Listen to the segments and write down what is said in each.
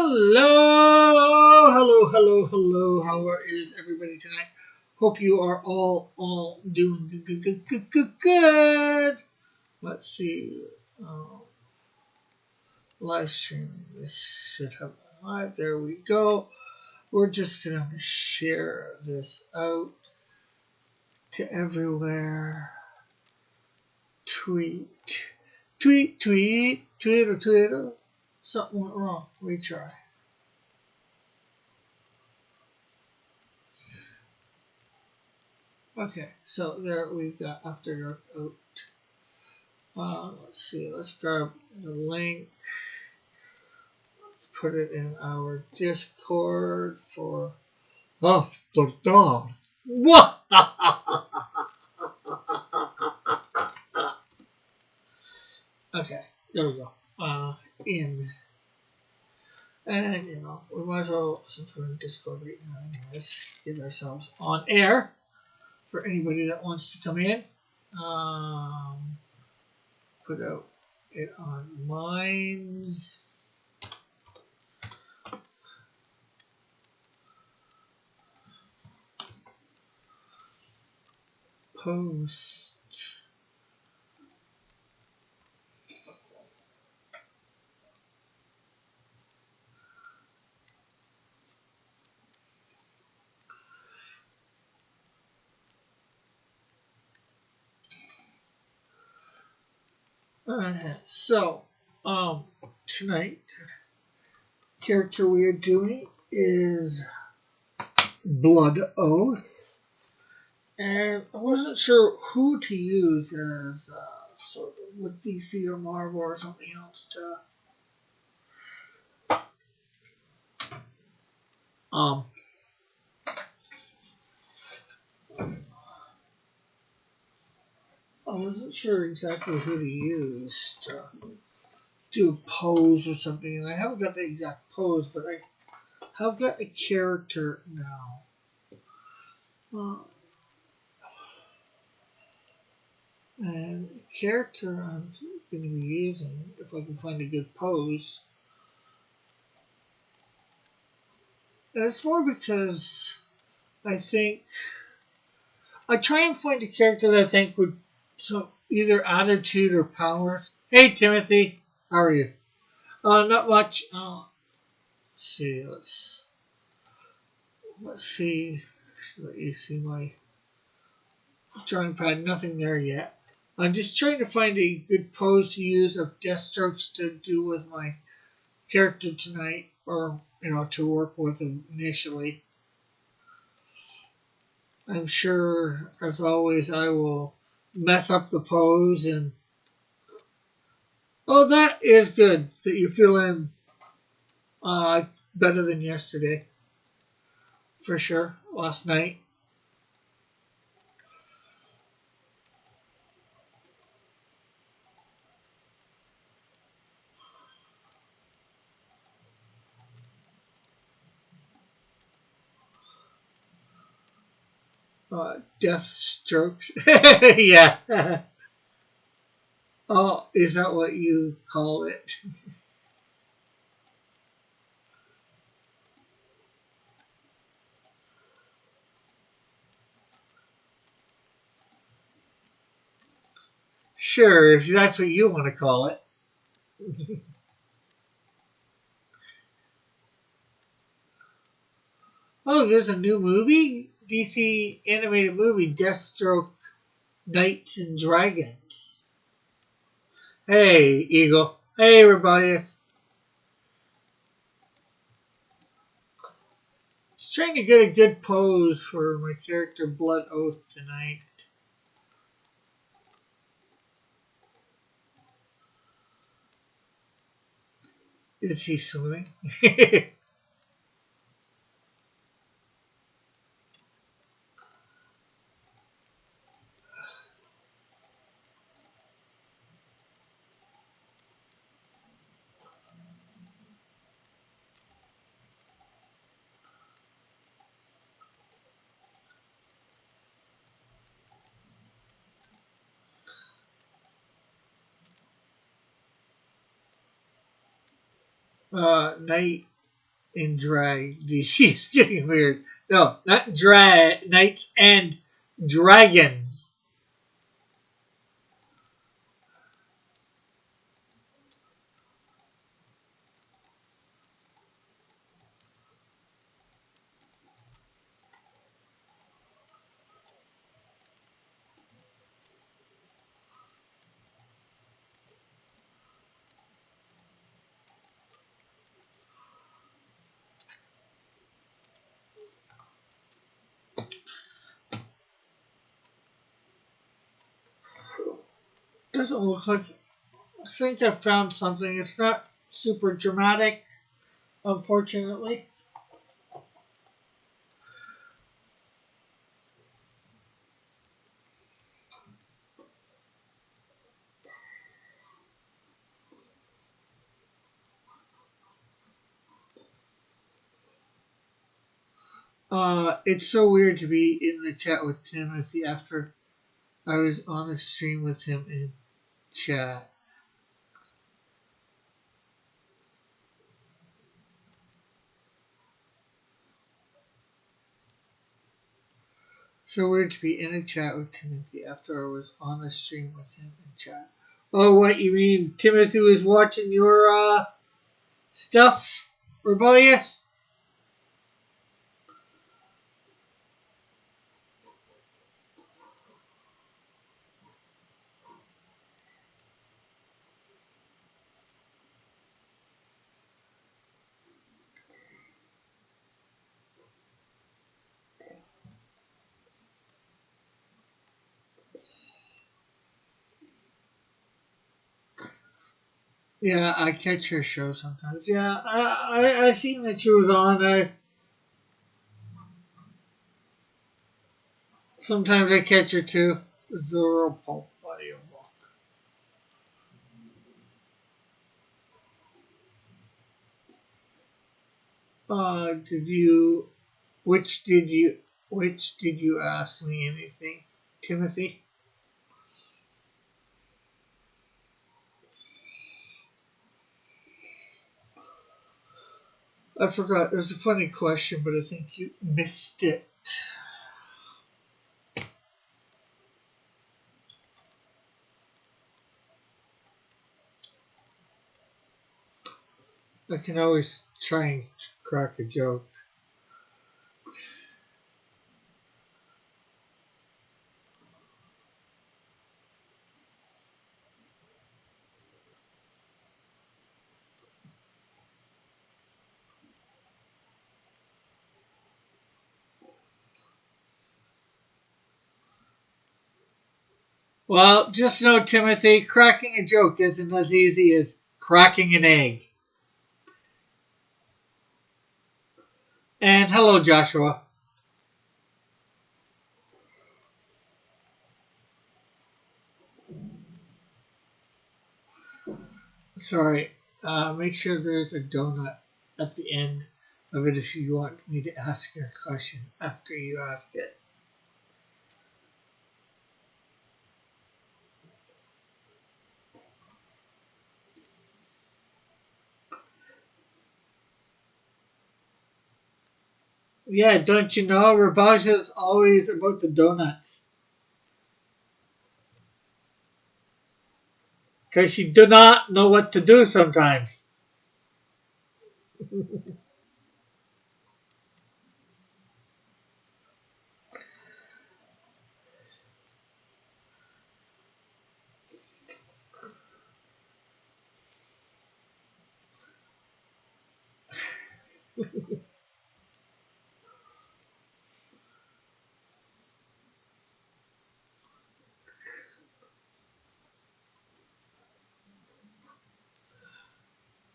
Hello. How is everybody tonight? Hope you are all doing good. Let's see. Live stream. This should have live. There we go. We're just gonna share this out to everywhere. Tweet. Something went wrong. Retry. Okay, so there we've got After Dark out. Let's see, let's grab the link. Let's put it in our Discord for After Dark. What? Okay, there we go. And, we might as well, since we're in Discord right now, anyways, get ourselves on air for anybody that wants to come in. Put out it on Minds. Post. So, tonight, character we are doing is Blood Oath, and I wasn't sure who to use as sort of with DC or Marvel or something else to I wasn't sure exactly who to use to do a pose or something, and I haven't got the exact pose, but I have got a character now. And the character I'm going to be using, if I can find a good pose, and it's more because I think I try and find a character that I think would either attitude or powers. Hey Timothy, how are you? Not much. Let's see. Let's see. Let you see my drawing pad. Nothing there yet. I'm just trying to find a good pose to use of Deathstrokes to do with my character tonight, or to work with initially. I'm sure, as always, I will mess up the pose and. Oh, that is good that you're feeling better than yesterday. For sure, last night. Deathstrokes. Yeah. Oh, is that what you call it? Sure, if that's what you want to call it. Oh, there's a new movie? DC animated movie, Deathstroke Knights and Dragons. Hey, Eagle. Hey, everybody. Just trying to get a good pose for my character Blood Oath tonight. Is he swimming? Knight in drag. DC is getting weird. No, not drag. Knights and Dragons. Doesn't look like. I think I found something. It's not super dramatic, unfortunately. It's so weird to be in the chat with Timothy after I was on a stream with him in chat. So weird to be in a chat with Timothy after I was on a stream with him in chat. Oh, what you mean? Timothy was watching your stuff, Rebellious? Yeah, I catch her show sometimes. Yeah, I seen that she was on. Sometimes I catch her too. Zoro Pulp Audiobook. Did you? Which did you? Which did you ask me anything, Timothy? I forgot. It was a funny question, but I think you missed it. I can always try and crack a joke. Well, just know, Timothy, cracking a joke isn't as easy as cracking an egg. And hello, Joshua. Sorry. Make sure there's a donut at the end of it if you want me to ask your question after you ask it. Yeah, don't you know? Rabaja's always about the donuts. Because she do not know what to do sometimes.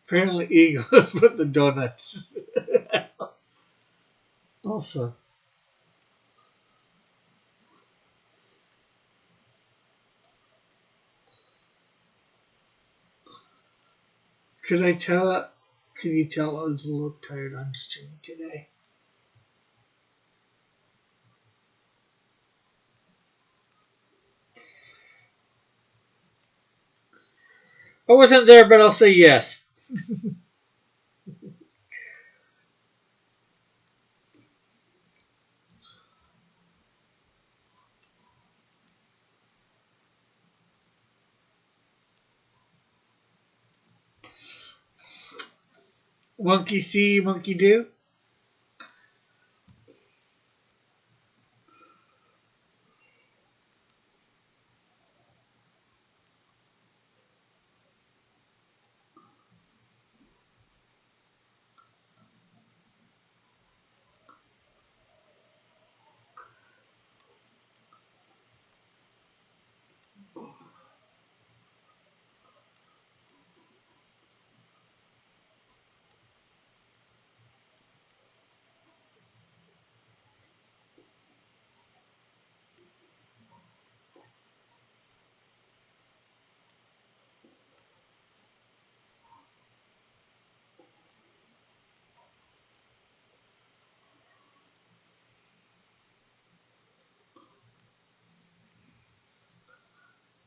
Apparently, Eagles with the donuts. Also, could I tell? Could you tell I was a little tired on stream today? I wasn't there, but I'll say yes. Monkey see, monkey do.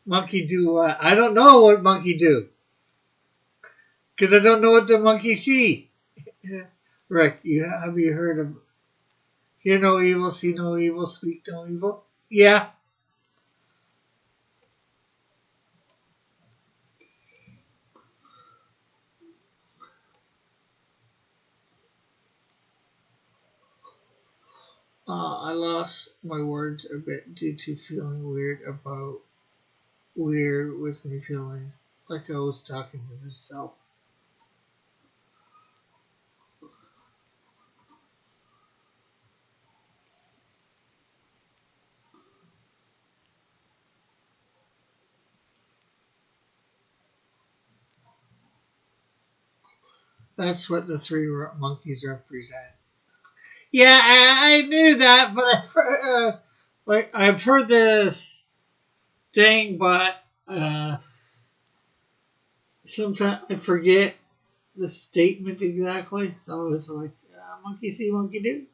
Monkey do what? I don't know what monkey do. Because I don't know what the monkey see. Rick, have you heard of hear no evil, see no evil, speak no evil? Yeah. I lost my words a bit due to feeling weird with me feeling like I was talking to myself. That's what the three monkeys represent. Yeah, I knew that, but I've heard this thing, but sometimes I forget the statement exactly. So it's like monkey see, monkey do.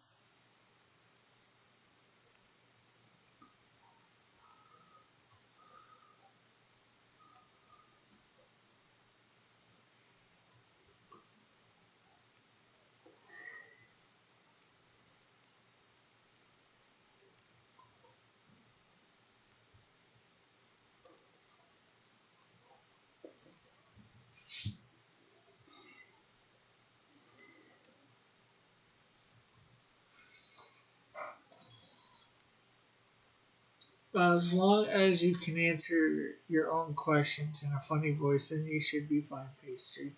As long as you can answer your own questions in a funny voice, then you should be fine, pastry.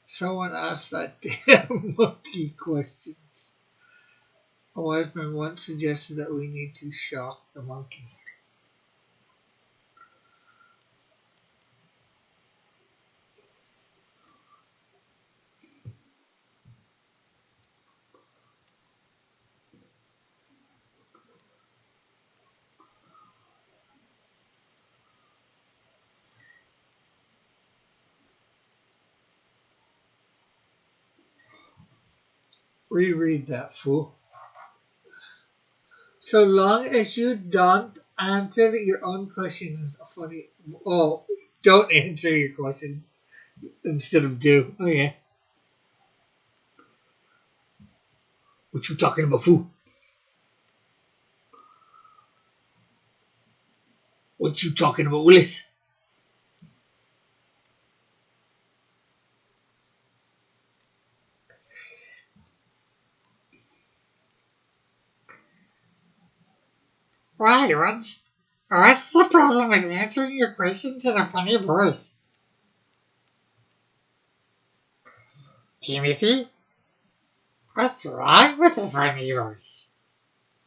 Someone asked that damn monkey questions. A wise man once suggested that we need to shock the monkey. Reread that, fool. So long as you don't answer your own questions, funny. Oh, don't answer your question instead of do. Oh yeah. What you talking about, fool? What you talking about, Willis? Why? What's the problem with answering your questions in a funny voice? Timothy, what's wrong with a funny voice?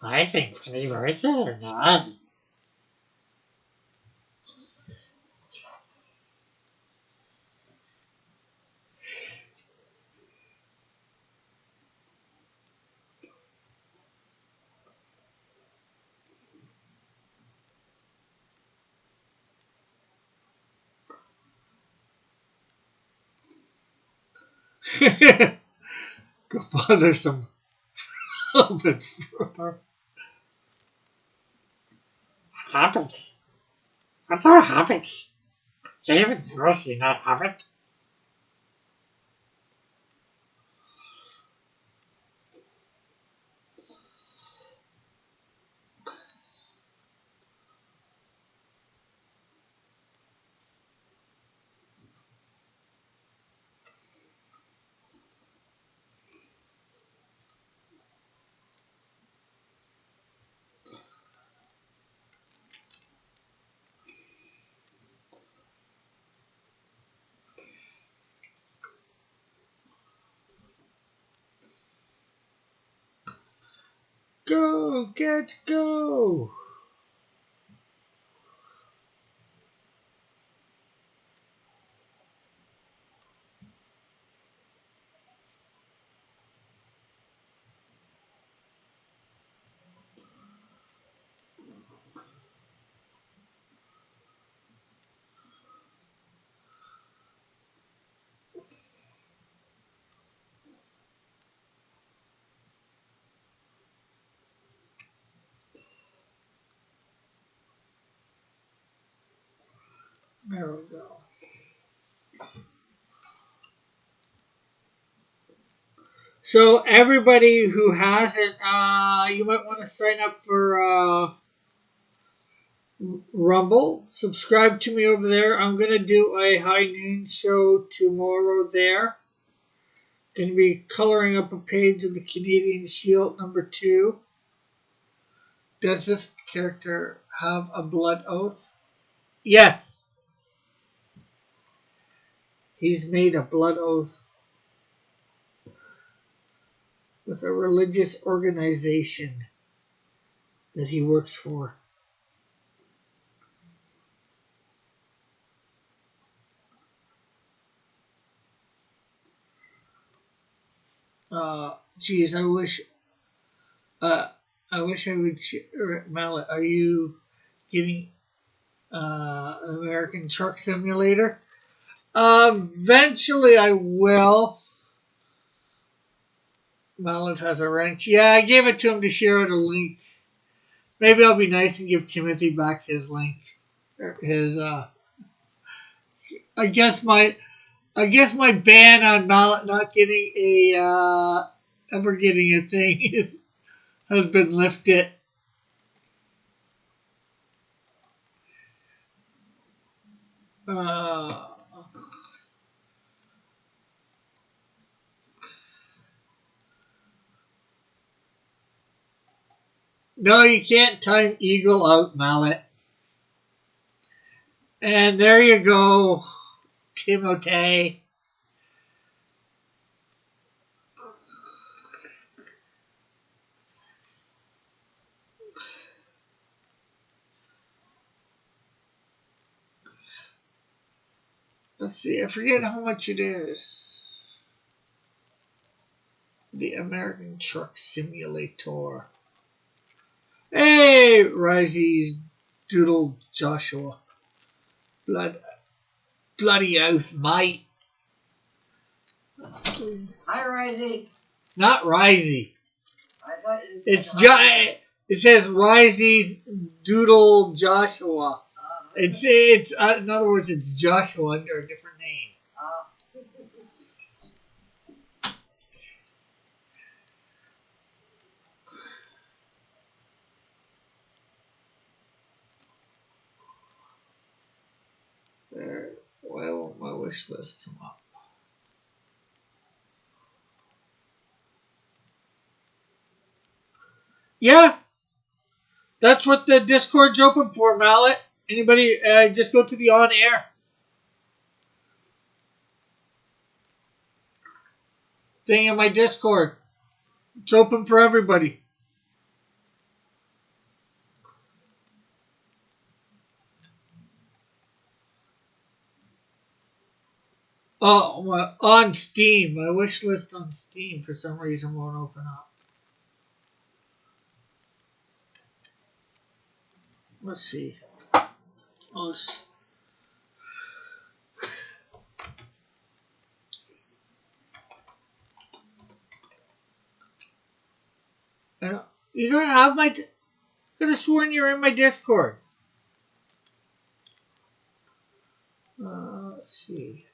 I think funny voices are naughty. Go bother some hobbits. Hobbits? What are hobbits? You haven't never seen a hobbit? Go, get, go. There we go. So everybody who hasn't, you might want to sign up for Rumble. Subscribe to me over there. I'm gonna do a high noon show tomorrow there. Going to be coloring up a page of the Canadian Shield #2. Does this character have a blood oath? Yes. He's made a blood oath with a religious organization that he works for. Geez, uh, I wish I would. Mallet, are you getting an American Truck Simulator? Eventually, I will. Mallet has a wrench. Yeah, I gave it to him to share out a link. Maybe I'll be nice and give Timothy back his link. His I guess my ban on Mallet not getting a ever getting a thing has been lifted. No, you can't time Eagle out, Mallet. And there you go, Timothy. Let's see, I forget how much it is. The American Truck Simulator. Hey, Risey's Doodle Joshua. Bloody oath, mate. Hi, Risey. It's not Risey. I thought you said it says Risey's Doodle Joshua. It's in other words, it's Joshua under a different name. There. Why won't my wish list come up? Yeah, that's what the Discord's open for, Mallet. Anybody, just go to the on air thing in my Discord. It's open for everybody. Oh, on Steam. My wish list on Steam for some reason won't open up. Let's see. You don't have my. Could have sworn you're in my Discord. Let's see.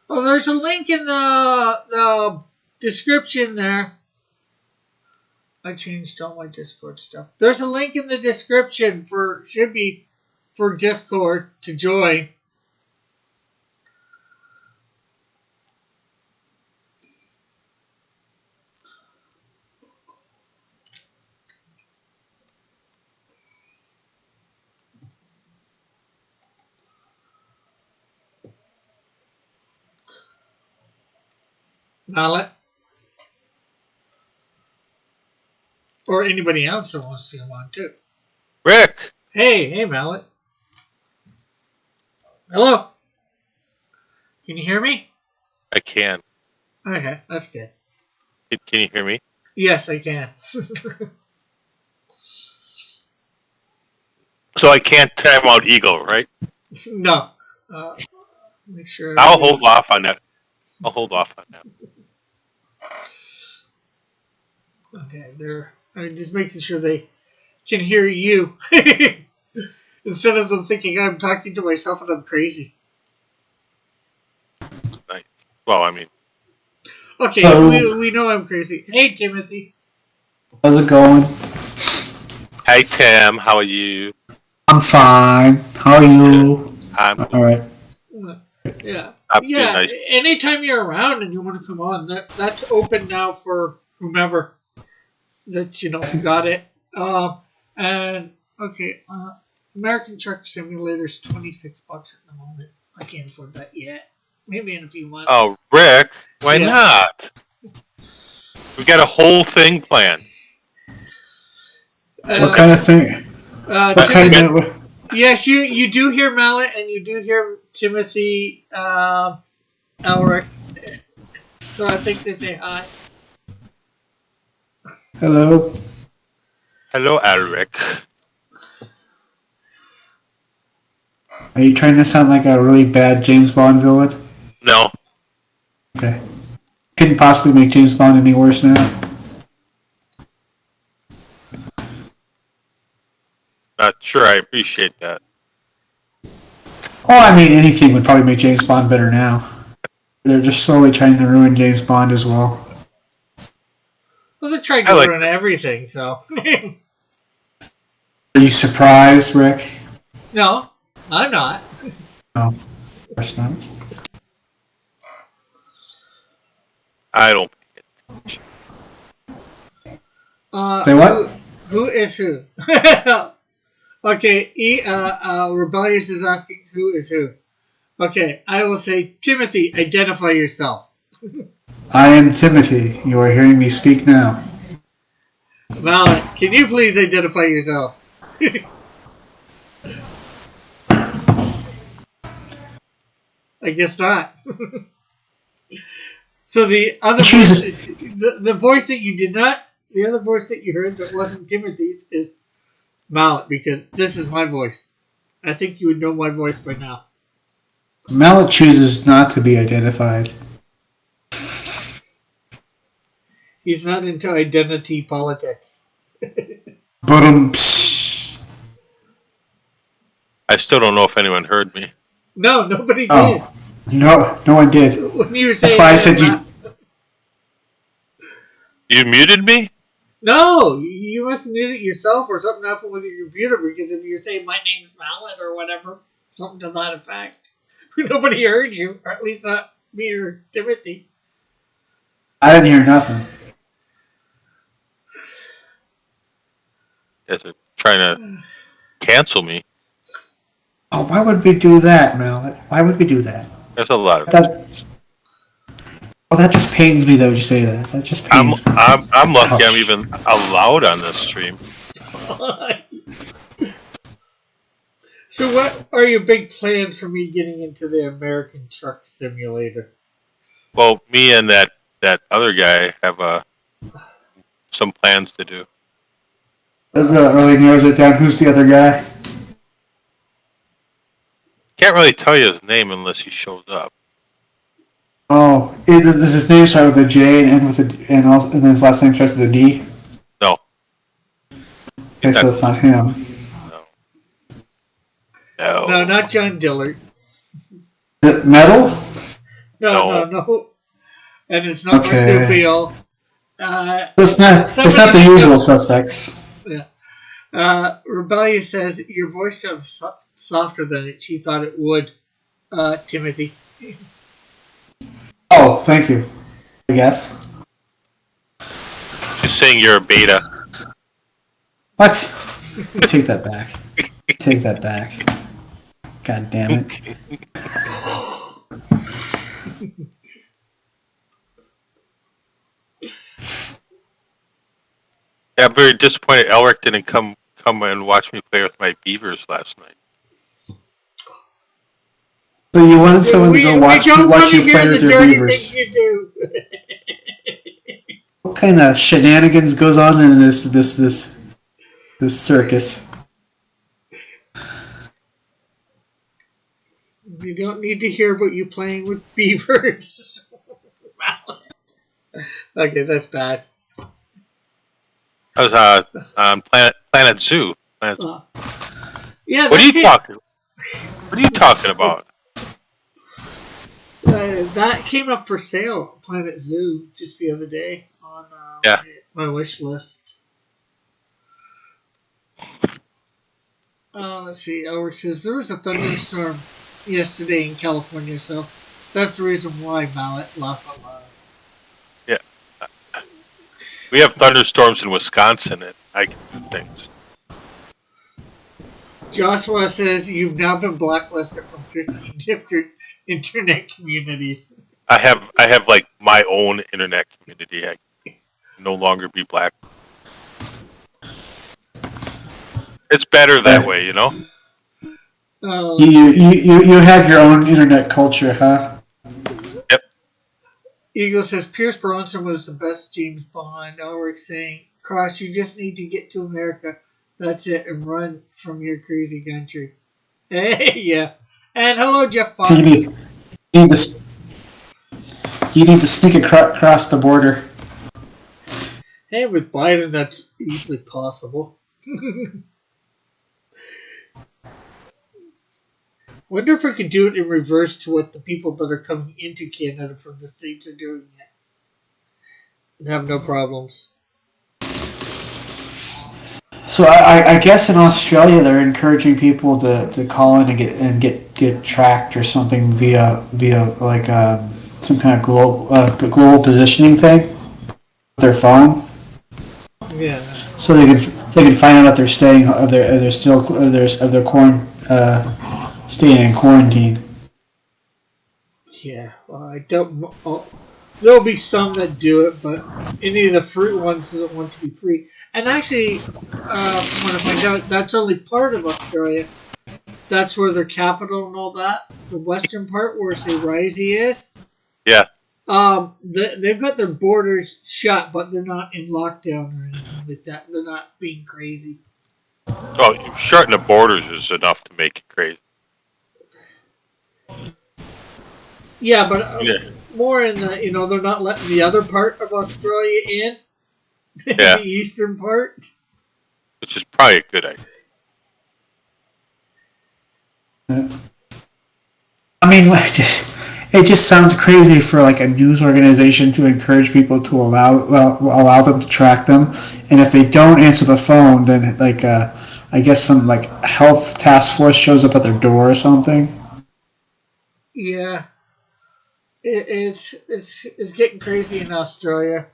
Oh, there's a link in the description there. I changed all my Discord stuff. There's a link in the description should be for Discord to join. Mallet. Or anybody else that wants to come on too. Rick! Hey, Mallet. Hello. Can you hear me? I can. Okay, that's good. Can you hear me? Yes, I can. So I can't time out Eagle, right? No. Make sure. I'll hold off on that. I'll hold off on that. Okay, I'm just making sure they can hear you instead of them thinking I'm talking to myself and I'm crazy. Nice. Well, I mean, Okay, we know I'm crazy. Hey, Timothy. How's it going? hi Tim, how are you? I'm fine. How are you? I'm Alright. Yeah. doing nice. Anytime you're around and you want to come on, that's open now for whomever that got it. And okay, American Truck Simulator's $26 at the moment. I can't afford that yet. Maybe in a few months. Oh, Rick, why not? We got a whole thing planned. What kind of thing? What kind of? Yes, you do hear Mallet and you do hear Timothy Elric. So I think they say hi. Hello. Hello, Eric. Are you trying to sound like a really bad James Bond villain? No. Okay. Couldn't possibly make James Bond any worse now. Not sure I appreciate that. Oh, I mean, anything would probably make James Bond better now. They're just slowly trying to ruin James Bond as well. Well, they're trying to ruin everything, so. Are you surprised, Rick? No, I'm not. No, of course not. I don't. Say what? Who is who? Okay, Rebellious is asking who is who. Okay, I will say, Timothy, identify yourself. I am Timothy. You are hearing me speak now. Mallet, can you please identify yourself? I guess not. So the other voice, the voice that you did not, the other voice that you heard that wasn't Timothy's is Mallet, because this is my voice. I think you would know my voice by now. Mallet chooses not to be identified. He's not into identity politics. But I still don't know if anyone heard me. No, nobody did. Oh, no one did. When you were That's saying why I said you. You muted me? No, you must mute it yourself or something happened with your computer, because if you're saying my name's Mallet or whatever, something to that effect, nobody heard you, or at least not me or Timothy. I didn't hear nothing. They're trying to cancel me. Oh, why would we do that, Mallet? Why would we do that? There's a lot of that just pains me, though, you say that. That just pains me. I'm lucky I'm even allowed on this stream. So what are your big plans for me getting into the American Truck Simulator? Well, me and that other guy have some plans to do. That really narrows it down. Who's the other guy? Can't really tell you his name unless he shows up. Oh, does his name start with a J and end with and then his last name starts with a D? No. Okay, so it's not him. No, not John Dillard. Is it Metal? No. And it's not Marsupial. It's not the usual suspects. Yeah. Rebellious says, your voice sounds softer than she thought it would, Timothy. Oh, thank you. I guess. She's saying you're a beta. What? Take that back. Take that back. God damn it. I'm very disappointed Elric didn't come and watch me play with my beavers last night. So you wanted someone to go watch you want to play hear with the your dirty beavers. things you do. What kind of shenanigans goes on in this circus? You don't need to hear about you playing with beavers. Okay, that's bad. I was on Planet Zoo. Yeah. What are you talking? What are you talking about? That came up for sale at Planet Zoo just the other day on my wish list. Let's see. Elric says there was a thunderstorm yesterday in California, so that's the reason why Mallet laughed out loud. Yeah. We have thunderstorms in Wisconsin, and I can do things. Joshua says you've now been blacklisted from 15 different internet communities. I have like my own internet community. I can no longer be black. It's better that way, you know. You have your own internet culture, huh? Yep. Eagle says Pierce Bronson was the best James Bond. Elric saying, Cross, you just need to get to America. That's it, and run from your crazy country. Hey, yeah. And hello, Jeff Fox. You need to sneak across the border. Hey, with Biden, that's easily possible. Wonder if we could do it in reverse to what the people that are coming into Canada from the States are doing it. And have no problems. So I guess in Australia they're encouraging people to call in and get tracked or something via like some kind of global positioning thing with their phone. Yeah. So they can find out if they're staying if they're staying in quarantine. Yeah. Well, I don't. There'll be some that do it, but any of the free ones that want to be free. And actually, from what I find out, that's only part of Australia. That's where their capital and all that, the western part where, say, Risey is. Yeah. They've got their borders shut, but they're not in lockdown or anything like that. They're not being crazy. Oh, shutting the borders is enough to make it crazy. Yeah, but more in the, they're not letting the other part of Australia in. Yeah. The eastern part. Which is probably a good idea. I mean, it just sounds crazy for like a news organization to encourage people to allow them to track them, and if they don't answer the phone, then like I guess some like health task force shows up at their door or something. Yeah, it's getting crazy in Australia.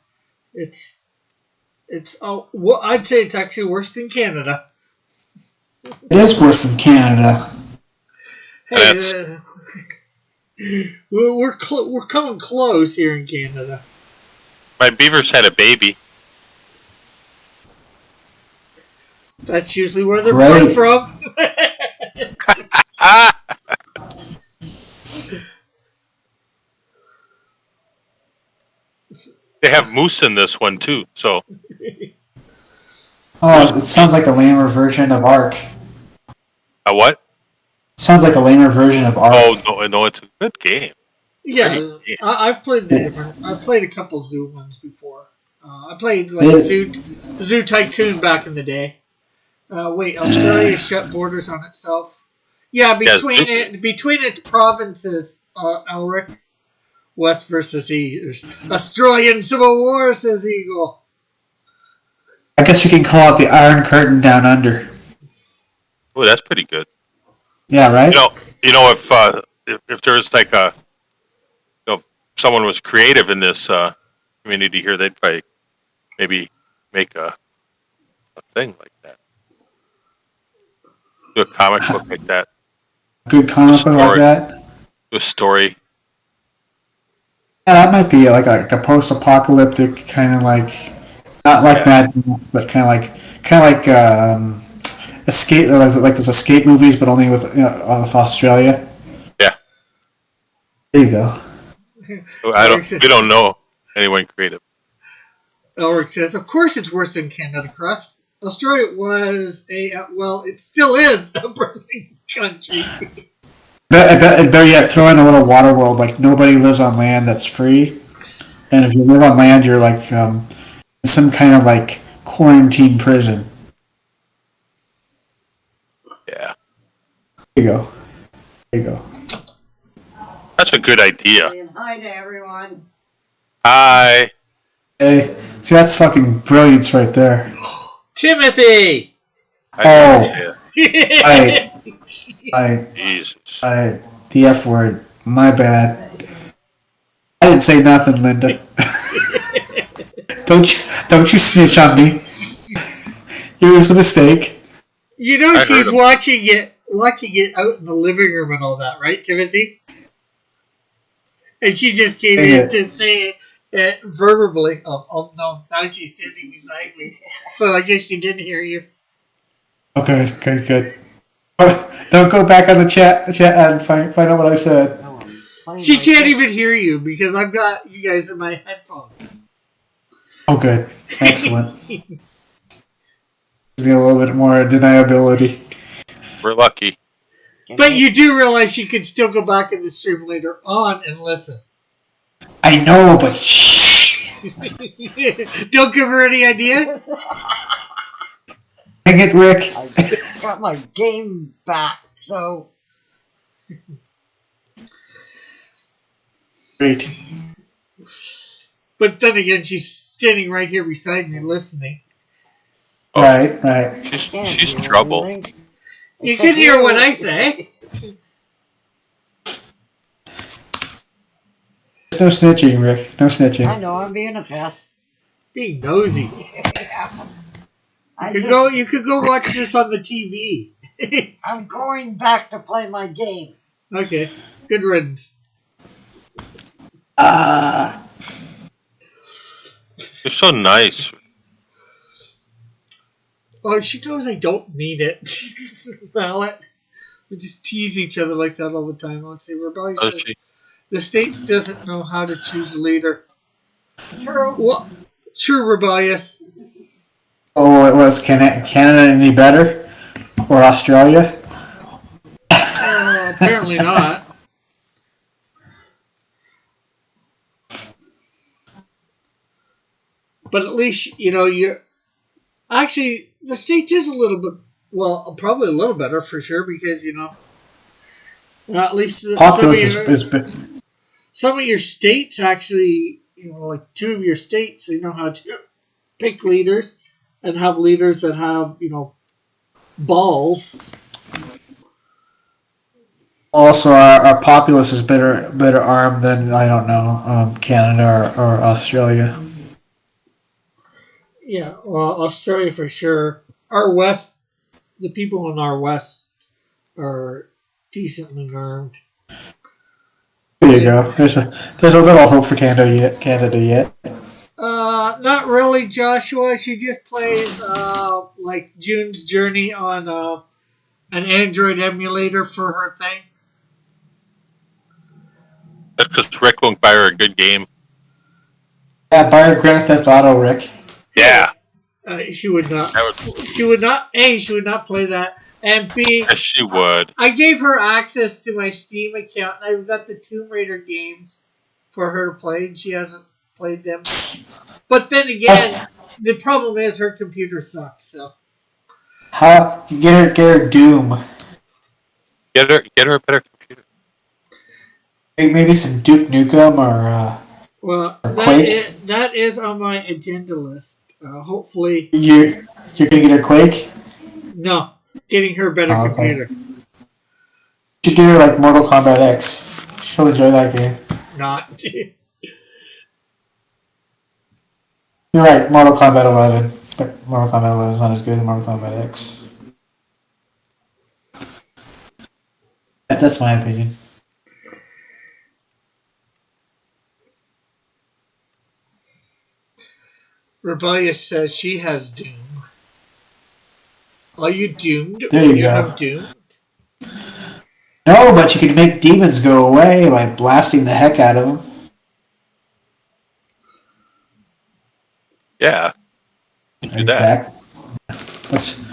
It's well, I'd say it's actually worse than Canada. It is worse than Canada. Hey, we're coming close here in Canada. My beavers had a baby. That's usually where they're born from. They have moose in this one too, so. Oh, it sounds like a lamer version of Ark. A what? Sounds like a lamer version of Ark. Oh no, it's a good game. Yeah, I've played the different. I've played a couple Zoo ones before. I played like Zoo Tycoon back in the day. Wait, Australia shut borders on itself. Yeah, between its provinces, Elric. West versus East. Australian Civil War, says Eagle. I guess we can call it the Iron Curtain Down Under. Oh, that's pretty good. Yeah, right. You know, if there's like if someone was creative in this community here, they'd probably maybe make a thing like that. Do a comic book like that. Good comic book like that. Do a story. Yeah, that might be like a post-apocalyptic kind of like Not like Yeah. Mad Max, but kind of like escape, like those escape movies, but only with Australia. Yeah. There you go. We don't know anyone creative. Ulrich says, of course it's worse than Canada Cross. Australia was it still is a bursting country. Better yet, throw in a little water world. Like nobody lives on land that's free, and if you live on land, you're like some kind of like quarantine prison. Yeah. There you go. There you go. That's a good idea. Saying hi to everyone. Hi. Hey, see that's fucking brilliance right there. Timothy! Oh, I Jesus. the F word. My bad. I didn't say nothing, Linda. Don't you snitch on me. It was a mistake. You know I heard she's him. watching it out in the living room and all that, right, Timothy? And she just came in to say it verbally. Oh no, now she's standing beside me. So I guess she did hear you. Okay, good. Don't go back on the chat and find out what I said. No, I'm playing She my can't game. even hear you because I've got you guys in my headphones. Oh, good. Excellent. Give me a little bit more deniability. We're lucky. But you do realize you can still go back in the stream later on and listen. I know, but shh. Don't give her any idea. Dang it, Rick. I got my game back, so Great. But then again, she's standing right here beside me listening. Oh, Right. She's trouble. anything. You can hear what I say. No snitching, Rick. No snitching. I know I'm being a pest. Being nosy. You could go watch this on the TV. I'm going back to play my game. Okay, good riddance. You're so nice. Oh, she knows I don't need it. Mallet. We just tease each other like that all the time. Let's see, Rebellion Does says, she? the States doesn't know how to choose a leader. True. Well, true, Rebellious. Oh, it was Canada any better? Or Australia? Apparently not. But at least, you're... Actually, the States is a little bit... Well, probably a little better for sure because, at least Populace is some of your states actually, like two of your states, they know how to pick leaders and have leaders that have, balls. also our populace is better armed than I don't know Canada or Australia. Yeah, well, Australia for sure. Our West, the people in our West are decently armed. There you go. There's a little hope for Canada yet. Not really, Joshua. She just plays like June's Journey on an Android emulator for her thing. That's because Rick won't buy her a good game. Yeah, buy her Grand Theft Auto, Rick. Yeah. She would not. She would not. A. She would not play that. And B. Yes, she would. I gave her access to my Steam account, and I've got the Tomb Raider games for her to play, and she hasn't played them. But then again, the problem is her computer sucks. So How get her Doom? Get her a better computer. Maybe some Duke Nukem or well, Quake? that is on my agenda list. Hopefully, You're gonna get her Quake? no, getting her a better Oh, okay. computer. You should get her like Mortal Kombat X. She'll enjoy that game. Not. You're right, Mortal Kombat 11, but Mortal Kombat 11 is not as good as Mortal Kombat X. That's my opinion. Rebellious says she has Doom. Are you doomed There when you you go. have Doom? No, but you can make demons go away by blasting the heck out of them. Yeah, you do that. Exactly.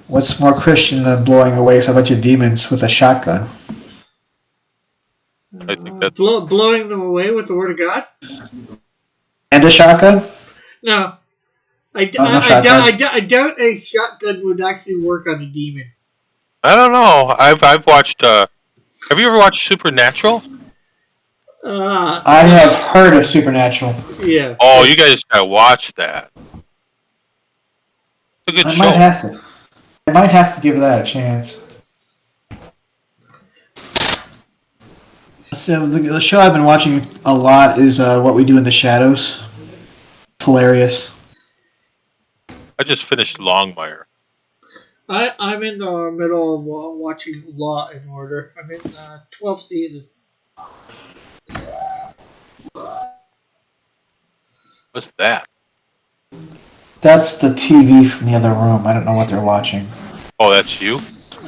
What's more Christian than blowing away a bunch of demons with a shotgun? I think that. Blowing them away with the word of God? And a shotgun? No. No shotgun. I doubt a shotgun would actually work on a demon. I don't know. I've watched. Have you ever watched Supernatural? I have heard of Supernatural. Yeah. Oh, you guys gotta watch that. It's a good I show. might have to give that a chance. So the show I've been watching a lot is What We Do in the Shadows. It's hilarious. I just finished Longmire. I'm in the middle of watching Law and Order. I'm in 12th season. What's that? That's the TV from the other room. I don't know what they're watching. Oh, that's you?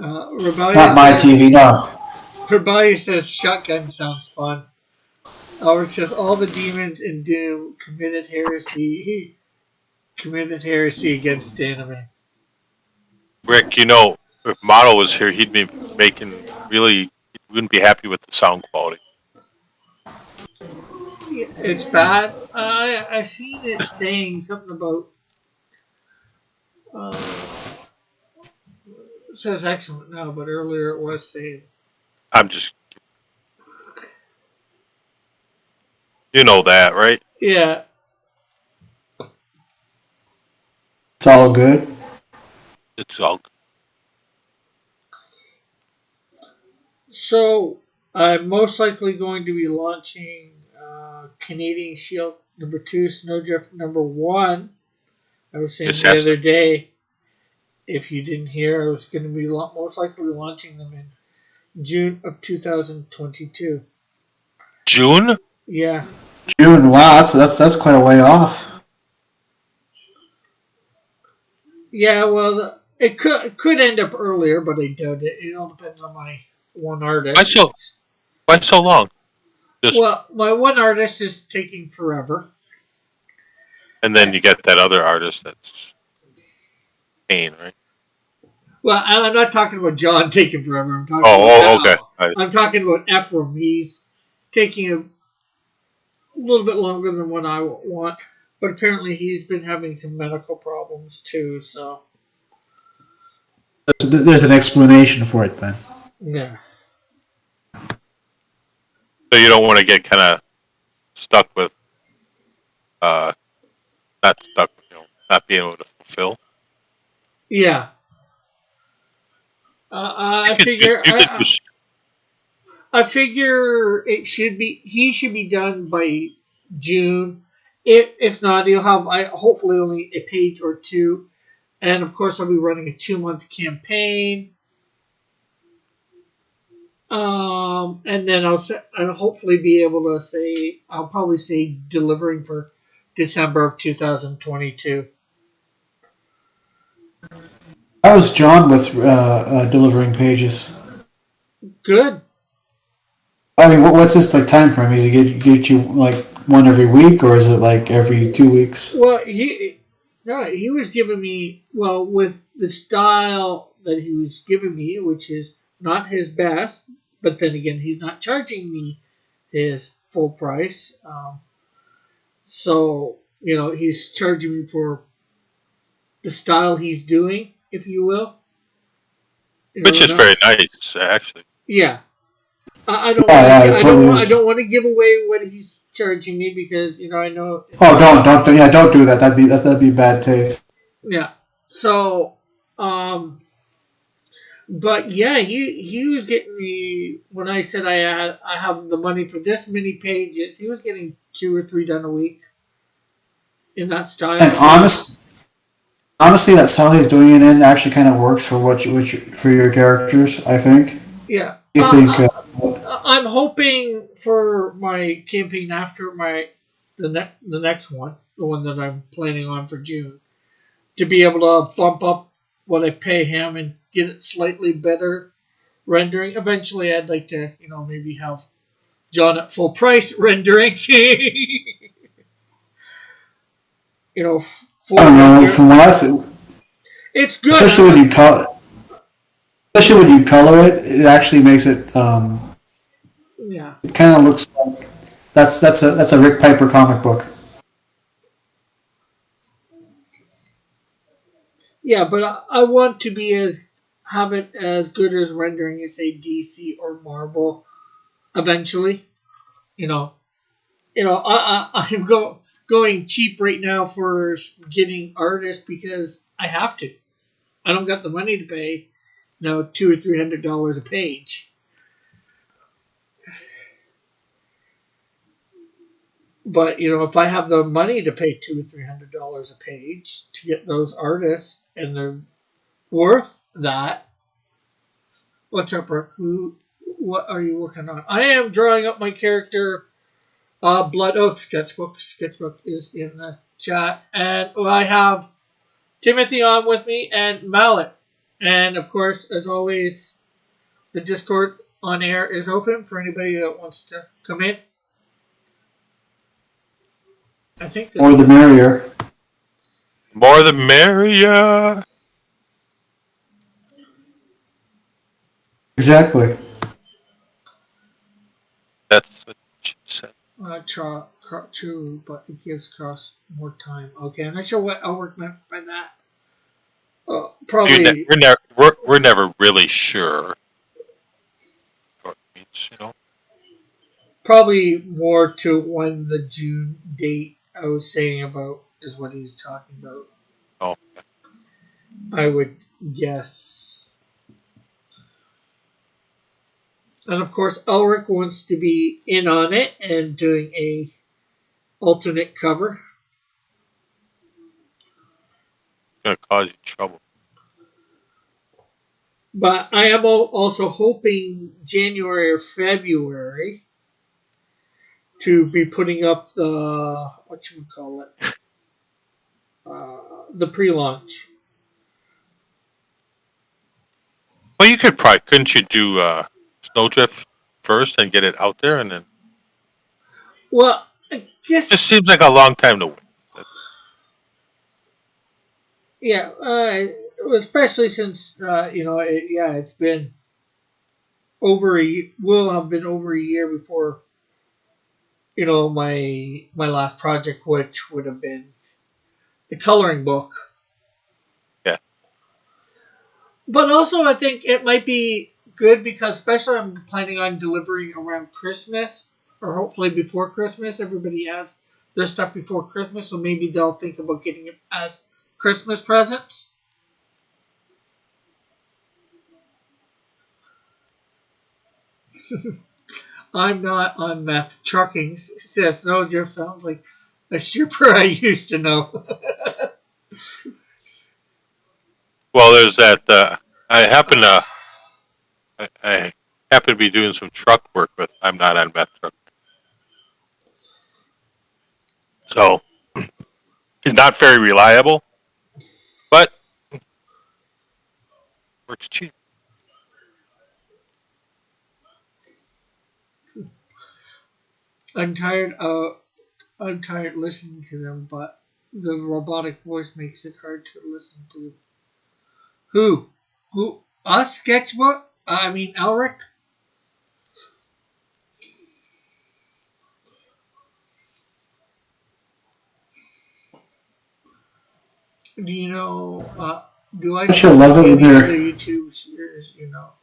Rebellious Not my says, TV, no. Rebellious says shotgun sounds fun. Albert says all the demons in Doom committed heresy. Committed heresy against anime. Rick, you know, if Mono was here, he'd be making really. He wouldn't be happy with the sound quality. It's bad. I seen it saying something about. It says excellent now, but earlier it was saying. I'm just. You know that, right? Yeah. It's all good. It's all. So I'm most likely going to be launching Canadian Shield #2, Snowdrift #1. I was saying the other day, if you didn't hear, I was going to be most likely launching them in June of 2022. June? Yeah. June, wow, that's quite a way off. Yeah, well, it could end up earlier, but I doubt it. It all depends on my one artist. Why so long? Well, my one artist is taking forever. And then you get that other artist that's Kane, right? Well, I'm not talking about John taking forever. I'm talking okay. I'm talking about Ephraim. He's taking a little bit longer than what I want, but apparently he's been having some medical problems too. So There's an explanation for it then. yeah. So you don't want to get kind of stuck with, not stuck, not being able to fulfill. Yeah. I figure it should be. He should be done by June. If not, he'll have hopefully only a page or two, and of course I'll be running a 2-month campaign. And then I'll hopefully be able to say I'll probably say delivering for December of 2022. How's John with delivering pages? Good. I mean, what's this like time frame? Is he get you like one every week, or is it like every 2 weeks? Well, he was giving me with the style that he was giving me, which is not his best, but then again, he's not charging me his full price. So he's charging me for the style he's doing, if you will. Which is very nice, actually. Yeah. I don't want to give away what he's charging me because I know. Don't do that. That'd be bad taste. Yeah. So, but yeah, he was getting me when I said I have the money for this many pages. He was getting 2 or 3 done a week in that style. And honestly, that style he's doing it in actually kind of works for for your characters. I think. Yeah. You think? I'm hoping for my campaign after the next one, the one that I'm planning on for June, to be able to bump up what I pay him and get it slightly better rendering. Eventually, I'd like to, maybe have John at full price rendering. Full I don't know. render. From what I see, It's good. especially when you color it, it actually makes it. Yeah. It kind of looks like that's a Rick Piper comic book. Yeah, but I want to have it as good as rendering as say DC or Marvel eventually. You know, I'm going cheap right now for getting artists because I have to. I don't got the money to pay, $200 or $300 a page. But if I have the money to pay $200 or $300 a page to get those artists, and they're worth that. What's up, Brooke? What are you working on? I am drawing up my character, Blood Oath sketchbook. Sketchbook is in the chat, and I have Timothy on with me and Mallet, and of course, as always, the Discord on air is open for anybody that wants to come in. I think More the merrier. More the merrier. Exactly. That's what she said. True, but it gives Cross more time. Okay, I'm not sure what Elric meant by that. Probably. We're never really sure what it means, Probably more to when the June date I was saying about is what he's talking about. Oh, I would guess. And of course, Elric wants to be in on it and doing a alternate cover. it's gonna cause you trouble. But I am also hoping January or February to be putting up the the pre-launch. Well, couldn't you do Snowdrift first and get it out there, and then Well, I guess. it seems like a long time to wait. Yeah, especially since it's been will have been over a year before my last project, which would have been the coloring book. Yeah. But also, I think it might be good because, especially, I'm planning on delivering around Christmas or hopefully before Christmas. Everybody has their stuff before Christmas, so maybe they'll think about getting it as Christmas presents. I'm not on meth. Trucking says Snowdrift sounds like a stripper I used to know. Well, there's that. I happen to I happen to be doing some truck work with. I'm not on meth truck, so it's not very reliable, but works cheap. I'm tired. I'm tired listening to them, but the robotic voice makes it hard to listen to. Who? Who? Us? Sketchbook? I mean, Elric? Do you know, do I Don't you love it see when any other they're YouTube series,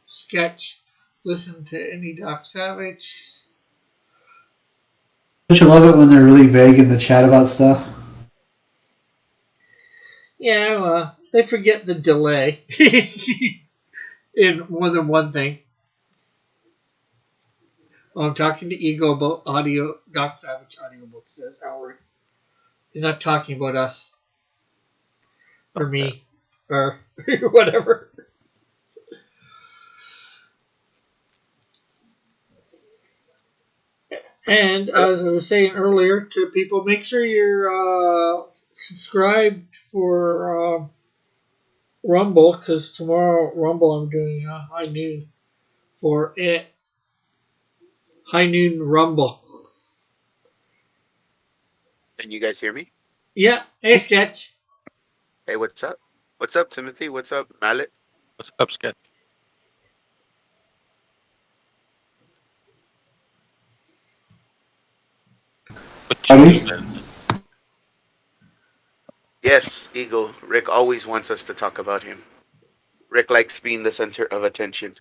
sketch, listen to any Doc Savage? don't you love it when they're really vague in the chat about stuff? Yeah, well, they forget the delay in more than one thing. Well, I'm talking to Ego about audio, Doc Savage audiobook, says Howard. He's not talking about us. Or me. Or whatever. And as I was saying earlier to people, make sure you're subscribed for Rumble, because tomorrow Rumble I'm doing high noon for it. High noon Rumble. Can you guys hear me? Yeah. Hey, Sketch. Hey, what's up? What's up, Timothy? What's up, Mallet? What's up, Sketch? What you Buddy? doing? Yes, Eagle. Rick always wants us to talk about him. Rick likes being the center of attention.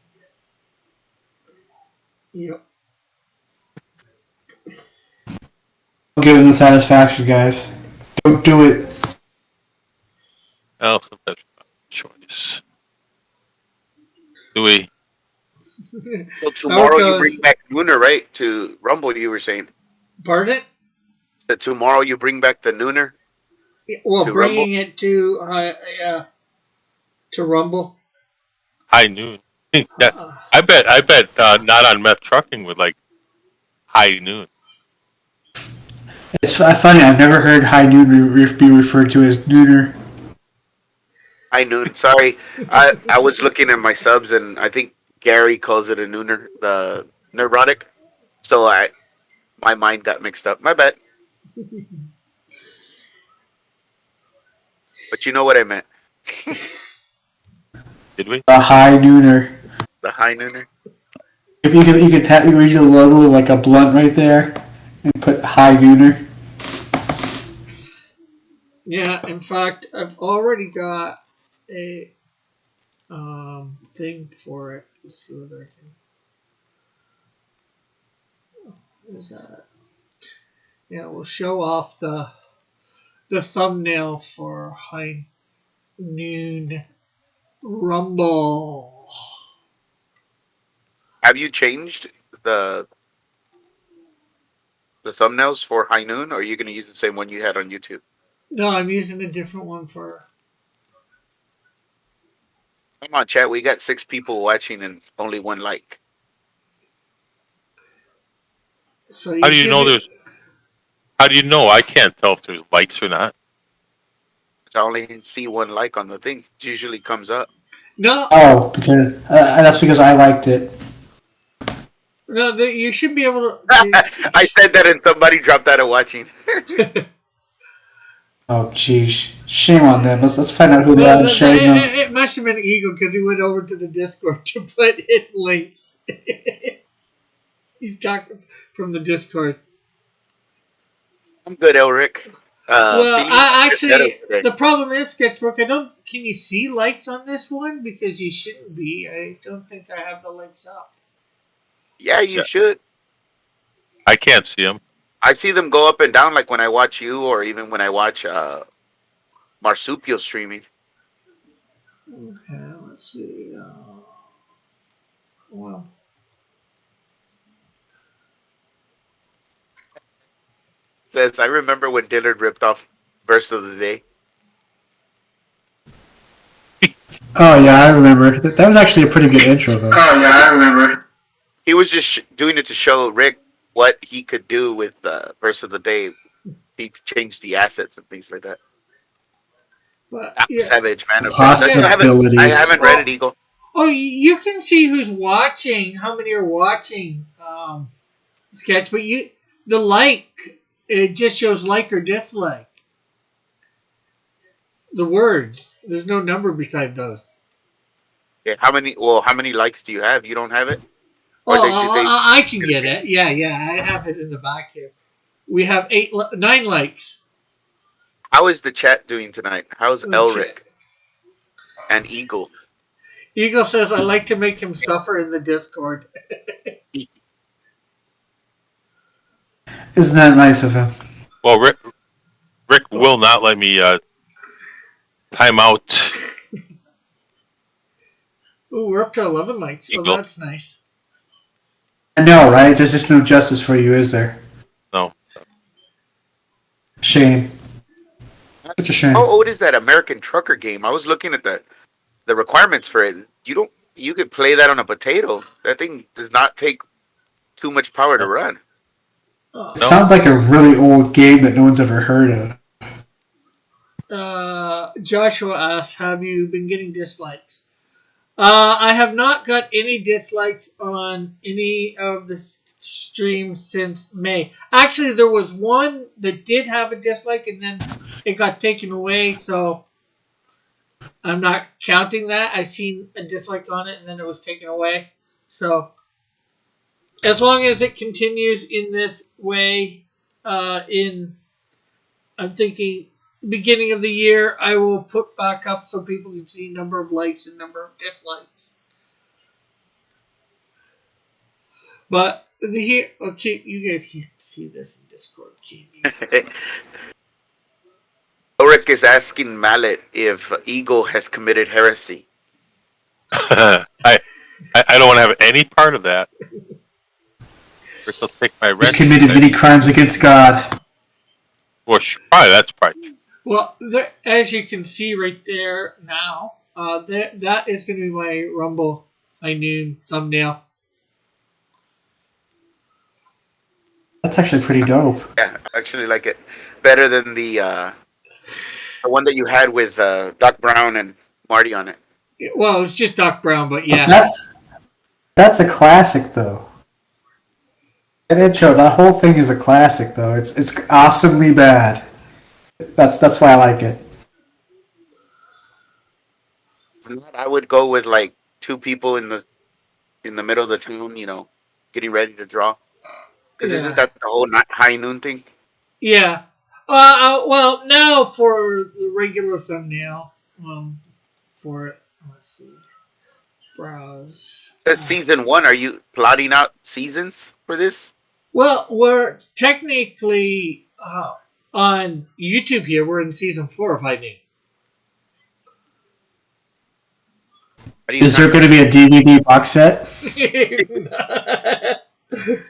Yep. Don't give him the satisfaction, guys. Don't do it. Well, sometimes choice. Do we? So How it tomorrow you bring goes. back Nooner, right? To Rumble, you were saying Pardon? that tomorrow you bring back the Nooner Well, to Rumble. bringing it to Rumble. High noon. Yeah, Uh, I bet not on meth trucking with like high noon. It's funny. I've never heard high noon be referred to as nooner. High noon. Sorry, I was looking at my subs and I think Gary calls it a Nooner, the neurotic. So my mind got mixed up. My bad. But you know what I meant. Did we? A high nooner. The high Nooner. If you could read the logo with like a blunt right there and put high nooner. yeah. In fact, I've already got a thing for it. Let's see what I can. What is that? Yeah, we'll show off the thumbnail for High Noon Rumble. Have you changed the the thumbnails for High Noon, or are you going to use the same one you had on YouTube? No, I'm using a different one for. Come on, chat. We got 6 people watching and only 1 like. So How you do you should know be. there's? How do you know? I can't tell if there's likes or not. I only see 1 like on the thing. It usually comes up. No, Oh, because that's because I liked it. no, you should be able I said that and somebody dropped out of watching. to. Oh, jeez. Shame on them. Let's find out who they are Well, and shame them. it must have been Eagle because he went over to the Discord to put in links. He's talking from the Discord. I'm good, Elric. Well, Feeling I better actually, today. the problem is, Sketchbook, I don't. Can you see likes on this one? Because you shouldn't be. I don't think I have the links up. Yeah, you Yeah. should. I can't see them. I see them go up and down like when I watch you or even when I watch Marsupio streaming. Okay, let's see. Well, Says, I remember when Dillard ripped off Verse of the Day. Oh, yeah, I remember. That was actually a pretty good intro, though. Oh yeah, I remember. He was just doing it to show Rick what he could do with Verse of the Day. He changed the assets and things like that. but Ah, yeah. Savage, man. Possibilities. I haven't read it, Eagle. Oh, you can see who's watching. How many are watching? Sketch, but the like, it just shows like or dislike. The words. There's no number beside those. Yeah, how many likes do you have? You don't have it? Or Oh, did they I can get it. Yeah, I have it in the back here. We have 9 likes. How is the chat doing tonight? How's Okay. Elric and Eagle? Eagle says, I like to make him suffer in the Discord. Isn't that nice of him? Well, Rick will not let me time out. Ooh, we're up to 11 likes. Oh, Eagle. that's nice. I know, right? There's just no justice for you, is there? No. Shame. Such a shame. How old is that American Trucker game? I was looking at the requirements for it. You could play that on a potato. That thing does not take too much power to run. It sounds like a really old game that no one's ever heard of. Joshua asks, have you been getting dislikes? I have not got any dislikes on any of the streams since May. Actually, there was one that did have a dislike, and then it got taken away, so I'm not counting that. I seen a dislike on it, and then it was taken away. So as long as it continues in this way, I'm thinking beginning of the year, I will put back up so people can see number of likes and number of dislikes. But okay, you guys can't see this in Discord, can you? Ulrich is asking Mallet if Eagle has committed heresy. I don't want to have any part of that. Rick will take my He's rent. committed many crimes against God. Well, that's probably true. Well, there, as you can see right there now, that is going to be my Rumble High Noon thumbnail. That's actually pretty dope. Yeah, I actually like it better than the one that you had with Doc Brown and Marty on it. Well, it's just Doc Brown, but yeah. That's a classic, though. That intro, that whole thing is a classic, though. It's awesomely bad. That's why I like it. I would go with like two people in the middle of the town, getting ready to draw. Because isn't that the whole high noon thing? Yeah. Well, now for the regular thumbnail, for it, let's see, browse. That's season 1. Are you plotting out seasons for this? Well, we're technically on YouTube here. We're in season 4 of High Noon. Is there going to be a DVD box set?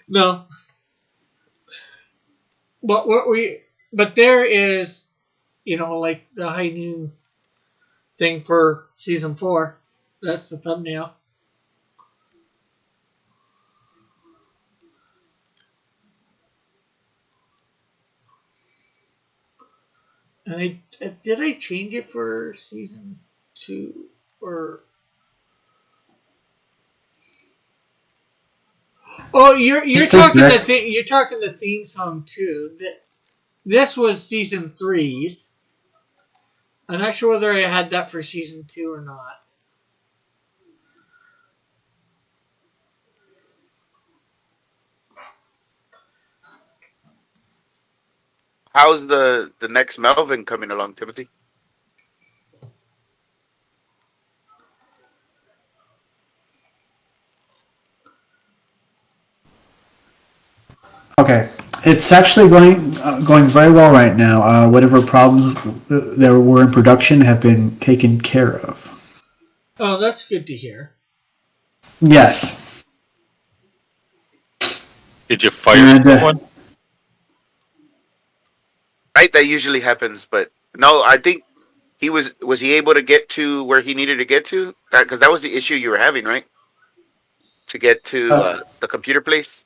No. But there is, like the High Noon thing for season 4. That's the thumbnail. And did I change it for season 2 or? Oh, you're talking you're talking the theme song too. This was season 3's. I'm not sure whether I had that for season 2 or not. How's the next Melvin coming along, Timothy? Okay, it's actually going very well right now. Whatever problems there were in production have been taken care of. Oh, that's good to hear. Yes. Did you fire someone? Right, that usually happens, but no, I think he was he able to get to where he needed to get to? Because that was the issue you were having, right? To get to the computer place?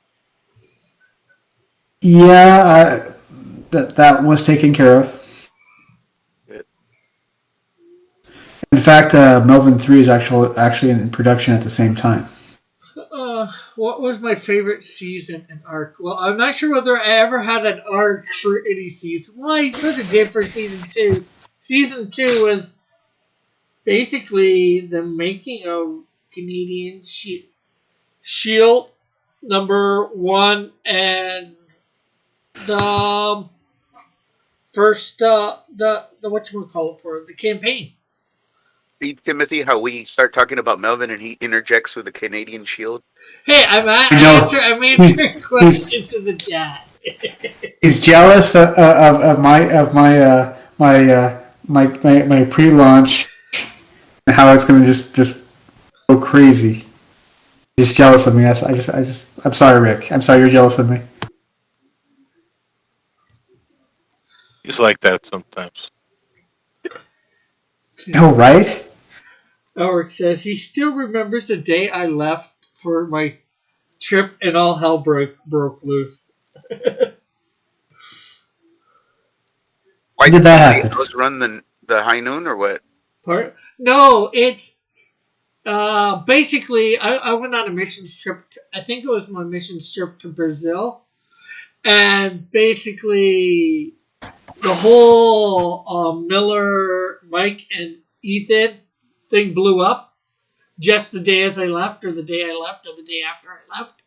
Yeah, that was taken care of. Good. In fact, Melvin 3 is actually in production at the same time. What was my favorite season and arc? Well, I'm not sure whether I ever had an arc for any season. Well, I sort of did for season 2. Season 2 was basically the making of Canadian Shield number 1 and the first the whatchamacallit for the campaign. See, Timothy, how we start talking about Melvin and he interjects with the Canadian Shield. Hey, I'm answering questions in the chat. He's jealous of my pre-launch and how it's going to just go crazy. He's jealous of me. I'm sorry, Rick. I'm sorry you're jealous of me. He's like that sometimes. No, right? Eric says he still remembers the day I left for my trip and all hell broke loose. Why did that somebody happen? else run the high noon or what? No, it's basically I went on a mission trip. I think it was my mission trip to Brazil, and basically the whole Miller, Mike, and Ethan thing blew up just the day as I left, or the day I left, or the day after I left.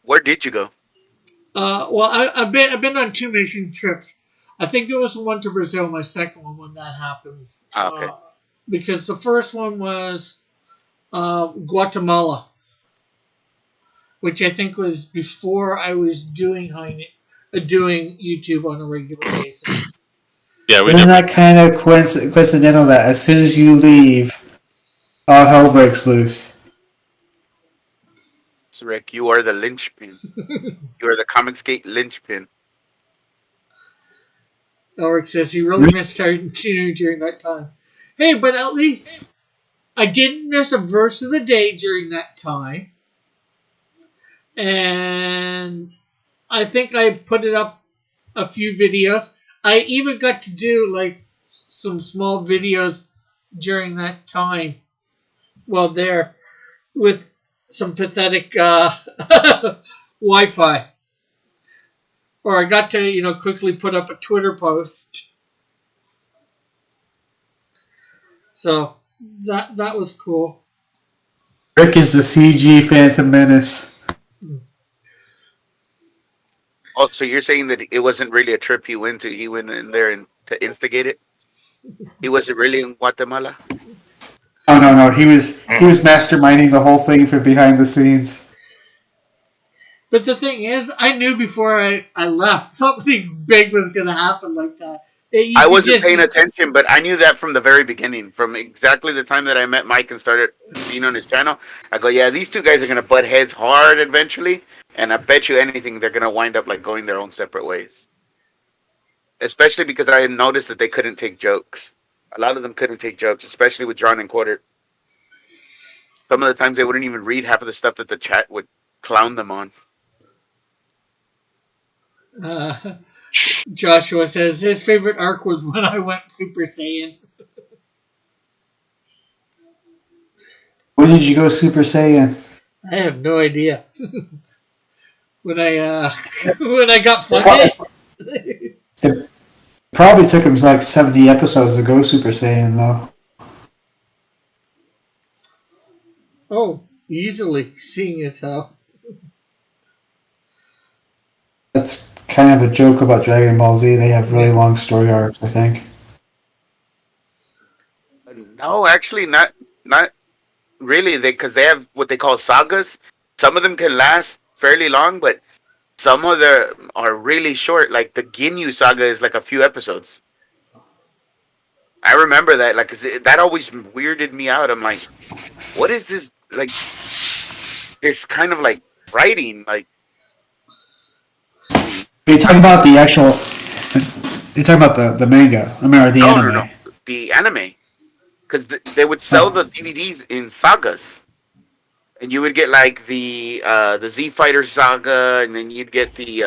Where did you go? Well, I've been on two mission trips. I think it was the one to Brazil, my second one when that happened. Ah, okay. Because the first one was Guatemala, which I think was before I was doing YouTube on a regular basis. Yeah, we Isn't never. that kind of coincidental that as soon as you leave, all hell breaks loose? So, Rick, you are the linchpin. You are the Comicsgate linchpin. Ulrich says he really missed Tarantino during that time. Hey, but at least I didn't miss a verse of the day during that time. And I think I put it up a few videos. I even got to do like some small videos during that time. Well, there with some pathetic Wi-Fi. Or I got to, quickly put up a Twitter post. So that was cool. Rick is the CG Phantom Menace. Oh, so you're saying that it wasn't really a trip he went to? He went in there and to instigate it. He wasn't really in Guatemala. Oh no, he was masterminding the whole thing from behind the scenes. But the thing is, I knew before I left something big was going to happen like that. I wasn't paying attention, but I knew that from the very beginning. From exactly the time that I met Mike and started being on his channel, I go, yeah, these two guys are going to butt heads hard eventually, and I bet you anything they're going to wind up like going their own separate ways. Especially because I had noticed that they couldn't take jokes. A lot of them couldn't take jokes, especially with Drawn and Quartered. Some of the times they wouldn't even read half of the stuff that the chat would clown them on. Joshua says his favorite arc was when I went Super Saiyan. When did you go Super Saiyan? I have no idea. when I got funded. It probably took him like 70 episodes to go Super Saiyan, though. Oh, easily, seeing as how. That's kind of a joke about Dragon Ball Z. They have really long story arcs, I think. No, actually, not really. Because they have what they call sagas. Some of them can last fairly long, but some of them are really short. Like the Ginyu saga is like a few episodes. I remember that. Like, 'cause that always weirded me out. I'm like, what is this? Like, this kind of like writing, like. You're talking about the actual. You're talking about the manga, or the anime. No, the anime, because they would sell the DVDs in sagas, and you would get like the Z Fighter saga, and then you'd get the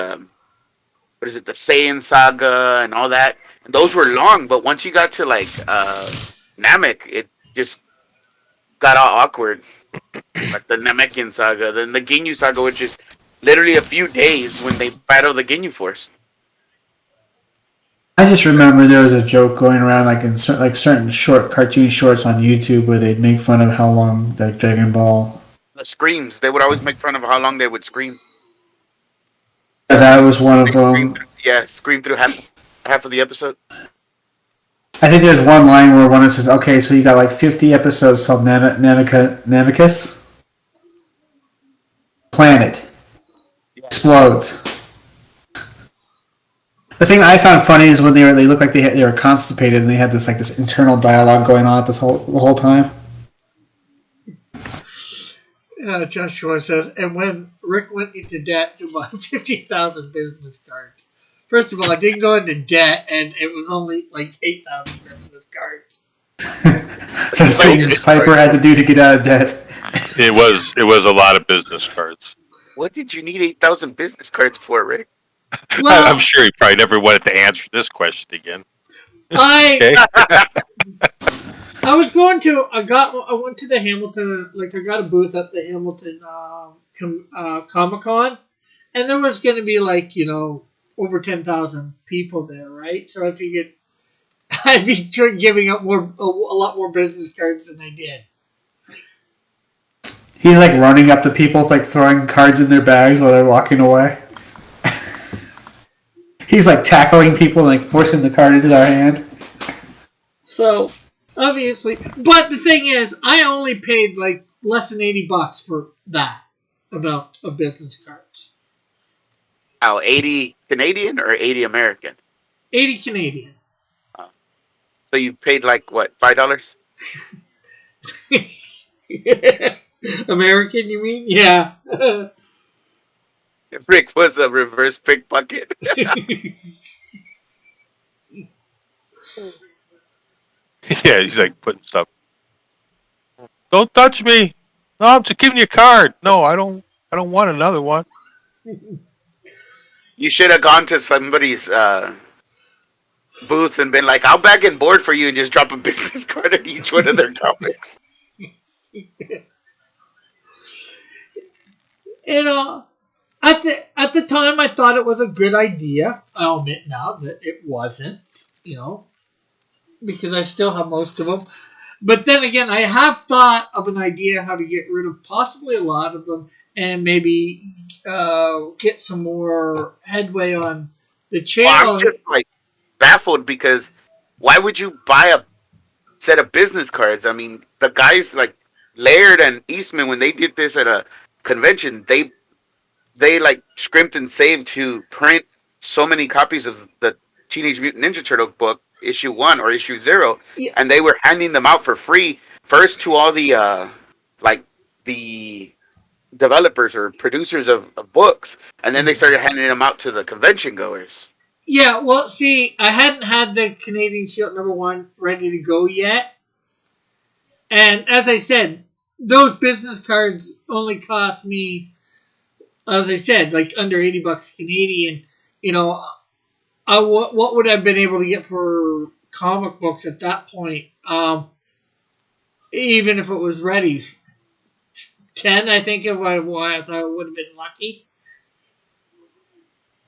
what is it, the Saiyan saga, and all that. And those were long, but once you got to like Namek, it just got all awkward. Like the Namekian saga, then the Ginyu saga was just literally a few days when they battle the Ginyu Force. I just remember there was a joke going around, like in certain short cartoon shorts on YouTube, where they'd make fun of how long like Dragon Ball. The screams, they would always make fun of how long they would scream. That was one of them. Scream through half of the episode. I think there's one line where one says, "Okay, so you got like 50 episodes till Namekus planet explodes." The thing I found funny is when they looked like they were constipated and they had this internal dialogue going on the whole time. Joshua says, and when Rick went into debt to buy 50,000 business cards. First of all, I didn't go into debt, and it was only like 8,000 business cards. The things Piper had to do to get out of debt. It was a lot of business cards. What did you need 8,000 business cards for, Rick? I'm Well, sure he probably never wanted to answer this question again. I Okay. I was going to. I went to the Hamilton. Like I got a booth at the Hamilton Comic Con, and there was going to be like over 10,000 people there, right? So I figured I'd be giving up a lot more business cards than I did. He's like running up to people, like throwing cards in their bags while they're walking away. He's like tackling people and like forcing the card into their hand. So obviously, but the thing is, I only paid like less than $80 for that amount of business cards. Oh, 80 Canadian or 80 American? 80 Canadian. Oh. So you paid like what, $5? American, you mean? Yeah. Rick was a reverse pickpocket. Yeah, he's like putting stuff. Don't touch me. No, I'm just giving you a card. No, I don't. I don't want another one. You should have gone to somebody's booth and been like, "I'll bag and board for you," and just drop a business card at each one of their comics. you know, at the time, I thought it was a good idea. I'll admit now that it wasn't. Because I still have most of them. But then again, I have thought of an idea how to get rid of possibly a lot of them and maybe get some more headway on the Well, channel. I'm just like baffled because why would you buy a set of business cards? I mean, the guys like Laird and Eastman when they did this at a convention, they like scrimped and saved to print so many copies of the Teenage Mutant Ninja Turtle book, issue 1 or issue 0, Yeah, and they were handing them out for free first to all the like the developers or producers of books, and then they started handing them out to the convention goers. yeah, well, see, I hadn't had the Canadian Shield #1 ready to go yet. And as I said, those business cards only cost me, as I said, like under $80 Canadian. You know, what would I have been able to get for comic books at that point? Even if it was ready, 10. I think if I thought I would have been lucky.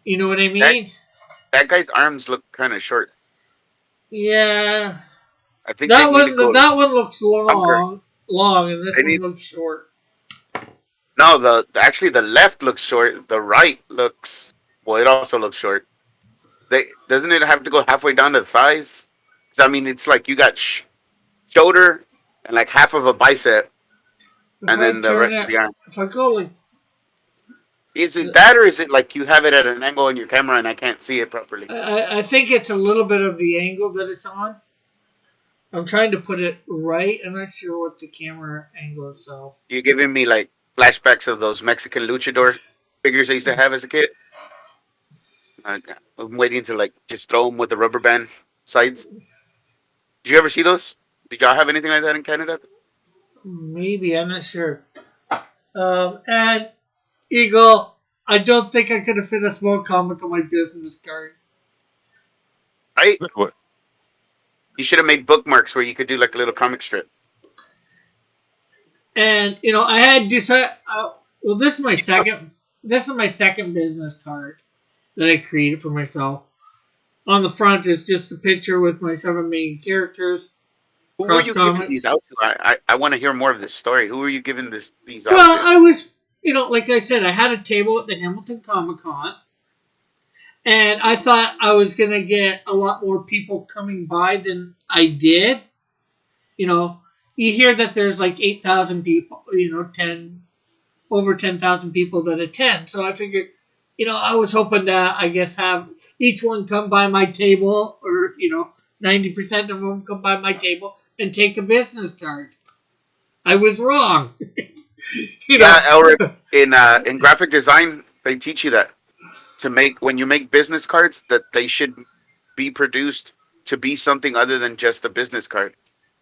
You know what I That mean? that guy's arms look kind of short. Yeah. I think they need to go That one looks longer. long, and this They one need looks short. no actually the left looks short. The right looks well. It also looks short. They doesn't it have to go halfway down to the thighs? 'Cause, I mean, it's like you got shoulder and like half of a bicep, If and I then the turn rest of it, the arm. if I go like, Is it that, or is it like you have it at an angle in your camera and I can't see it properly? I think it's a little bit of the angle that it's on. I'm trying to put it right. I'm not sure what the camera angle is, so. You're giving me like flashbacks of those Mexican luchador figures I used to have as a kid. I'm waiting to like just throw them with the rubber band sides. Did you ever see those? Did y'all have anything like that in Canada? Maybe, I'm not sure. And Eagle, I don't think I could have fit a small comic on my business card. Right? What? You should have made bookmarks where you could do like a little comic strip. And I had decided. Well, this is my second. This is my second business card that I created for myself. On the front is just a picture with my 7 main characters. Who were Cross you giving comics. these out to? I want to hear more of this story. Who were you giving these out Well, to? I was, like I said, I had a table at the Hamilton Comic Con, and I thought I was gonna get a lot more people coming by than I did. You hear that there's like 8,000 people. Over 10,000 people that attend. So I figured, I was hoping to, I guess, have each one come by my table, or 90% of them come by my table and take a business card. I was wrong. Yeah, or in graphic design, they teach you that when you make business cards, that they should be produced to be something other than just a business card.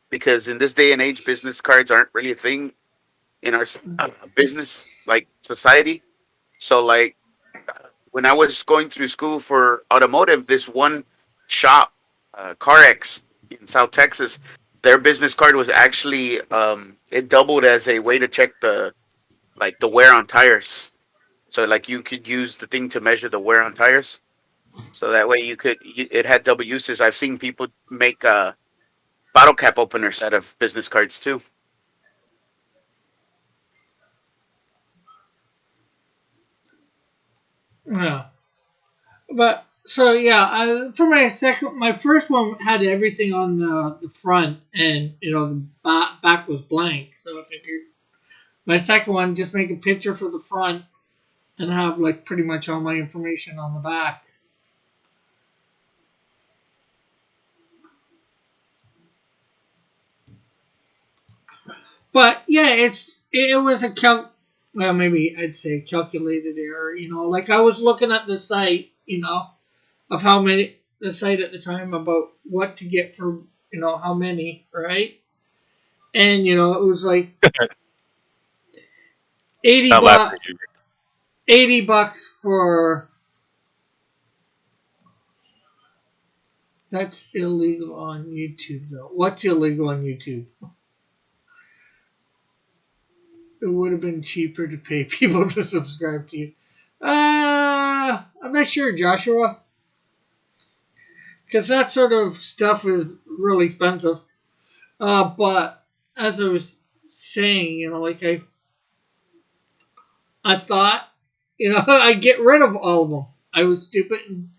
Because in this day and age, business cards aren't really a thing in our business like society. So like when I was going through school for automotive, this one shop, CarX in South Texas, their business card was actually it doubled as a way to check the wear on tires. So like you could use the thing to measure the wear on tires. So that way it had double uses. I've seen people make bottle cap openers out of business cards too. Yeah. But so yeah, for my first one had everything on the front, and the back was blank. So I figured my second one just make a picture for the front and have like pretty much all my information on the back. But yeah, it was well, maybe I'd say calculated error. Like I was looking at the site, of how many the site at the time about what to get for how many, right? And it was like 80 Not laughing at bucks, you. 80 bucks for. That's illegal on YouTube though. What's illegal on YouTube? It would have been cheaper to pay people to subscribe to you. I'm not sure, Joshua, because that sort of stuff is really expensive. But as I was saying, like I thought, I'd get rid of all of them. I was stupid and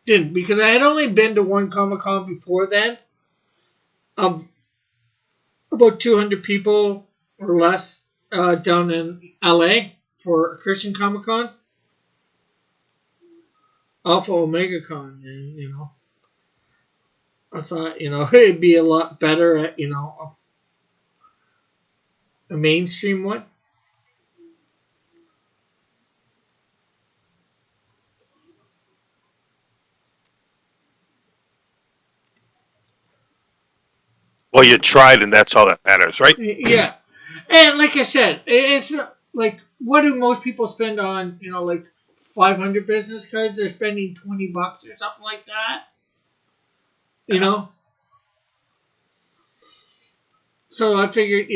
didn't, because I had only been to one Comic Con before then, of about 200 people or less, down in LA for a Christian Comic Con, Alpha Omega Con, and I thought it'd be a lot better at a mainstream one. Well, you tried, and that's all that matters, right? Yeah, and like I said, it's like, what do most people spend on like 500 business cards? They're spending $20 or something like that. You know, so I figured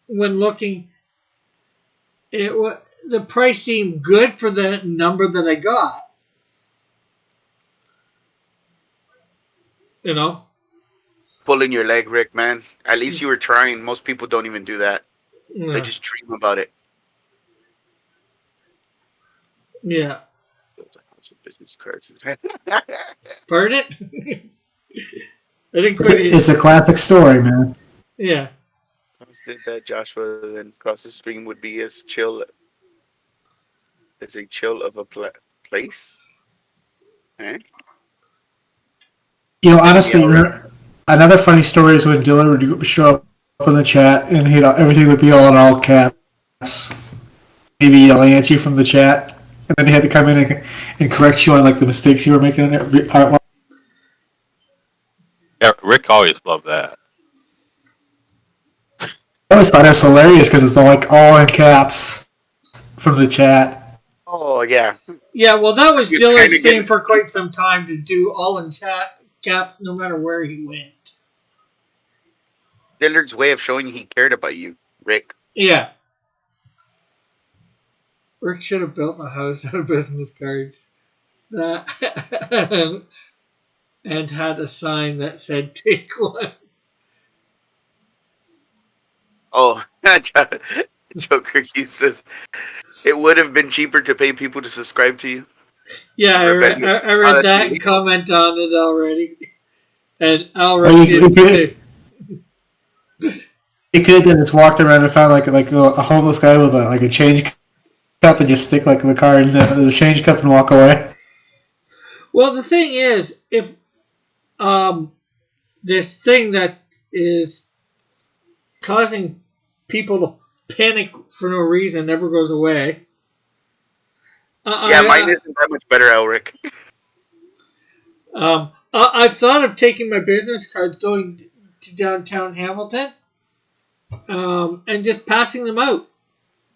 when looking, the price seemed good for the number that I got. You know. Pulling your leg, Rick, man. At least you were trying. Most people don't even do that. They Yeah. just dream about it. Yeah. Business cards. Pardon it? I didn't quite. It's a classic story, man. Yeah. Did that, Joshua? Then across the stream would be as chill as a chill of a place. Eh? Honestly, another funny story is when Dylan would show up in the chat and everything would be all in all caps. Maybe yelling at you from the chat, and then he had to come in and correct you on like the mistakes you were making in artwork. Yeah, Rick always loved that. I always thought it was hilarious because it's all in caps from the chat. Oh yeah. Yeah, well, that was Dylan's thing for quite some time, to do all in chat caps no matter where he went. Dillard's way of showing he cared about you, Rick. Yeah. Rick should have built a house out of business cards. And had a sign that said "Take one." Oh, Joker, he says it would have been cheaper to pay people to subscribe to you. Yeah, I read that and comment on it already. And already he could have just walked around and found like a homeless guy with a change cup and just stick the card in the change cup and walk away. Well, the thing is, if this thing that is causing people to panic for no reason never goes away. Mine isn't that much better, Elric. I've thought of taking my business cards, going to downtown Hamilton, and just passing them out,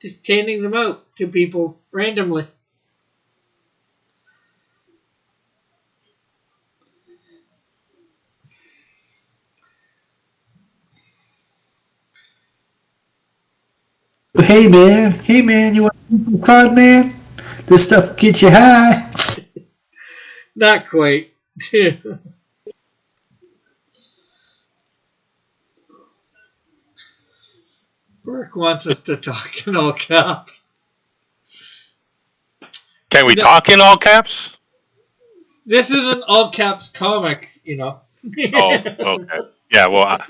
just handing them out to people randomly. hey man, you want some card, man? This stuff will get you high. Not quite. Burke wants us to talk in all caps. Can we No. talk in all caps? This isn't all caps comics, you know. Oh, okay. Yeah, well,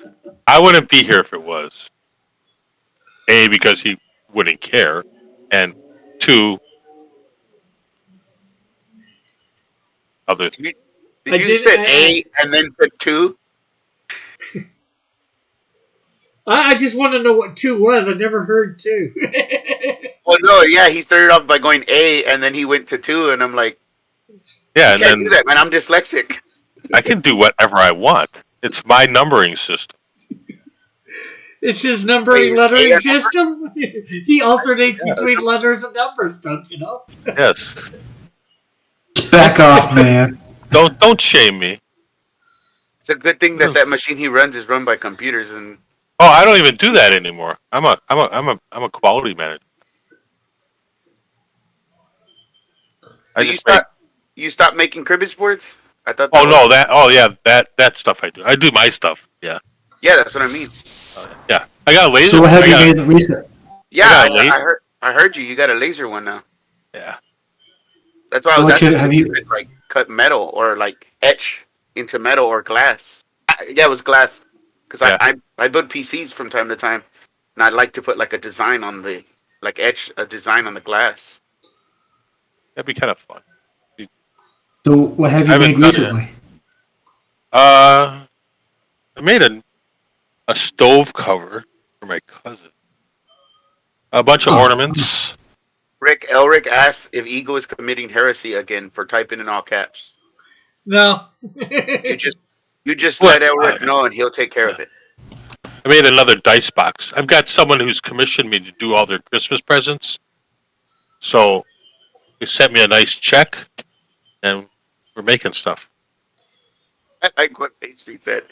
I wouldn't be here if it was. A, because he wouldn't care, and two, other. Did I you did. said A and then said 2? I just want to know what 2 was. I never heard 2. Well, no, yeah, he started off by going A and then he went to 2, and I'm like, Yeah, you and can't do then that, man. I'm dyslexic. I can do whatever I want. It's my numbering system. It's his numbering Wait, lettering A system. He alternates Yeah. between letters and numbers, don't you know? Yes. Back off, man. Don't shame me. It's a good thing that machine he runs is run by computers, and Oh, I don't even do that anymore. I'm a quality manager. I you just make. stop making cribbage boards. I thought. Oh no, that. Oh yeah, that stuff I do. I do my stuff. Yeah, Yeah, that's what I mean. yeah. I got a laser. So what have I you got, made recent? Yeah, I got a laser. I heard you. You got a laser one now. Yeah. That's why I was What asking have if you? you could like cut metal or like etch into metal or glass. Yeah, it was glass. Because Yeah. I build PCs from time to time, and I'd like to put like a design on the etch a design on the glass. That'd be kind of fun. So what have I you haven't made done it. recently? I made a stove cover for my cousin. A bunch of Oh. ornaments. Rick Elric asks if Ego is committing heresy again for typing in all caps. No. You just What? let Elric know, and he'll take care of it. I made another dice box. I've got someone who's commissioned me to do all their Christmas presents. So they sent me a nice check, and we're making stuff. I like what Pastry said.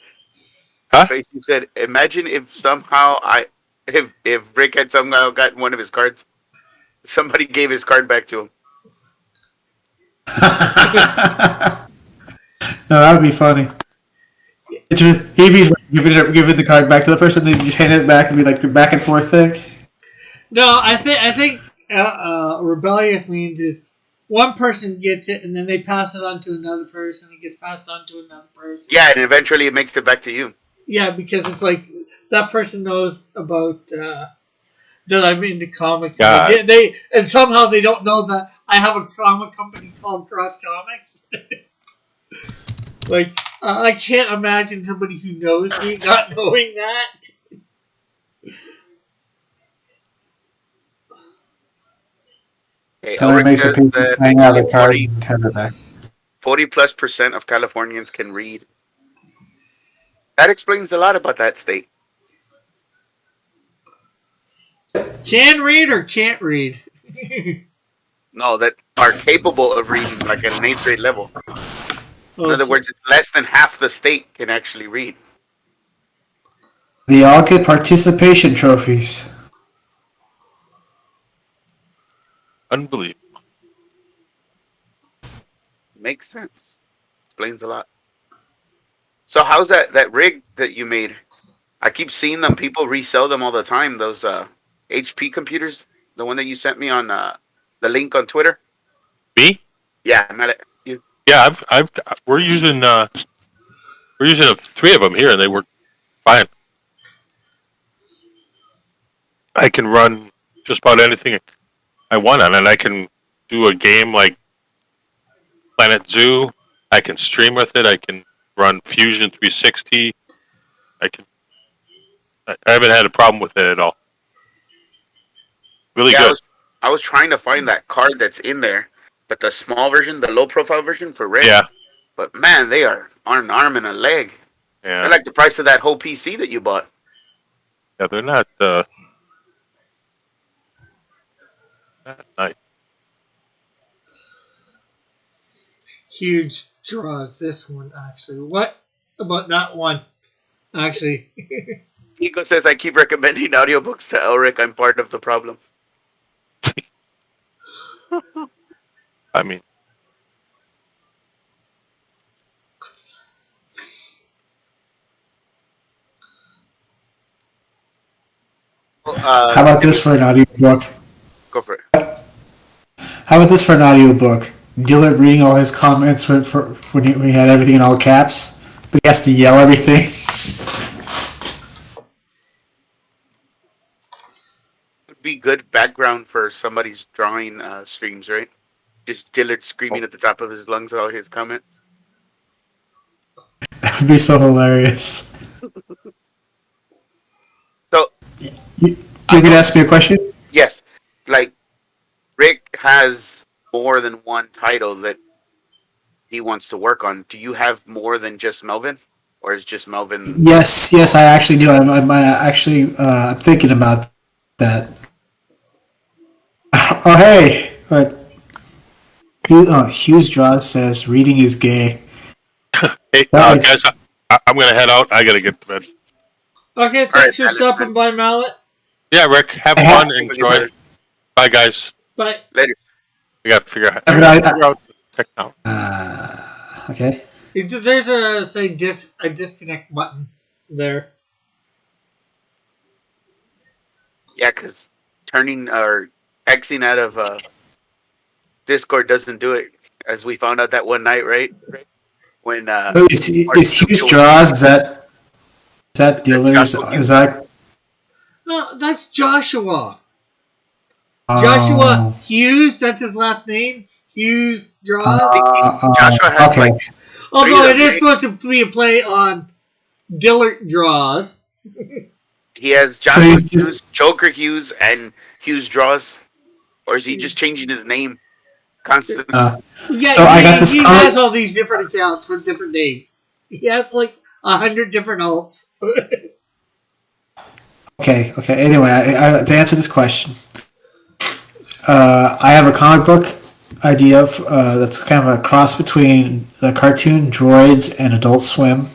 Huh? Pastry said, "Imagine if somehow if Rick had somehow gotten one of his cards, somebody gave his card back to him." No, that would be funny. He'd be like, giving the card back to the person, then you just hand it back and be like the back and forth thing. No, I think rebellious means is one person gets it and then they pass it on to another person. It gets passed on to another person. Yeah, and eventually it makes it back to you. Yeah, because it's like that person knows about that I'm into comics. Yeah. And somehow they don't know that I have a comic company called Cross Comics. Like I can't imagine somebody who knows me not knowing that. Okay, Someone Elric makes a says people that hang out of the card 40, and have it back. 40+% of Californians can read. That explains a lot about that state. Can read or can't read? No, that are capable of reading like at an 8th grade level. In other words, it's less than half the state can actually read. They all get participation trophies. Unbelievable. Makes sense. Explains a lot. So how's that rig that you made? I keep seeing them. People resell them all the time. Those HP computers. The one that you sent me on the link on Twitter. Me? Yeah, I'm at you. Yeah, we're using 3 of them here, and they work fine. I can run just about anything I want on it. I can do a game like Planet Zoo. I can stream with it. I can run Fusion 360. I haven't had a problem with it at all. Really Yeah, good. I was trying to find that card that's in there, but the small version, the low profile version for Red. Yeah. But man, they are on an arm and a leg. Yeah. They're like the price of that whole PC that you bought. Yeah, they're not nice. Huge draws this one actually. What about that one? Actually. Nico says I keep recommending audiobooks to Elric. I'm part of the problem. I mean, Well, How about this for an audiobook? Go for it. How about this for an audiobook? Dillard reading all his comments for when he had everything in all caps, but he has to yell everything. Would be good background for somebody's drawing streams, right? Just Dillard screaming at the top of his lungs all his comments. That would be so hilarious. So You could ask me a question? yes, like Rick has more than one title that he wants to work on. Do you have more than just Melvin, or is just Melvin? Yes, I actually do. I'm actually thinking about that. Oh, hey! Hughes Draws says reading is gay. hey, Right. guys, I'm going to head out. I got to get to bed. Okay, thanks for stopping by, Mallet. Yeah, Rick, have fun. Enjoy. Bye, guys. Bye. Later. We got to figure out the technology. Okay. There's a disconnect button there. Yeah, because turning or Xing out of Discord doesn't do it, as we found out that one night, right? When Is Hughes Draws? Is that Dillard's? Is that No, that's Joshua. Joshua Hughes, that's his last name. Hughes Draws. Joshua has okay. Although it is supposed to be a play on Dillard Draws. he has Joshua Hughes, Joker Hughes, and Hughes Draws, or is he just changing his name constantly? Yeah, So I got this he has all these different accounts with different names. He has like 100 different alts. Okay. Anyway, to answer this question, I have a comic book idea that's kind of a cross between the cartoon Droids and Adult Swim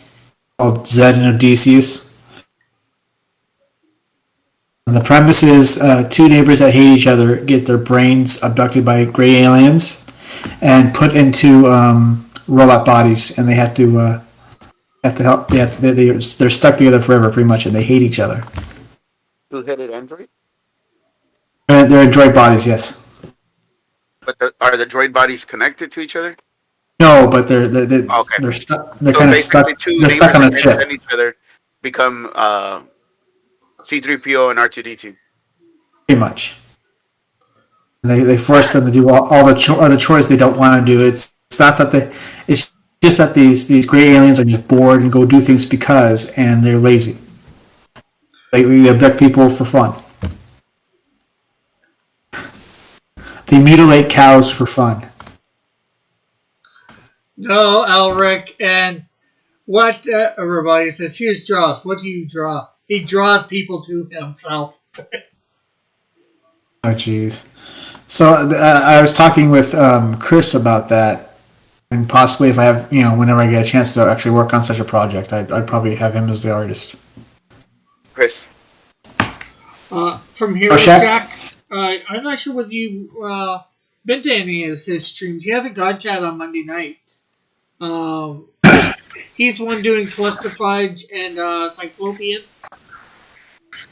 called Zed and Odysseus. And the premise is two neighbors that hate each other get their brains abducted by gray aliens and put into robot bodies, and they have to help. They're stuck together forever, pretty much, and they hate each other. Two-headed android? They're droid bodies, yes. But are the droid bodies connected to each other? No, but they're Okay. they're stuck. They're So kind of stuck. basically, They're stuck on a chip. each other become C-3PO and R2-D2. Pretty much. And they force them to do all the chores they don't want to do. It's not that it's just that these gray aliens are just bored and go do things because, and they're lazy. They abduct people for fun. They mutilate cows for fun. No, Elric, and what everybody says, here's Draws. What do you draw? He draws people to himself. Oh, jeez. So I was talking with Chris about that, and possibly if I have, whenever I get a chance to actually work on such a project, I'd probably have him as the artist. Chris. From Hero Shack, I'm not sure whether you been to any of his streams. He has a God Chat on Monday nights. He's the one doing Twistified and Cyclopean.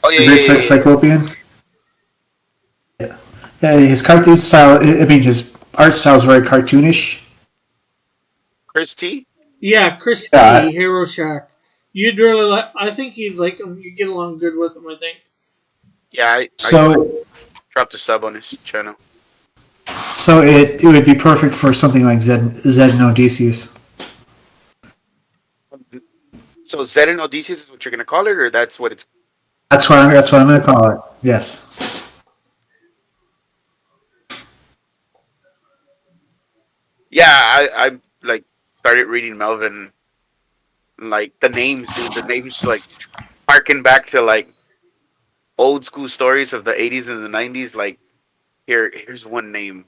Oh yeah. Cyclopean. Yeah, his cartoon style. I mean, his art style is very cartoonish. Chris T. Yeah, Chris T. Hero Shack. You'd really like. I think you'd like him. You'd get along good with him. I think. Yeah, I dropped a sub on his channel. So it would be perfect for something like Zed and Odysseus. So Zed and Odysseus is what you're gonna call it, or that's what it's? That's what I'm going to call it. Yes. Yeah, I like started reading Melvin. Like the names, dude. The names like harken back to like old school stories of the 80s and the 90s. Like here's one name.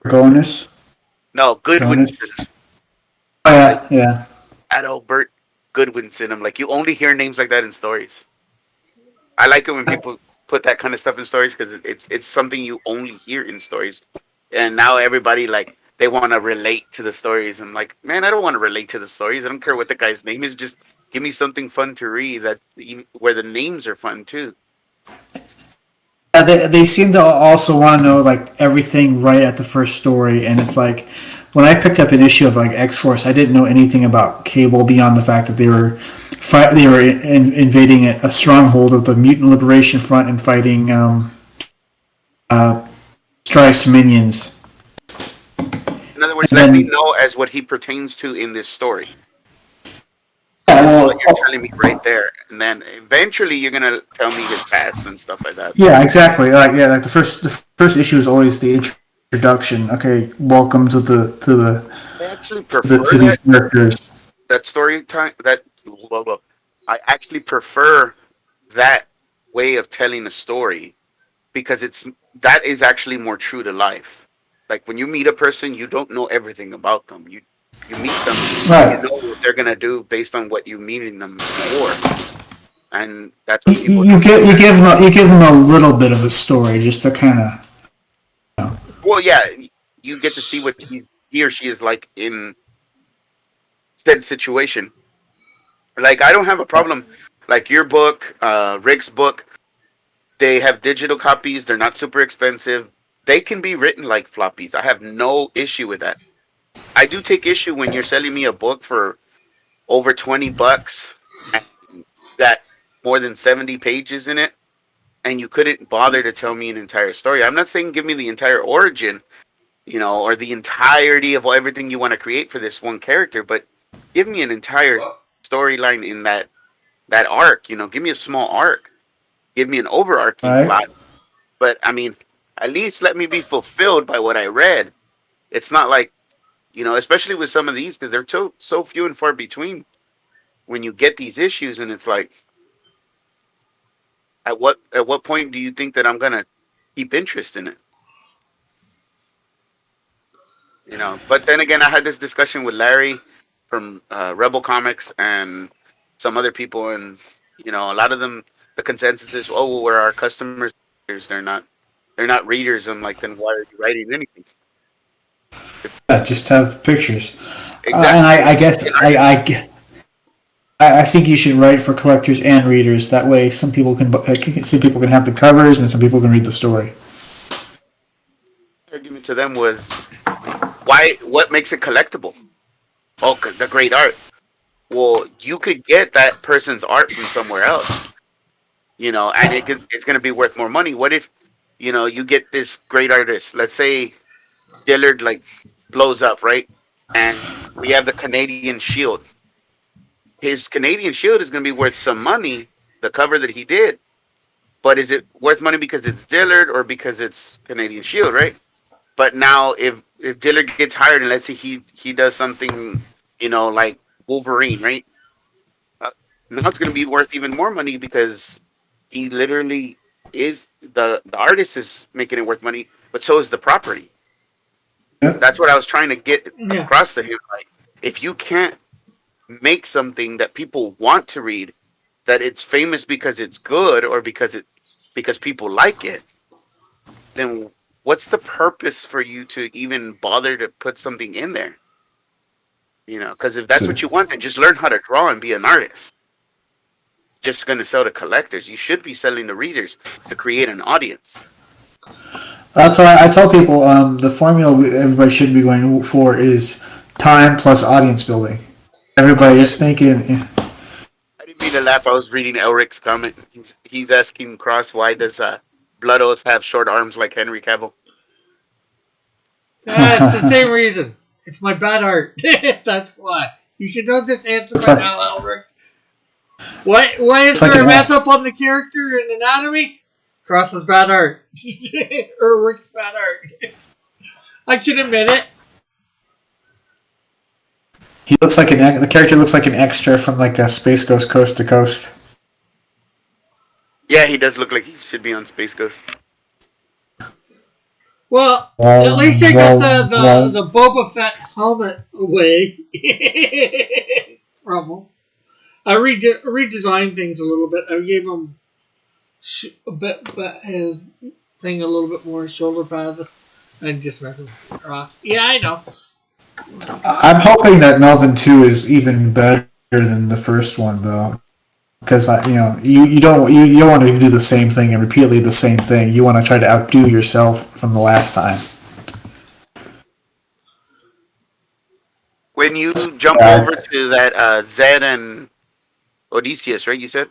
Gonis? No, Goodwinson. Oh, yeah. Adalbert Goodwinson. I'm like, you only hear names like that in stories. I like it when people put that kind of stuff in stories because it's something you only hear in stories, and now everybody like they want to relate to the stories. I'm like, man, I don't want to relate to the stories. I don't care what the guy's name is. Just give me something fun to read where the names are fun too. Yeah, they seem to also want to know like everything right at the first story, and it's like when I picked up an issue of like X Force, I didn't know anything about Cable beyond the fact that they were invading a stronghold of the Mutant Liberation Front and fighting Strife's minions. In other words, And let then, me know as what he pertains to in this story. yeah, This is well, what you're telling me right there, and then eventually you're gonna tell me his past and stuff like that. yeah, exactly. Like the first issue is always the introduction. Okay, welcome I actually to prefer these characters. that story time. I actually prefer that way of telling a story because that is actually more true to life. Like when you meet a person, you don't know everything about them. You meet them, you Right. know what they're gonna do based on what you meeting them for, and that's You, what people you don't do. you give them a little bit of a story just to kind of. Well, yeah, you get to see what he or she is like in said situation. Like I don't have a problem. Like your book, Rick's book, they have digital copies. They're not super expensive. They can be written like floppies. I have no issue with that. I do take issue when you're selling me a book for over $20 and got more than 70 pages in it, and you couldn't bother to tell me an entire story. I'm not saying give me the entire origin, or the entirety of everything you want to create for this one character, but give me an entire storyline in that arc. Give me a small arc. Give me an overarching Right. plot. But I mean, at least let me be fulfilled by what I read. It's not like, especially with some of these because they're so few and far between. When you get these issues, and it's like, at what point do you think that I'm gonna keep interest in it? But then again, I had this discussion with Larry from Rebel Comics and some other people, and a lot of them, the consensus is, oh, well, we're our customers. They're not readers. I'm like, then why are you writing anything? Yeah, just have pictures. And Exactly. I guess I think you should write for collectors and readers. That way, some people can have the covers, and some people can read the story. Argument to them was, why? What makes it collectible? Oh, 'cause the great art. Well, you could get that person's art from somewhere else, and it's going to be worth more money. What if, you get this great artist? Let's say Dillard like blows up, right? And we have the Canadian Shield. His Canadian Shield is going to be worth some money. The cover that he did, but is it worth money because it's Dillard or because it's Canadian Shield, right? But now, if Dillard gets hired and let's say he does something, like Wolverine, right? Uh, Now it's going to be worth even more money because he literally is the artist is making it worth money, but so is the property. Yeah. That's what I was trying to get Yeah. across to him. Like, if you can't make something that people want to read, that it's famous because it's good or because people like it, then what's the purpose for you to even bother to put something in there? Because if that's So what you want, then just learn how to draw and be an artist. Just going to sell to collectors. You should be selling to readers to create an audience. that's why I tell people the formula everybody should be going for is time plus audience building. Oh, Everybody yeah. is thinking, I didn't mean to laugh. I was reading Elric's comment. He's asking Cross, why does Blood Oath have short arms like Henry Cavill? It's the same reason. It's my bad art. That's why. You should know this answer looks by like now, Albert. Why is it's like there a an mess up on the character and anatomy? Cross's bad art. Or Rick's bad art. I can admit it. he looks like the character looks like an extra from like a Space Ghost Coast to Coast. Yeah, he does look like he should be on Space Ghost. Well, at Well, least I got the, well, the, the Boba Fett helmet away from him. I redesigned things a little bit. I gave him but his thing a little bit more shoulder pad and just messing across. Yeah, I know. I'm hoping that Melvin 2 is even better than the first one, though. Because you don't want to do the same thing and repeatedly the same thing. You want to try to outdo yourself from the last time. When you jump over to that Zed and Odysseus, right? You said.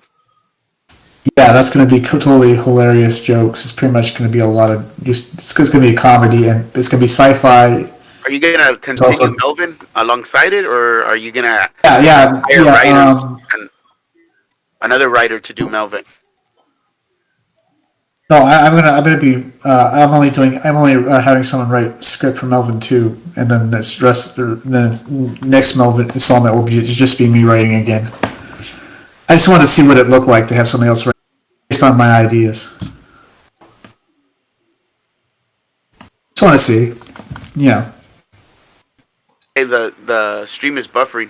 Yeah, that's going to be totally hilarious jokes. It's pretty much going to be a lot of it's going to be a comedy, and it's going to be sci-fi. Are you gonna continue Melvin alongside it, or are you gonna hire writers and another writer to do Melvin? No, I'm only having someone write script for Melvin 2, and then the next Melvin installment will just be me writing again. I just want to see what it looked like to have somebody else write based on my ideas. Just want to see, Hey, the stream is buffering.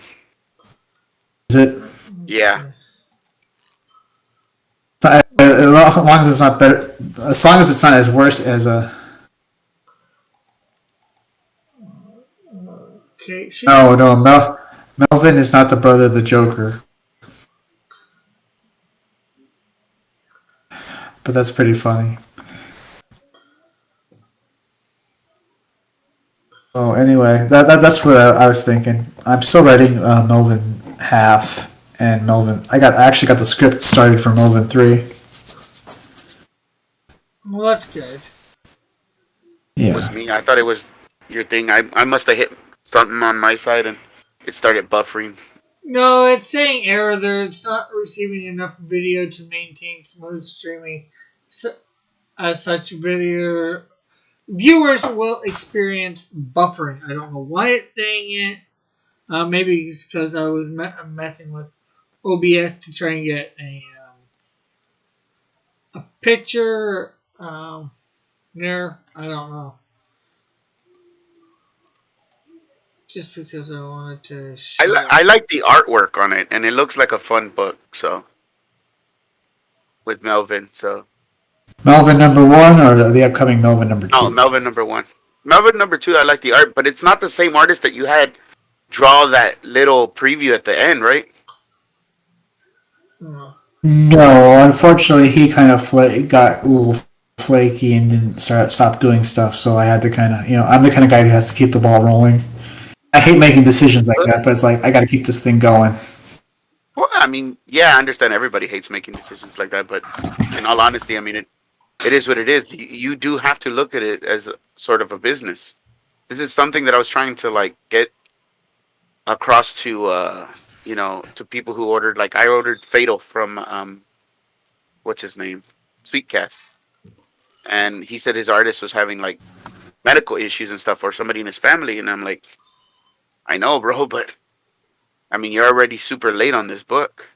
Is it? Yeah. As long as it's not better, as long as it's not as worse as a. Okay. No. Melvin is not the brother of the Joker. But that's pretty funny. Oh, anyway, that's what I was thinking. I'm still writing Melvin half and Melvin. I actually got the script started for Melvin 3. Well, that's good. Yeah. It was me. I thought it was your thing. I must have hit something on my side and it started buffering. No, it's saying error there. It's not receiving enough video to maintain smooth streaming. As such, video viewers will experience buffering. I don't know why it's saying it. Maybe it's because I was messing with OBS to try and get a picture there. I don't know. Just because I wanted to show. I like the artwork on it, and it looks like a fun book. So with Melvin, so. Melvin number 1 or the upcoming Melvin number 2? Oh, Melvin number 1. Melvin number 2, I like the art, but it's not the same artist that you had draw that little preview at the end, right? No, unfortunately, he kind of got a little flaky and didn't stop doing stuff. So I had to kind of, I'm the kind of guy who has to keep the ball rolling. I hate making decisions like that, but it's like I got to keep this thing going. Well, I mean, yeah, I understand everybody hates making decisions like that, but in all honesty, I mean, it is what it is. You do have to look at it as sort of a business. This is something that I was trying to get across to to people who ordered. Like I ordered Fatal from what's his name, Sweetcast, and he said his artist was having medical issues and stuff, or somebody in his family, and I'm like, I know, bro, but I mean, you're already super late on this book.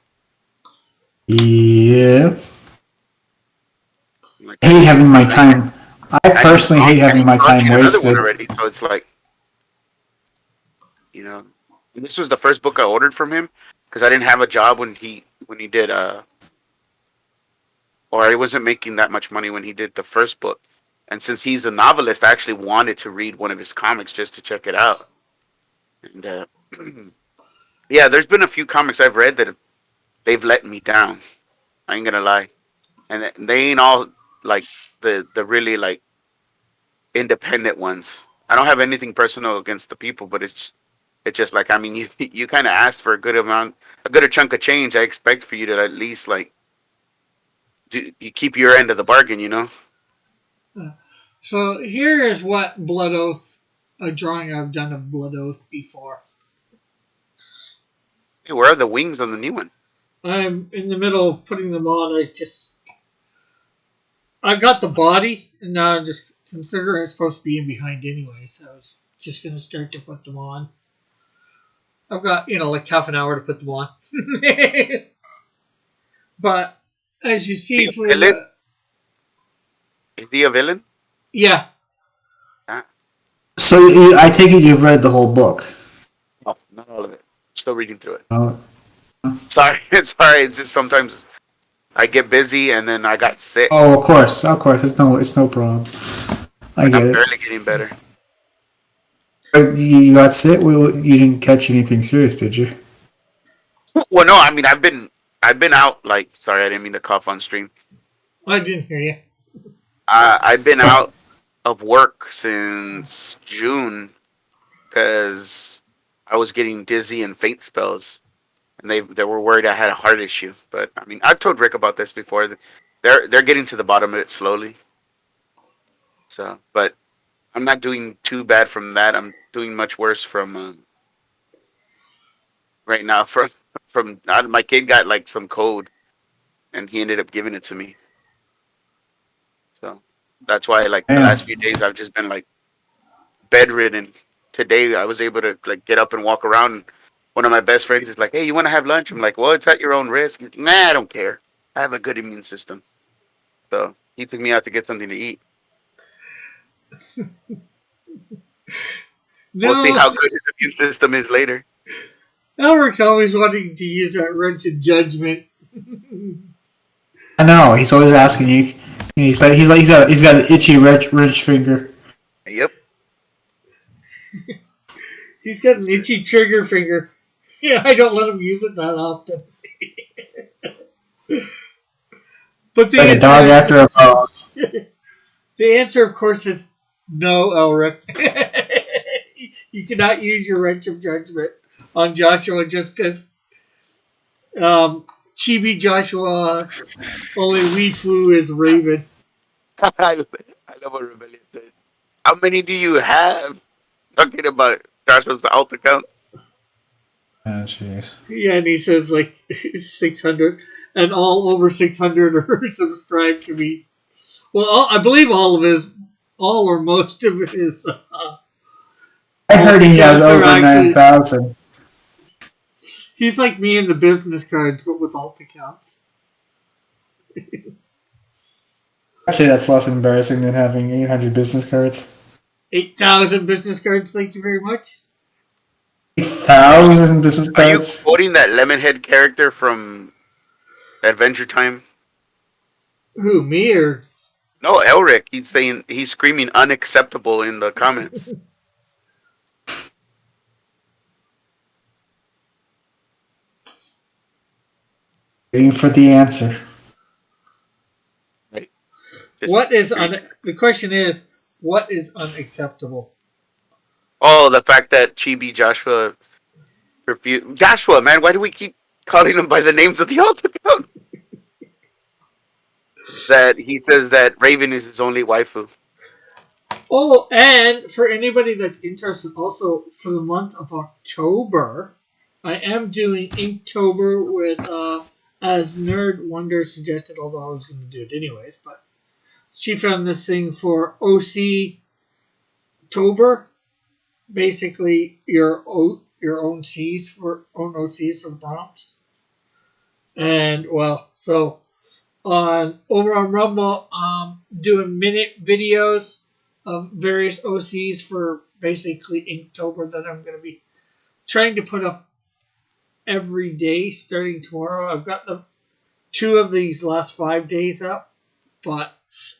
Yeah. I hate having my time. I personally hate having my time wasted. Already, so it's like, and this was the first book I ordered from him because I didn't have a job when he did or I wasn't making that much money when he did the first book. And since he's a novelist, I actually wanted to read one of his comics just to check it out. And yeah, there's been a few comics I've read that they've let me down. I ain't gonna lie, and they ain't all the really independent ones. I don't have anything personal against the people, but it's just I mean, you kind of asked for a good chunk of change. I expect for you to at least you keep your end of the bargain, So here is what Blood Oath, a drawing I've done of Blood Oath before. Hey, where are the wings on the new one? I'm in the middle of putting them on. I got the body, and now I'm just considering it's supposed to be in behind anyway, so I was just going to start to put them on. I've got, half an hour to put them on. But, as you see Is he a villain? Yeah. So I take it you've read the whole book? Oh, not all of it. Still reading through it. Oh. Sorry. It's just sometimes I get busy, and then I got sick. Oh, of course. It's no problem. I Like get I'm it. barely getting better. But you got sick. Well, you didn't catch anything serious, did you? Well, no, I mean I've been out. Like, sorry, I didn't mean to cough on stream. I didn't hear you. I've been out of work since June because I was getting dizzy and faint spells, and they were worried I had a heart issue. But I mean, I've told Rick about this before. They're getting to the bottom of it slowly. So, but I'm not doing too bad from that. I'm doing much worse from right now. From my kid got like some cold, and he ended up giving it to me. So that's why like the Damn. last few days I've just been like bedridden. Today I was able to like get up and walk around. One of my best friends is like, "Hey, you want to have lunch?" I'm like, "Well, it's at your own risk." He's like, "Nah, I don't care. I have a good immune system." So he took me out to get something to eat. We'll see No, how good his immune system is later. Elric's always wanting to use that wrench of judgment. I know. He's always asking you. He's got an itchy rich finger. Yep. He's got an itchy trigger finger. Yeah, I don't let him use it that often. But Like a dog after a bone. the answer, of course, is no, Elric. You cannot use your wrench of judgment on Joshua just because Chibi Joshua only Weefu is Raven. I love what Rebellion said. How many do you have? Talking about Joshua's alt account. Oh, jeez. Yeah, and he says like 600, and all over 600 are subscribed to me. Well, I believe all or most of his. I heard he has accounts are over actually. 9,000. He's like me in the business cards, but with alt accounts. Actually, that's less embarrassing than having 800 business cards. 8,000 business cards. Thank you very much. 8,000 business Are you cards? quoting that Lemonhead character from Adventure Time? Who, me or? No, Elric. He's screaming unacceptable in the comments. Waiting for the answer. Right. Just What is screaming. the question is, what is unacceptable? Oh, the fact that Chibi Joshua refused. Joshua, man, why do we keep calling him by the names of the alt account? That he says that Raven is his only waifu. Oh, and for anybody that's interested, also for the month of October, I am doing Inktober with, as Nerd Wonder suggested, although I was going to do it anyways, but she found this thing for OC Tober, basically your own OCs for the prompts, and well, so over on Rumble, doing minute videos of various OCs for basically Inktober that I'm going to be trying to put up every day starting tomorrow. I've got the 2 of these last 5 days up, but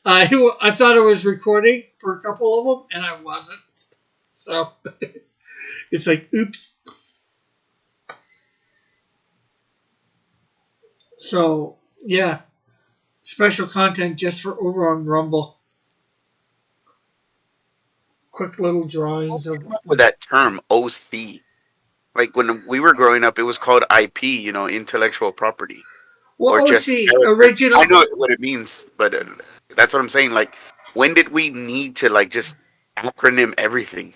I thought I was recording for a couple of them and I wasn't. So it's like, oops. So yeah, special content just for over on Rumble. Quick little drawings of. With that term OC, like when we were growing up, it was called IP, intellectual property, or Well, just OC character. I original. know what it means, but that's what I'm saying. Like, when did we need to like just acronym everything?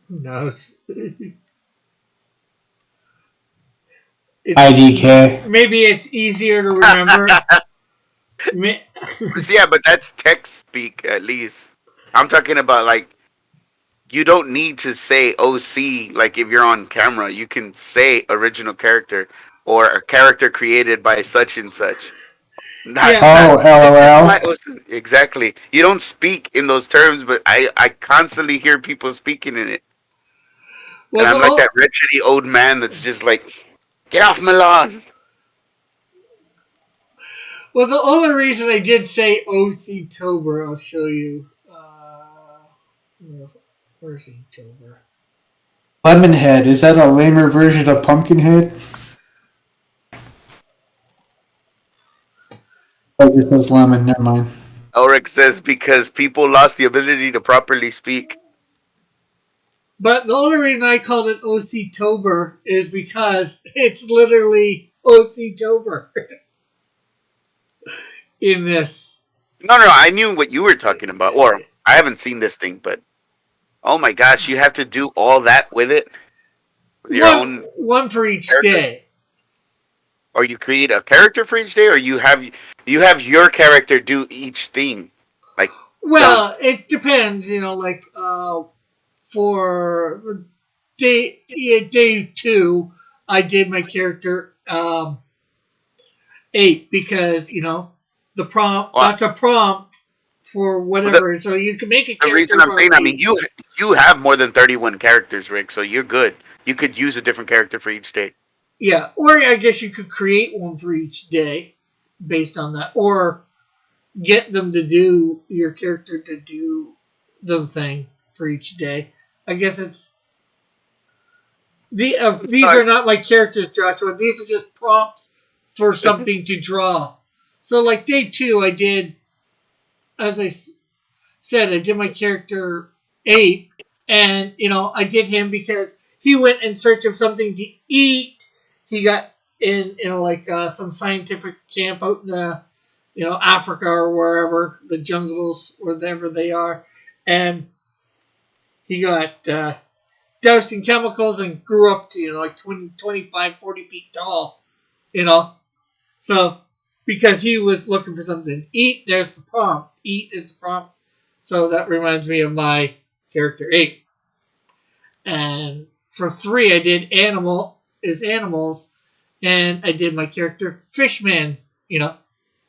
Who knows? IDK. Maybe it's easier to remember. Yeah, but that's text speak at least. I'm talking about like you don't need to say OC like if you're on camera. You can say original character or a character created by such and such. Not, Yeah. not Oh, LOL. my OC. Exactly. You don't speak in those terms, but I constantly hear people speaking in it. And I'm like Well, that wretched old man that's just like, get off my lawn. Well, the only reason I did say OC Tober, I'll show you. Where's Tober? Lemonhead, is that a lamer version of Pumpkinhead? Oh, it says lemon, never mind. Ulrich says because people lost the ability to properly speak. But the only reason I called it OC Tober is because it's literally OC Tober in this. No, I knew what you were talking about. Or I haven't seen this thing, but oh my gosh, you have to do all that with it, with your own One for each character? day. Or you create a character for each day, or you have your character do each thing, like jump. Well, it depends, for day 2, I did my character 8 because the prompt. Well, That's a prompt for whatever, so you can make a the character. reason I'm saying, from 8. you have more than 31 characters, Rick, so you're good. You could use a different character for each day. Yeah, or I guess you could create one for each day based on that, or get them to do your character to do the thing for each day. I guess it's these are not my characters, Joshua. These are just prompts for something to draw. So, like day 2, I did, as I said, I did my character 8, and I did him because he went in search of something to eat. He got in, some scientific camp out in the, Africa or wherever, the jungles, wherever they are. And he got doused in chemicals and grew up to, like 20, 25, 40 feet tall, you know. So, because he was looking for something to eat, there's the prompt. Eat is the prompt. So that reminds me of my character 8. And for 3, I did animals, and I did my character Fishman.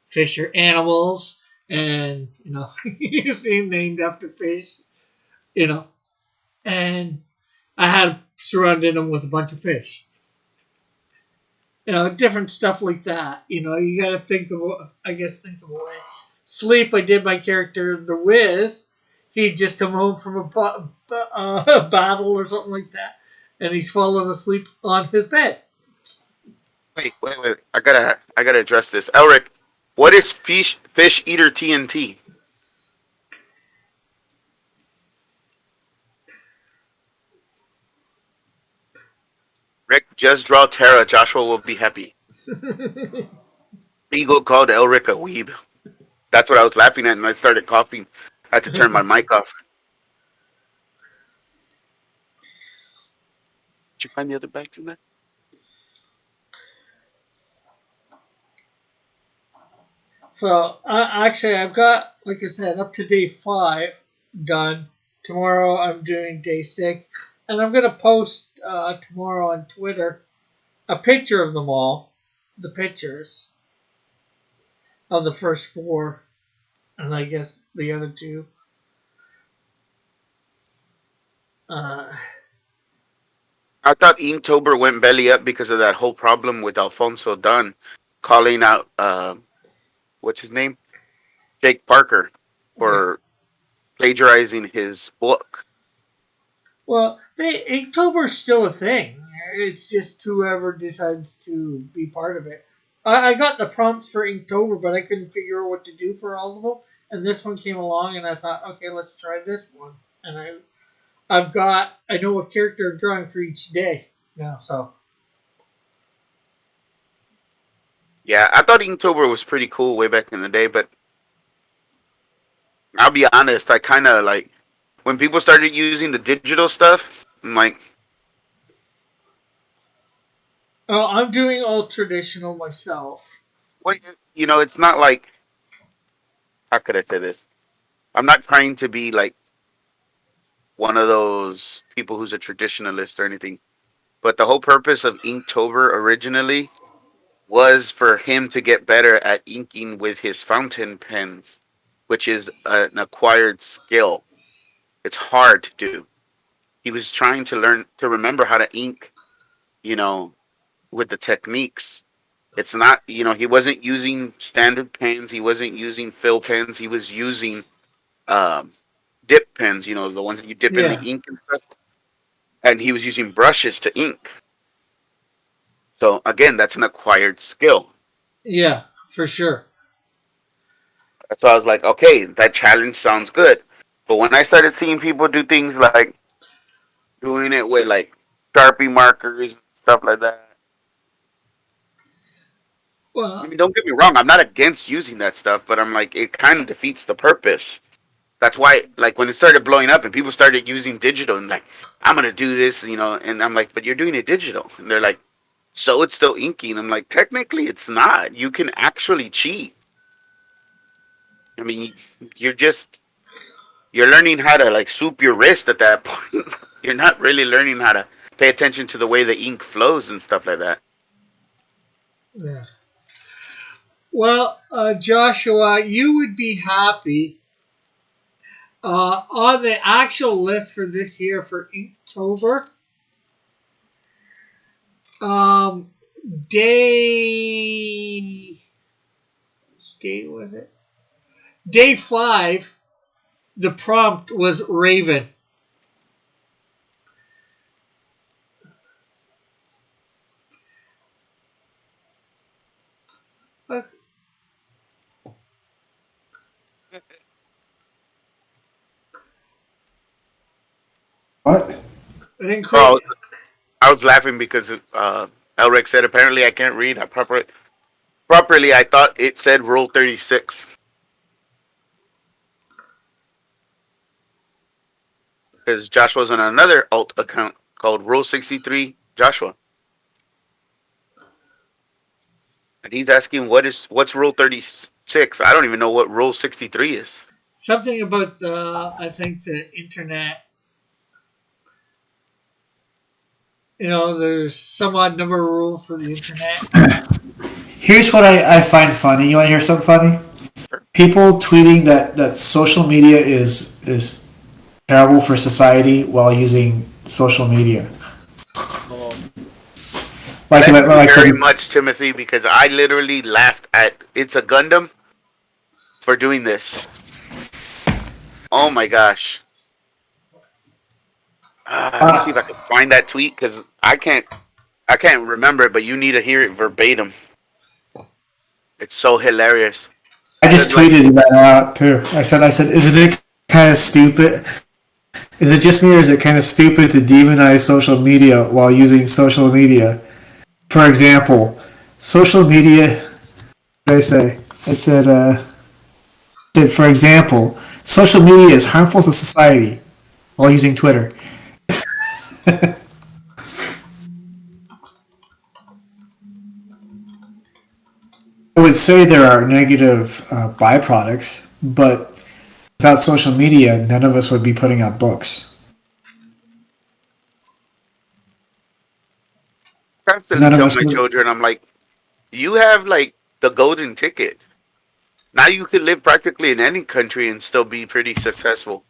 Fish are animals, and you see him named after fish. And I had surrounded him with a bunch of fish. Different stuff like that. You got to think of a way. Sleep, I did my character The Wiz. He'd just come home from a battle or something like that, and he's fallen asleep on his bed. Wait. I gotta address this. Elric, what is fish eater TNT? Rick, just draw Terra. Joshua will be happy. Eagle called Elric a weeb. That's what I was laughing at, and I started coughing. I had to turn my mic off. Did you find the other bags in there? So, actually, I've got, like I said, up to day 5 done. Tomorrow, I'm doing day 6. And I'm going to post tomorrow on Twitter a picture of them all. The pictures of the first 4. And I guess the other 2. I thought Inktober went belly up because of that whole problem with Alfonso Dunn calling out, what's his name? Jake Parker for plagiarizing his book. Well, Inktober's still a thing. It's just whoever decides to be part of it. I got the prompts for Inktober, but I couldn't figure out what to do for all of them. And this one came along, and I thought, okay, let's try this one. And I know what character I'm drawing for each day now, so. Yeah, I thought Inktober was pretty cool way back in the day, but I'll be honest, I kind of like when people started using the digital stuff. I'm like, Oh, I'm doing all traditional myself. what? It's not like, how could I say this? I'm not trying to be like one of those people who's a traditionalist or anything, but the whole purpose of Inktober originally was for him to get better at inking with his fountain pens, which is an acquired skill. It's hard to do. He was trying to learn to remember how to ink, you know, with the techniques. It's not, he wasn't using standard pens. He wasn't using fill pens. He was using um, dip pens, the ones that you dip in the Yeah. ink and stuff. And he was using brushes to ink. So again, that's an acquired skill. Yeah, for sure. So I was like, okay, that challenge sounds good. But when I started seeing people do things like doing it with like Sharpie markers and stuff like that, I Well, mean, don't get me wrong, I'm not against using that stuff, but I'm like, it kind of defeats the purpose. That's why, like, when it started blowing up and people started using digital and like, I'm gonna do this, and I'm like, but you're doing it digital, and they're like, so it's still inking. I'm like, technically, it's not. You can actually cheat. I mean, you're just you're learning how to like swoop your wrist at that point. You're not really learning how to pay attention to the way the ink flows and stuff like that. yeah. Well, Joshua, you would be happy on the actual list for this year for Inktober. Um, day, which day was it? Day 5. The prompt was Raven. I What? didn't quite. Oh, I was laughing because Elric said apparently I can't read. I properly I thought it said Rule 36 because Joshua's on another alt account called Rule 63 Joshua, and he's asking what's Rule 36. I don't even know what Rule 63 is. Something about I think the internet. There's some odd number of rules for the internet. Here's what I find funny. You want to hear something funny? People tweeting that social media is terrible for society while using social media. Like, Thank like, you very like much, Timothy, because I literally laughed at It's a Gundam for doing this. Oh my gosh. Let me see if I can find that tweet because I can't remember it, but you need to hear it verbatim. It's so hilarious. I just tweeted that out too. I said, isn't it kind of stupid? Is it just me, or is it kind of stupid to demonize social media while using social media? For example, social media. What did I say? I said, for example, social media is harmful to society while using Twitter. I would say there are negative byproducts, but without social media, none of us would be putting out books. I constantly None of tell us my would. children, I'm like, you have like the golden ticket. Now you could live practically in any country and still be pretty successful.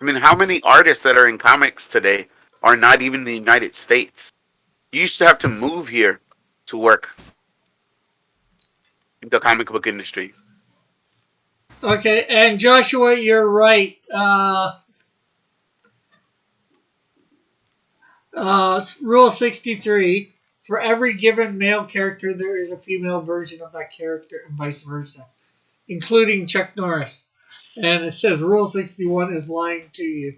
I mean, how many artists that are in comics today are not even in the United States? You used to have to move here to work in the comic book industry. Okay, and Joshua, you're right. Rule 63. For every given male character, there is a female version of that character, and vice versa, including Chuck Norris. And it says Rule 61 is lying to you.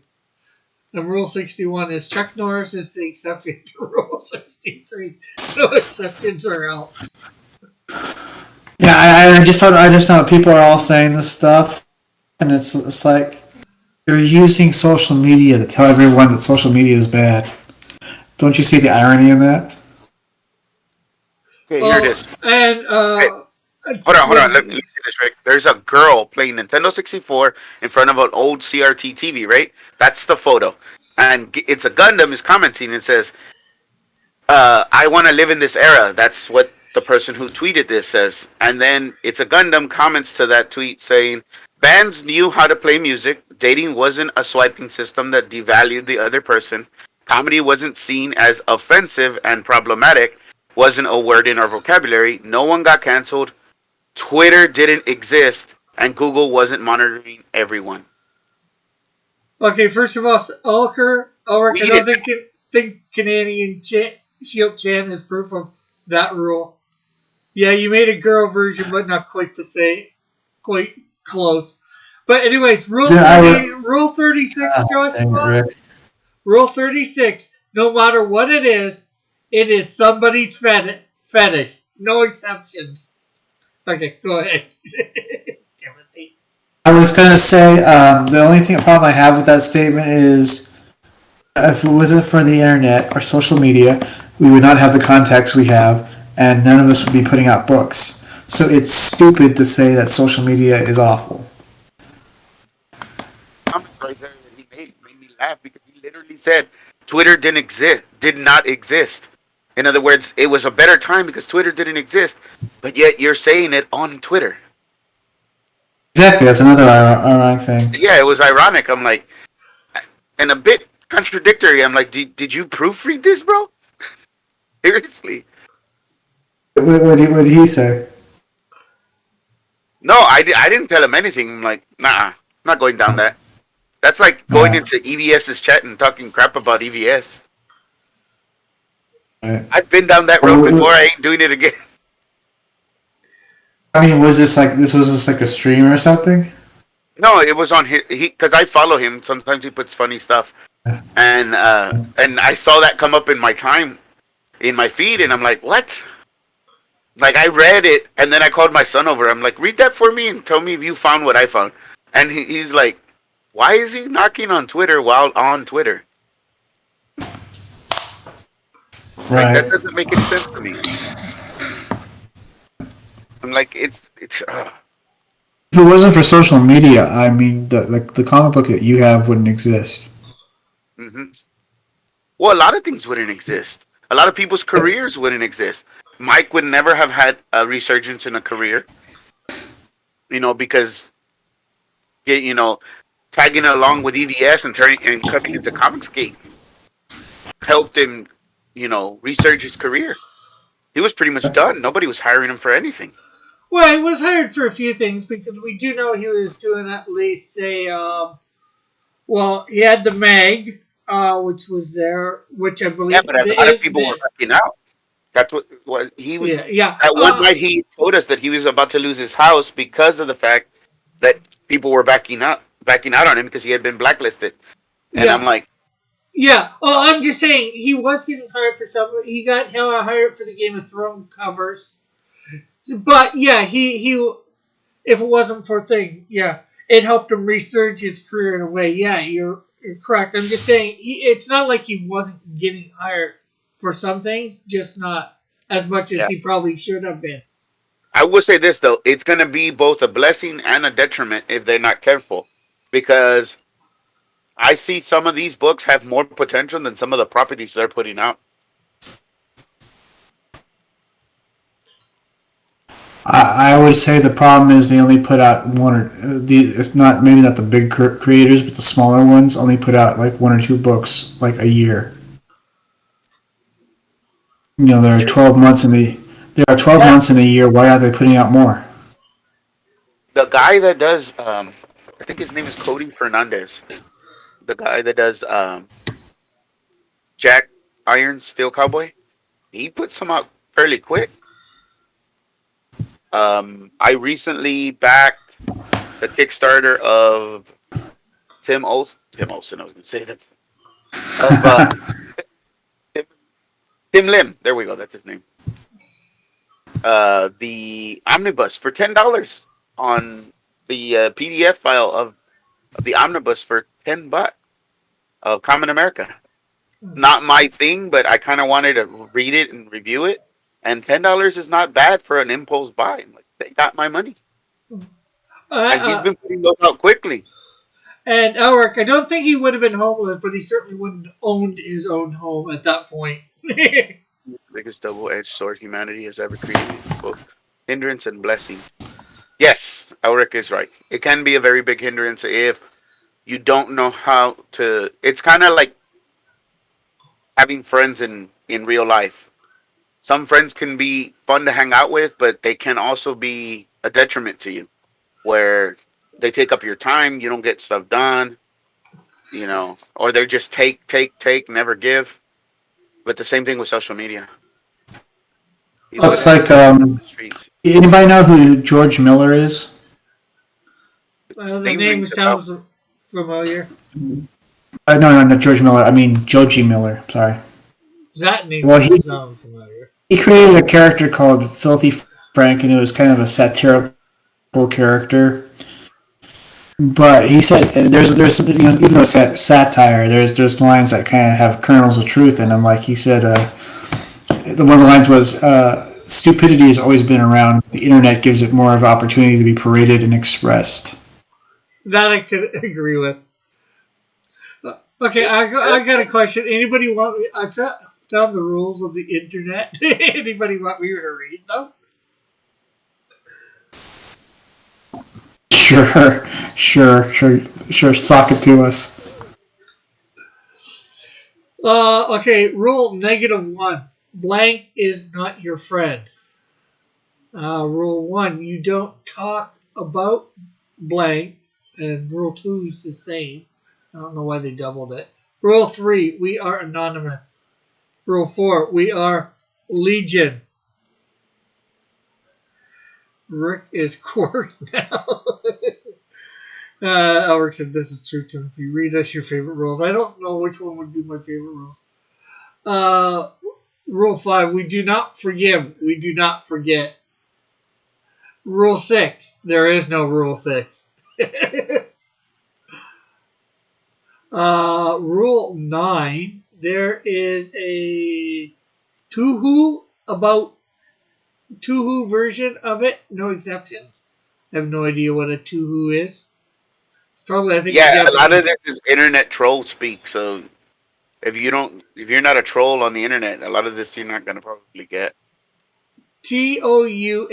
And Rule 61 is Chuck Norris is the exception to Rule 63. No exceptions or else. Yeah, I just know people are all saying this stuff, and it's like they're using social media to tell everyone that social media is bad. Don't you see the irony in that? Okay, here it is. And Hold on. Let me see this, Rick. There's a girl playing Nintendo 64 in front of an old CRT TV, right? That's the photo. And It's a Gundam is commenting and says, I want to live in this era. That's what the person who tweeted this says. And then It's a Gundam comments to that tweet saying, bands knew how to play music. Dating wasn't a swiping system that devalued the other person. Comedy wasn't seen as offensive and problematic. wasn't a word in our vocabulary. No one got canceled. Twitter didn't exist, and Google wasn't monitoring everyone. Okay, first of all, Ulrich, I We don't did. think Canadian Shield Chan is proof of that rule. Yeah, you made a girl version, but not quite the same, quite close. But anyways, Rule 36, Dang it, Joshua. Rick. Rule 36. No matter what it is somebody's fetish. No exceptions. Okay, go ahead, Timothy. I was gonna say the only problem I have with that statement is if it wasn't for the internet or social media, we would not have the contacts we have, and none of us would be putting out books. So it's stupid to say that social media is awful. Comment right there that he made me laugh because he literally said Twitter did not exist. In other words, it was a better time because Twitter didn't exist, but yet you're saying it on Twitter. Exactly, that's another ironic thing. Yeah, it was ironic. I'm like, and a bit contradictory. I'm like, did you proofread this, bro? Seriously? What did he say? No, I didn't tell him anything. I'm like, nah, I'm not going down that. That's like going into EVS's chat and talking crap about EVS. Right. I've been down that road before. I ain't doing it again. I mean, was this like a stream or something? No, it was on his. Because I follow him. Sometimes he puts funny stuff, and I saw that come up in my feed, and I'm like, what? Like I read it, and then I called my son over. I'm like, read that for me and tell me if you found what I found. And he's like, why is he knocking on Twitter while on Twitter? Right. Like that doesn't make any sense to me. I'm like, it's. If it wasn't for social media, I mean, the comic book that you have wouldn't exist. Mm-hmm. Well, a lot of things wouldn't exist. A lot of people's careers wouldn't exist. Mike would never have had a resurgence in a career, because, tagging along with EVS and coming into Comicsgate helped him, resurge his career. He was pretty much done. Nobody was hiring him for anything. Well, he was hired for a few things because we do know he was doing at least he had the mag, which was there, which I believe. Yeah, but a lot of people were backing out. That's what he was. Yeah. At one night, he told us that he was about to lose his house because of the fact that people were backing out on him because he had been blacklisted. And I'm like, yeah. Oh, I'm just saying he was getting hired for something. He got hired for the Game of Thrones covers. But yeah, he if it wasn't for thing, it helped him resurge his career in a way. Yeah, you're correct. I'm just saying it's not like he wasn't getting hired for some things, just not as much as he probably should have been. I will say this though, it's going to be both a blessing and a detriment if they're not careful, because I see some of these books have more potential than some of the properties they're putting out. I would say the problem is they only put out it's not maybe not the big creators, but the smaller ones only put out like one or two books like a year. There are 12 months in a year. Why are they putting out more? The guy that does, I think his name is Cody Fernandez. The guy that does Jack Iron Steel Cowboy, he puts them out fairly quick. I recently backed the Kickstarter of Tim Olsen. I was going to say that. Of Tim Lim. There we go. That's his name. The omnibus for $10 on the PDF file of the omnibus for $10 of Common America. Not my thing, but I kind of wanted to read it and review it. And $10 is not bad for an impulse buy. Like, they got my money. And he's been putting those out quickly. And Elric, I don't think he would have been homeless, but he certainly wouldn't have owned his own home at that point. Biggest double-edged sword humanity has ever created, both hindrance and blessing. Yes, Elric is right. It can be a very big hindrance if you don't know how to. It's kind of like having friends in real life. some friends can be fun to hang out with, but they can also be a detriment to you, where they take up your time, you don't get stuff done, or they're just take, never give. But the same thing with social media. You know, It's Okay. like the streets. anybody know who George Miller is? The Name name rings a bell. sounds familiar. No, George Miller. I mean Joji Miller. Sorry. That name Well, does sound familiar. he created a character called Filthy Frank, and it was kind of a satirical character. But he said there's even though it's satire, there's lines that kind of have kernels of truth in them. Like he said, one of the lines was, "Stupidity has always been around. The internet gives it more of an opportunity to be paraded and expressed." That I could agree with. Okay, I got a question. Anybody want me? I found the rules of the internet. Anybody want me to read them? Sure. Sock it to us. Okay, rule -1. Blank is not your friend. Rule 1. You don't talk about blank. And rule 2 is the same. I don't know why they doubled it. Rule 3. We are anonymous. Rule 4. We are legion. Rick is court now. Elric said, this is true, Timothy. Read us your favorite rules. I don't know which one would be my favorite rules. Rule 5. We do not forgive. We do not forget. Rule 6. There is no Rule 6. Rule 9. There is a Tuhu version of it. No exceptions. I have no idea what a Tuhu is. It's probably, I think, Yeah, a lot of this is internet troll speak. So if you're not a troll on the internet, a lot of this you're not gonna probably get. TOUHOU.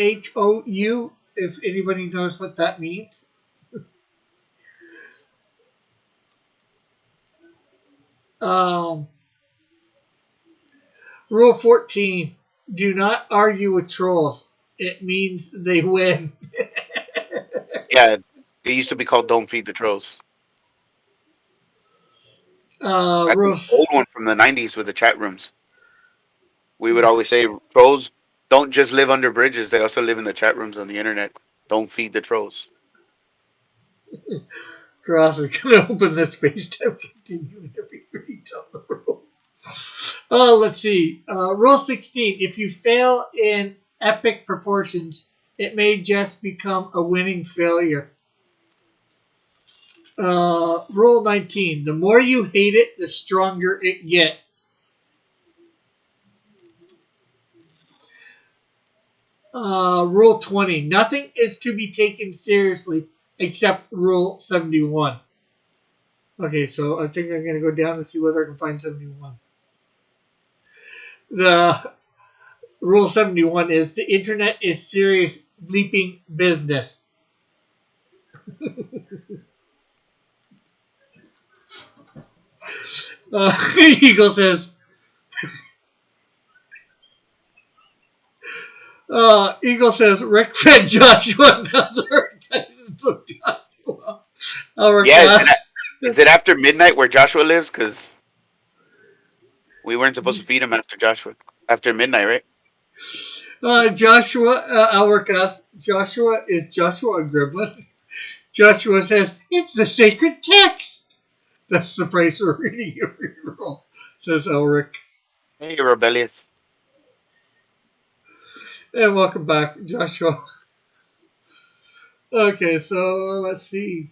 If anybody knows what that means. Rule 14. Do not argue with trolls. It means they win. Yeah, it used to be called "Don't Feed the Trolls." That's Rule an old one from the '90s with the chat rooms. We would always say trolls don't just live under bridges; they also live in the chat rooms on the internet. Don't feed the trolls. Cross is going to open this page to continue every read on the rule. Let's see. Rule 16. If you fail in epic proportions, it may just become a winning failure. Rule 19. The more you hate it, the stronger it gets. Rule 20. Nothing is to be taken seriously except Rule 71. Okay, so I think I'm going to go down and see whether I can find 71. The Rule 71 is the internet is serious bleeping business. Eagle says, Rick fed Joshua another Titans of Joshua. Yeah, is it after midnight where Joshua lives? Because we weren't supposed to feed him after midnight, right? Joshua, Joshua is Joshua a gremlin? Joshua says, it's the sacred text. That's the price we're reading every roll, says Elric. Hey, you're rebellious. And welcome back, Joshua. Okay, so let's see.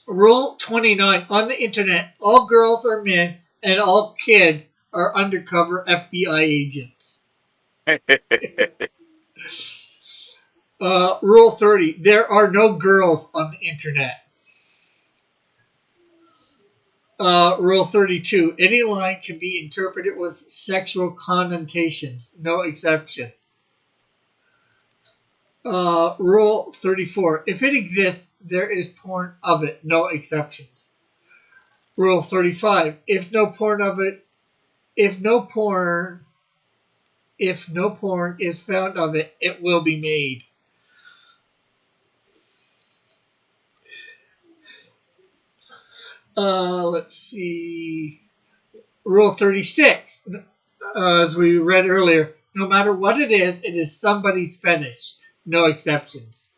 Rule 29. On the internet, all girls are men and all kids are undercover FBI agents. Rule 30. There are no girls on the internet. Rule 32. Any line can be interpreted with sexual connotations. No exception. Rule 34. If it exists, there is porn of it. No exceptions. Rule 35. If no porn if no porn is found of it, it will be made. Let's see. Rule 36. As we read earlier, no matter what it is somebody's fetish. No exceptions.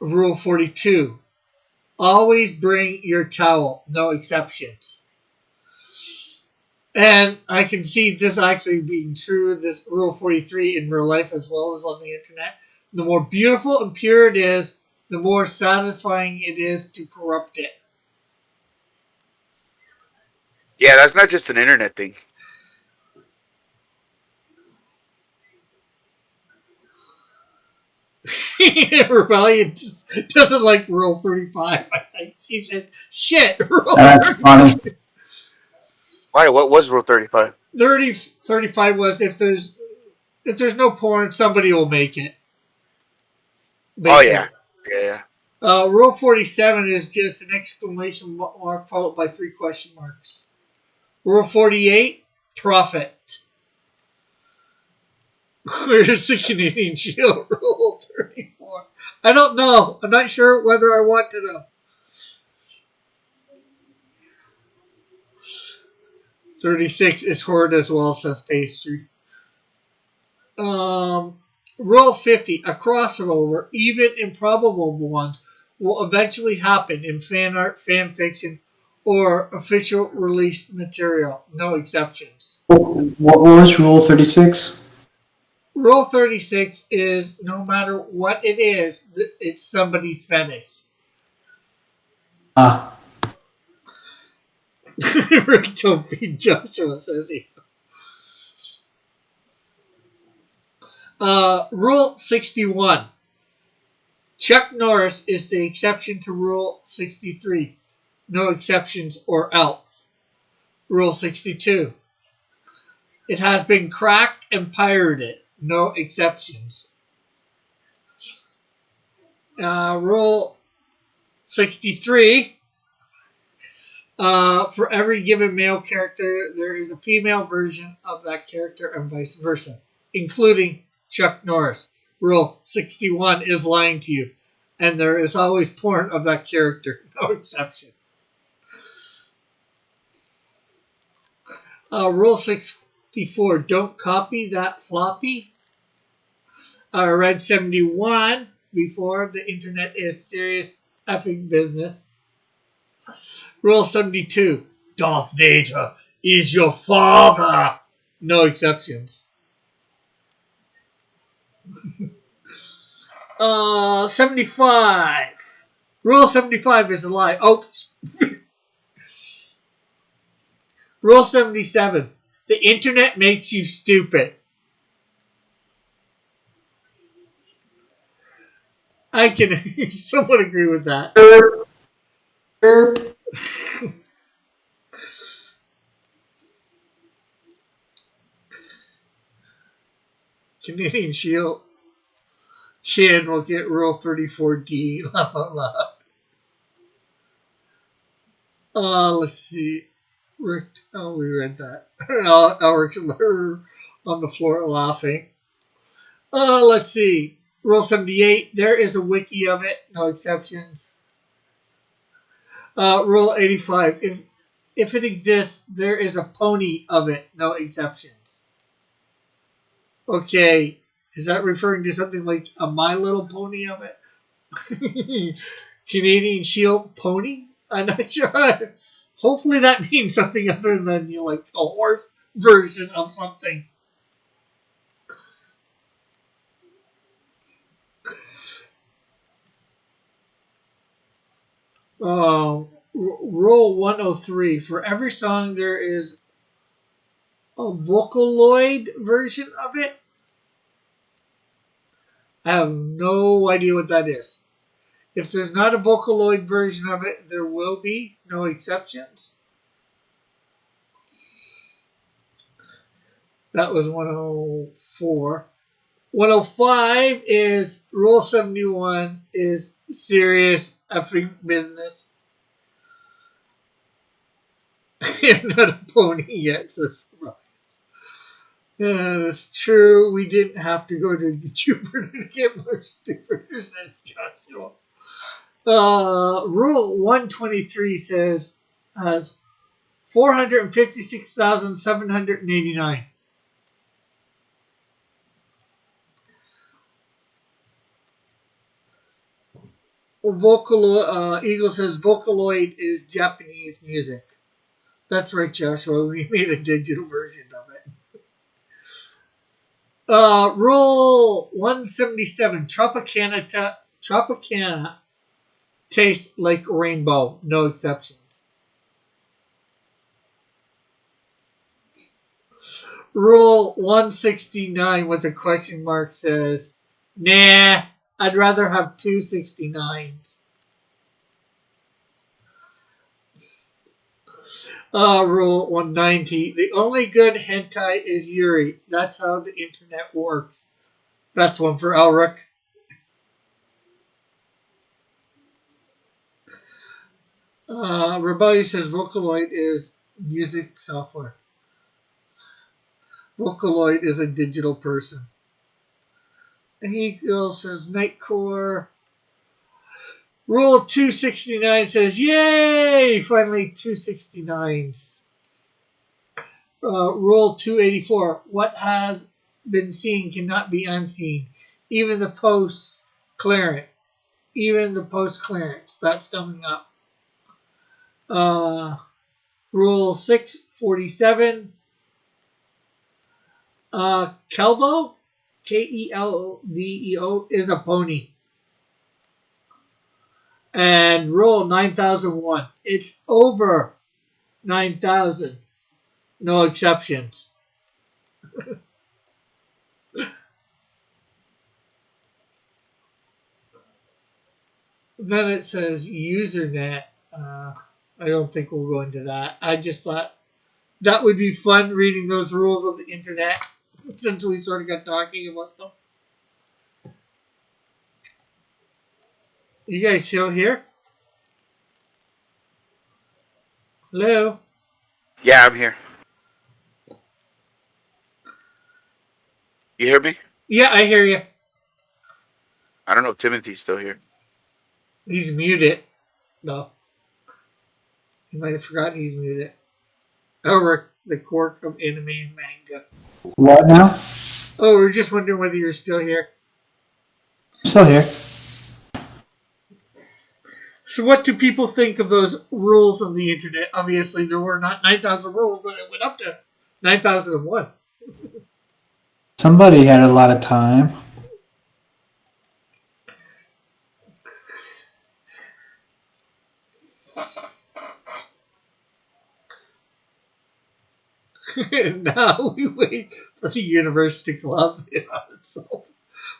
Rule 42. Always bring your towel. No exceptions. And I can see this actually being true, this Rule 43 in real life as well as on the internet. The more beautiful and pure it is, the more satisfying it is to corrupt it. Yeah, that's not just an internet thing. Rebellion just doesn't like Rule 35, I think. She said, shit, Rule That's 35. funny. Why? What was Rule 35? 35 was if there's no porn, somebody will make it. Oh, yeah. Yeah. Rule 47 is just an exclamation mark followed by 3 question marks. Rule 48, profit. Where's the Canadian Shield? Rule 34. I don't know. I'm not sure whether I want to know. 36 is horrid as well, says Pastry. Rule 50, a crossover, even improbable ones, will eventually happen in fan art, fan fiction, or official release material. No exceptions. What was Rule 36? Rule 36 is no matter what it is, it's somebody's fetish. Rick don't beat Joshua, says he. Rule 61. Chuck Norris is the exception to Rule 63. No exceptions or else. Rule 62. It has been cracked and pirated. No exceptions. Rule 63. For every given male character, there is a female version of that character and vice versa, including Chuck Norris. Rule 61 is lying to you, and there is always porn of that character. No exception. Rule 64, don't copy that floppy. I read 71 before. The internet is serious effing business. Rule 72, Darth Vader is your father. No exceptions. 75. Rule 75 is a lie. Oops. Rule 77. The internet makes you stupid. I can somewhat agree with that. Canadian Shield Chin will get Rule 34D. Let's see. Rick, we read that. Eric's on the floor laughing. Let's see. Rule 78. There is a wiki of it. No exceptions. Rule 85. If it exists, there is a pony of it. No exceptions. Okay. Is that referring to something like a My Little Pony of it? Canadian Shield pony? I'm not sure. Hopefully that means something other than like a horse version of something. Rule 103. For every song there is a Vocaloid version of it. I have no idea what that is. If there's not a Vocaloid version of it, there will be. No exceptions. That was 104. 105 is Rule 71 is serious effing business. I'm not a pony yet, so It's true. We didn't have to go to Jupiter to get more stupider, says Joshua. Rule 123 says has 456,789. Eagle says Vocaloid is Japanese music. That's right, Joshua. We made a digital version of it. Rule 177. Tropicana tastes like rainbow. No exceptions. Rule 169 with a question mark says, nah, I'd rather have two 69s. Rule 190. The only good hentai is Yuri. That's how the internet works. That's one for Elric. Rebellion says Vocaloid is music software. Vocaloid is a digital person. Eagle says Nightcore. Rule 269 says, yay! Finally, 269s. Rule 284. What has been seen cannot be unseen. Even the post-clearance. That's coming up. Rule 647. Keldo, Keldeo, is a pony. And rule 9001. It's over 9,000. No exceptions. Then it says Usernet. I don't think we'll go into that. I just thought that would be fun reading those rules of the internet since we sort of got talking about them. You guys still here? Hello? Yeah, I'm here. You hear me? Yeah, I hear you. I don't know if Timothy's still here. He's muted. No. You might have forgotten he's muted. Over the quirk of anime and manga. What now? Oh, we're just wondering whether you're still here. I'm still here. So what do people think of those rules of the internet? Obviously, there were not 9,000 rules, but it went up to 9,001. Somebody had a lot of time. Now we wait for the universe to collapse in on itself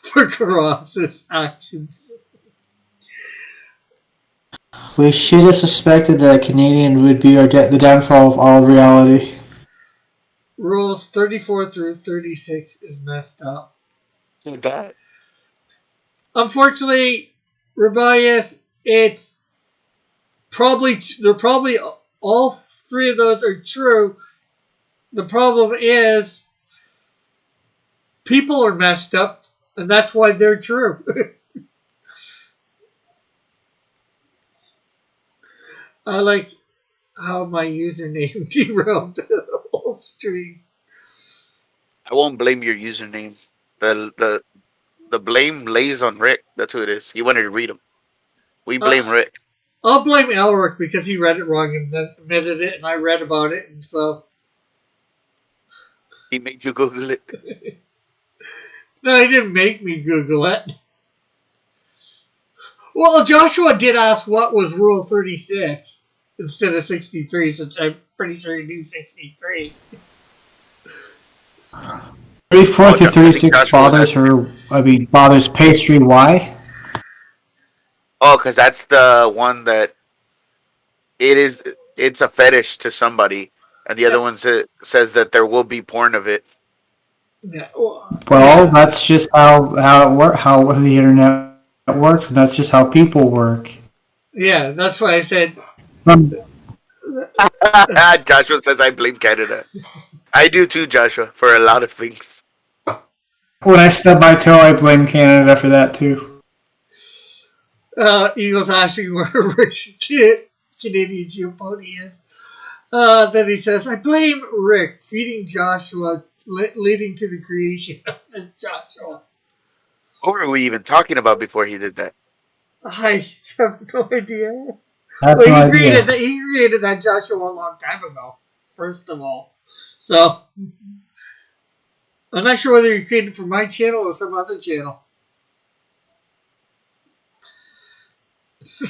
for Karam's actions. We should have suspected that a Canadian would be the downfall of all reality. Rules 34 through 36 is messed up. That. Unfortunately, Rebellious, it's probably all three of those are true. The problem is people are messed up, and that's why they're true. I like how my username derailed the whole stream. I won't blame your username. The blame lays on Rick. That's who it is. He wanted to read them. We blame Rick. I'll blame Elric because he read it wrong and then admitted it, and I read about it, and so He made you Google it. no, he didn't make me Google it. Well, Joshua did ask what was Rule 36 instead of 63, since I'm pretty sure he knew 63. 34 through 36 bothers pastry. Why? Oh, because that's the one that it's a fetish to somebody, and the other one says that there will be porn of it. Yeah. Well, that's just how the internet works, and that's just how people work. Yeah, that's why I said. Joshua says I blame Canada. I do too, Joshua, for a lot of things. When I stub my toe, I blame Canada for that too. Eagles asking where Rick's Canadian geopony is. Then he says, I blame Rick feeding Joshua, leading to the creation of this Joshua. What were we even talking about before he did that? I have no idea. I have Well, no he idea. created that Joshua a long time ago, first of all. So, I'm not sure whether he created it for my channel or some other channel.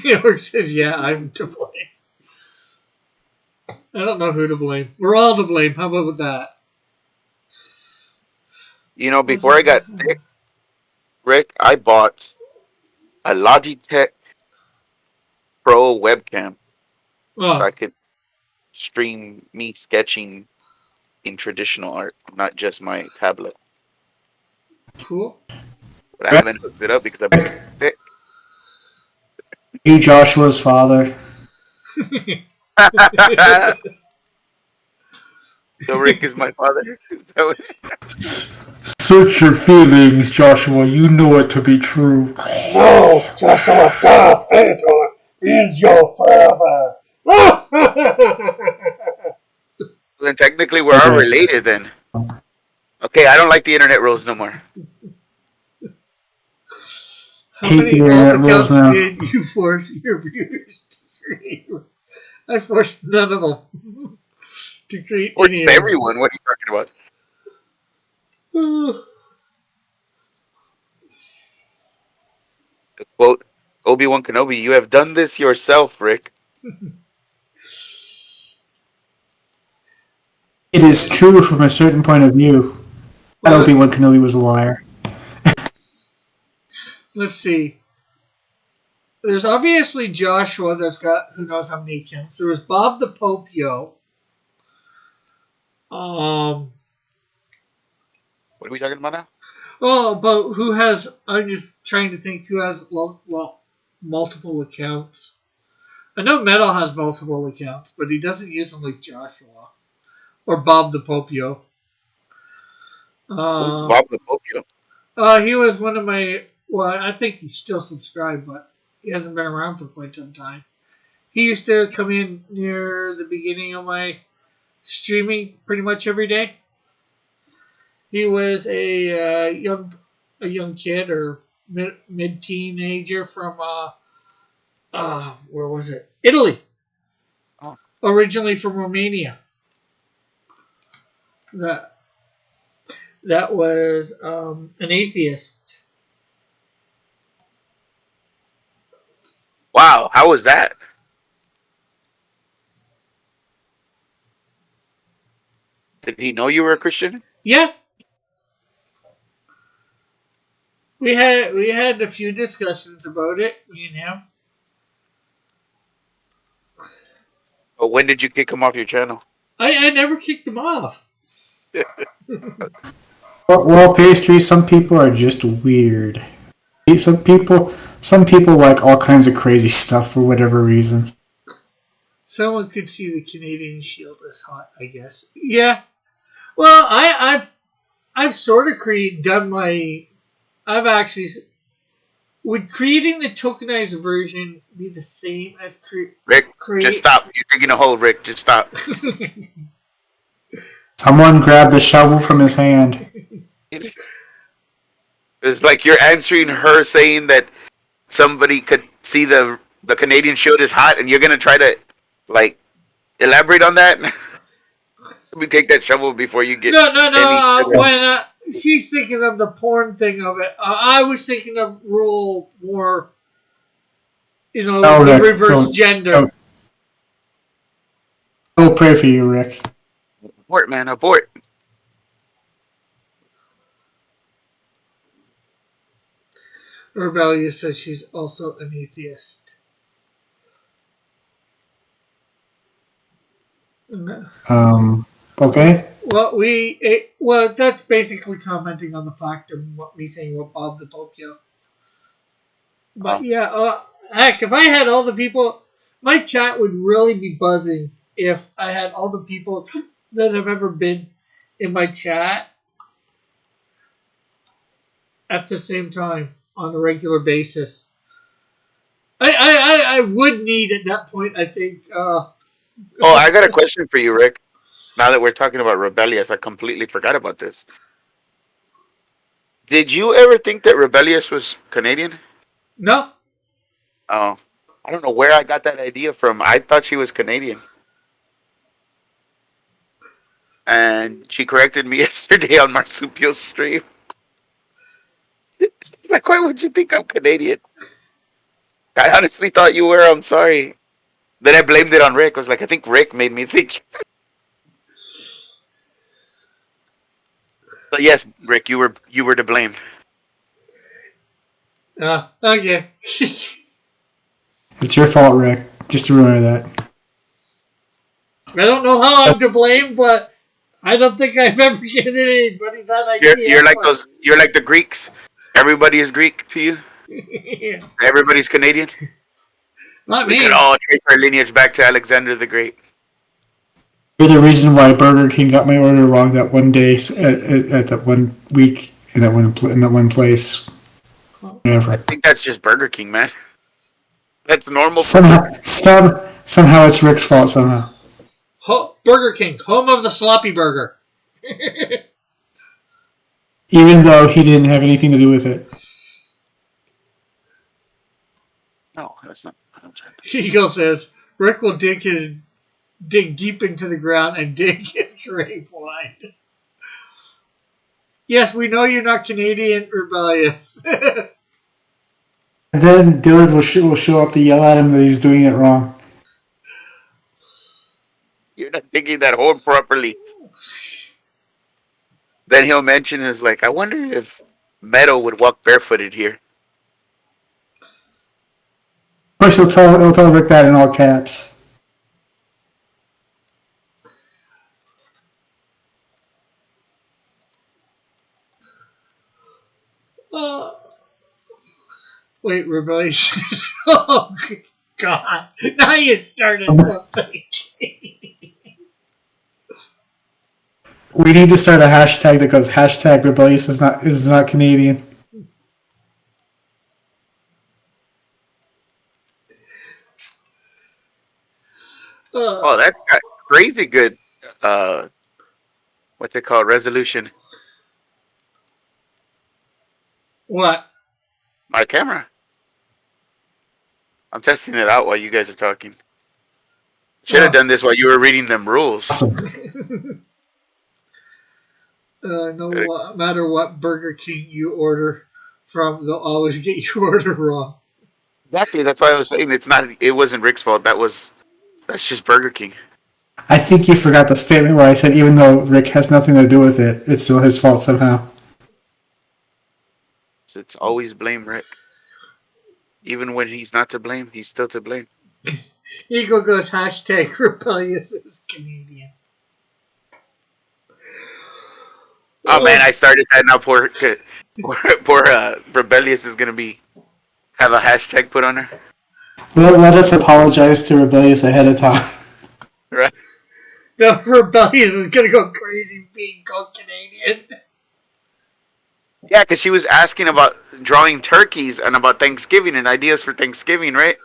He says, yeah, I'm to blame. I don't know who to blame. We're all to blame. How about that? You know, before I got sick, Rick, I bought a Logitech Pro webcam so Oh, I could stream me sketching in traditional art, not just my tablet. cool. But I haven't hooked it up because I've been sick. You, Joshua's father. So Rick is my father. Search your feelings, Joshua. You know it to be true. No, Joshua, God, Theodore is your father. Then technically we're all related then. Okay, I don't like the internet rules no more. How Hate many the internet alt rules accounts now. did you force your viewers to create? I forced none of them to create Or any it's of them. everyone. What are you talking about? To quote Obi-Wan Kenobi, you have done this yourself, Rick. It is true from a certain point of view. That Well, Obi-Wan Kenobi was a liar. let's see. There's obviously Joshua that's got who knows how many accounts. There was Bob the Pope Yo. What are we talking about now? Oh, but who has? I'm just trying to think who has multiple accounts. I know Metal has multiple accounts, but he doesn't use them like Joshua or Bob the Popio. Who's Bob the Popio? He was one of my. Well, I think he's still subscribed, but he hasn't been around for quite some time. He used to come in near the beginning of my streaming pretty much every day. He was a young kid or mid teenager from where was it? Italy. Oh. Originally from Romania. That was an atheist. Wow, how was that? Did he know you were a Christian? Yeah. We had a few discussions about it, me and him. But when did you kick him off your channel? I never kicked him off. Well, pastry. Some people are just weird. Some people like all kinds of crazy stuff for whatever reason. Someone could see the Canadian shield as hot, I guess. Yeah. Well, I've sort of done my. I've actually. Would creating the tokenized version be the same as Rick, just stop. You're digging a hole, Rick. Just stop. Someone grabbed the shovel from his hand. It's like you're answering her saying that somebody could see the Canadian shield is hot, and you're gonna try to like elaborate on that. Let me take that shovel before you get. No. Why not? She's thinking of the porn thing of it. I was thinking of rule more. The reverse gender. We'll pray for you, Rick. Abort, man, abort. Rebellious says she's also an atheist. Okay. Well, that's basically commenting on the fact of me saying what Bob the Popio. But yeah, heck, if I had all the people, my chat would really be buzzing if I had all the people that have ever been in my chat at the same time on a regular basis. I would need at that point, I think. Oh, I got a question for you, Rick. Now that we're talking about Rebellious, I completely forgot about this. Did you ever think that Rebellious was Canadian? No. Oh, I don't know where I got that idea from. I thought she was Canadian. And she corrected me yesterday on Marsupio's stream. She's like, why would you think I'm Canadian? I honestly thought you were. I'm sorry. Then I blamed it on Rick. I was like, I think Rick made me think. But yes, Rick, you were to blame. Okay. It's your fault, Rick. Just remember that. I don't know how I'm to blame, but I don't think I've ever given anybody that idea. You're like those. You're like the Greeks. Everybody is Greek to you. Yeah. Everybody's Canadian. Not We me. could all trace our lineage back to Alexander the Great. You're the reason why Burger King got my order wrong that one day at that 1 week in that one place. I Whatever. think that's just Burger King, man. That's normal. Somehow it's Rick's fault somehow. Burger King, home of the sloppy burger. Even though he didn't have anything to do with it. No, that's not. Eagle says Rick will dig deep into the ground and dig his grave wide. Yes, we know you're not Canadian rebellious. And then Dillard will show up to yell at him that he's doing it wrong. You're not digging that hole properly. Then he'll mention is like, I wonder if Meadow would walk barefooted here. Of course, he'll tell Rick that in all caps. Wait, rebellious. Oh, God. Now you started something. We need to start a hashtag that goes #Rebellious is not Canadian. Oh, that's got crazy good. What they call resolution. What? My camera. I'm testing it out while you guys are talking. Should have done this while you were reading them rules. Awesome. No matter what Burger King you order from, they'll always get your order wrong. Exactly. That's why I was saying it wasn't Rick's fault. That's just Burger King. I think you forgot the statement where I said even though Rick has nothing to do with it, it's still his fault somehow. It's always blame Rick. Even when he's not to blame, he's still to blame. Eagle goes #rebellious is Canadian. Oh man, I started that now. Poor Rebellious is gonna have a hashtag put on her. Let us apologize to Rebellious ahead of time. Right. No, Rebellious is gonna go crazy being called Canadian. Yeah, because she was asking about drawing turkeys and about Thanksgiving and ideas for Thanksgiving, right?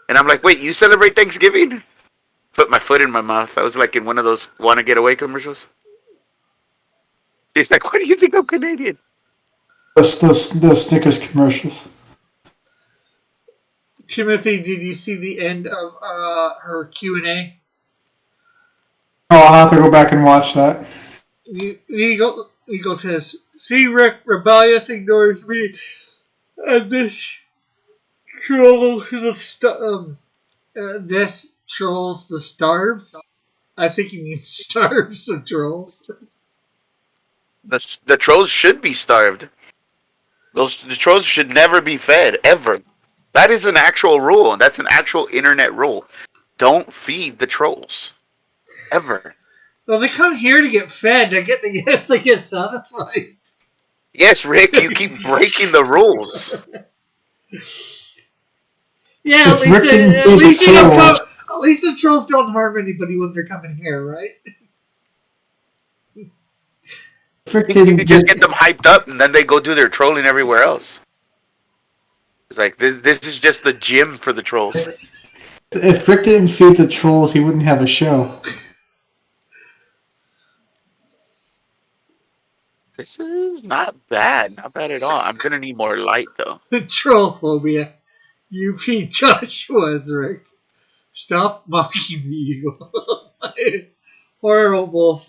And I'm like, wait, you celebrate Thanksgiving? Put my foot in my mouth. I was like in one of those "Wanna Get Away" commercials. She's like, "Why do you think I'm Canadian?" Those Snickers commercials. Timothy, did you see the end of her Q&A? Oh, I'll have to go back and watch that. Eagle says, "See, Rick, Rebellious ignores me, and this trolls the starves." I think he means starves the trolls. The trolls should be starved. The trolls should never be fed, ever. That is an actual rule, and that's an actual internet rule. Don't feed the trolls. Ever. Well, they come here to get fed. They get satisfied. Yes, Rick, you keep breaking the rules. Yeah, at least the trolls don't harm anybody when they're coming here, right? Frick think you didn't could just get get them hyped up and then they go do their trolling everywhere else. It's like this is just the gym for the trolls. if Frick didn't feed the trolls, he wouldn't have a show. This is not bad at all. I'm gonna need more light though. Troll phobia. You beat Joshua's Rick. Stop mocking me, Eagle. Horrible.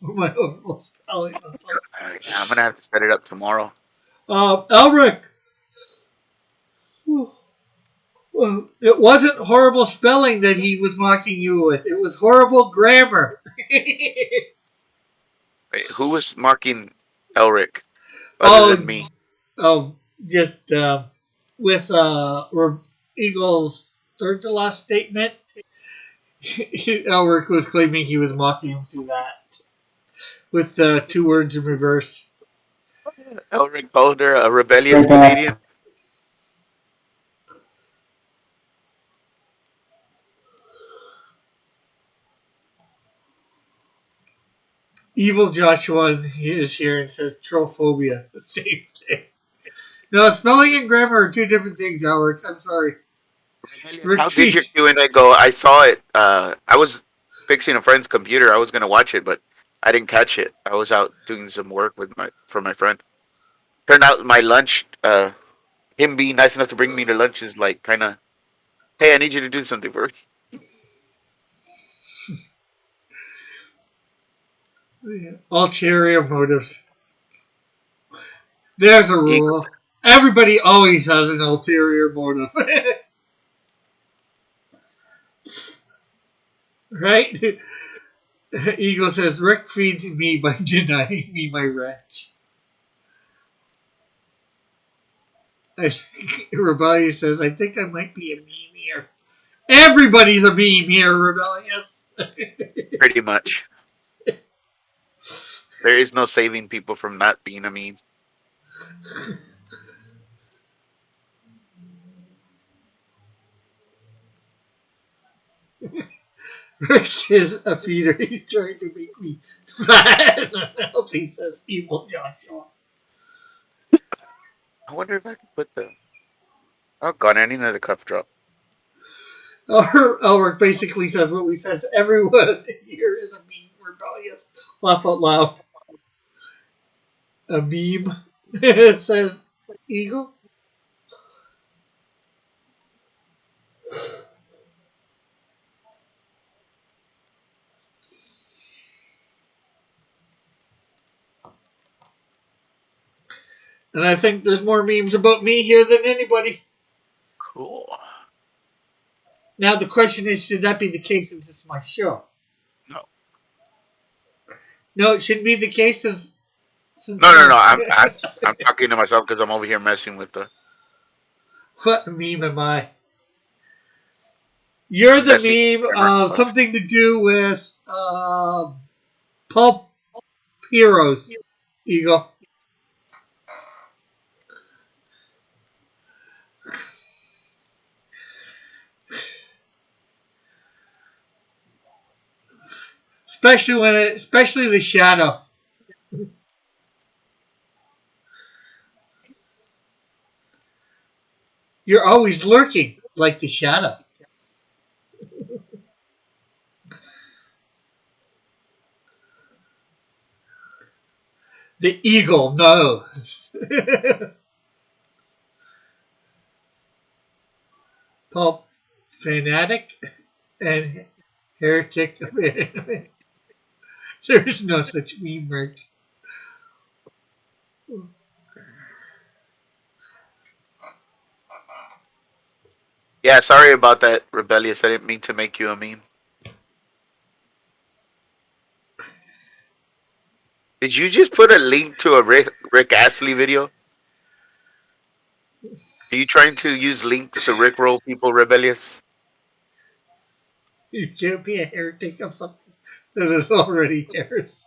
My horrible spelling. Yeah, I'm gonna have to set it up tomorrow. Elric. Well, it wasn't horrible spelling that he was mocking you with. It was horrible grammar. Wait, who was marking Elric other oh, than me? just with Eagle's third to last statement, Elric was claiming he was mocking him through that with two words in reverse. Elric called her a rebellious Right back. Canadian. Evil Joshua is here and says trophobia. The same thing. No, spelling and grammar are two different things, Elric. I'm sorry. How did your Repeat. Q&A go? I saw it. I was fixing a friend's computer. I was gonna watch it, but I didn't catch it. I was out doing some work for my friend. Turned out my lunch. Him being nice enough to bring me to lunch is like kind of, hey, I need you to do something for me. Ulterior motives. There's a He, rule. Everybody always has an ulterior motive. Right? Eagle says, Rick feeds me by denying me my rent. Rebellious says, I think I might be a meme here. Everybody's a meme here, Rebellious. pretty much. There is no saving people from not being a meme. Rick is a feeder. He's trying to make me fat and unhealthy, says Evil Joshua. I wonder if I can put the. Oh god, I need another cuff drop. Elric basically says what we says. Everyone here is a meme, Rebellious. Laugh out loud. A meme, says Eagle. And I think there's more memes about me here than anybody. Cool. Now the question is, should that be the case since it's my show? No. No, it shouldn't be the case since. No. I'm talking to myself because I'm over here messing with the. What meme am I? You're the Messing meme camera of stuff. something to do with Pulp Heroes, Eagle. Especially the shadow. You're always lurking like the shadow. The eagle knows. Pulp fanatic and heretic. There's no such meme, Rick. Yeah, sorry about that, Rebellious. I didn't mean to make you a meme. Did you just put a link to a Rick Astley video? Are you trying to use links to Rickroll people, Rebellious? You can't be a heretic of something that is already yours.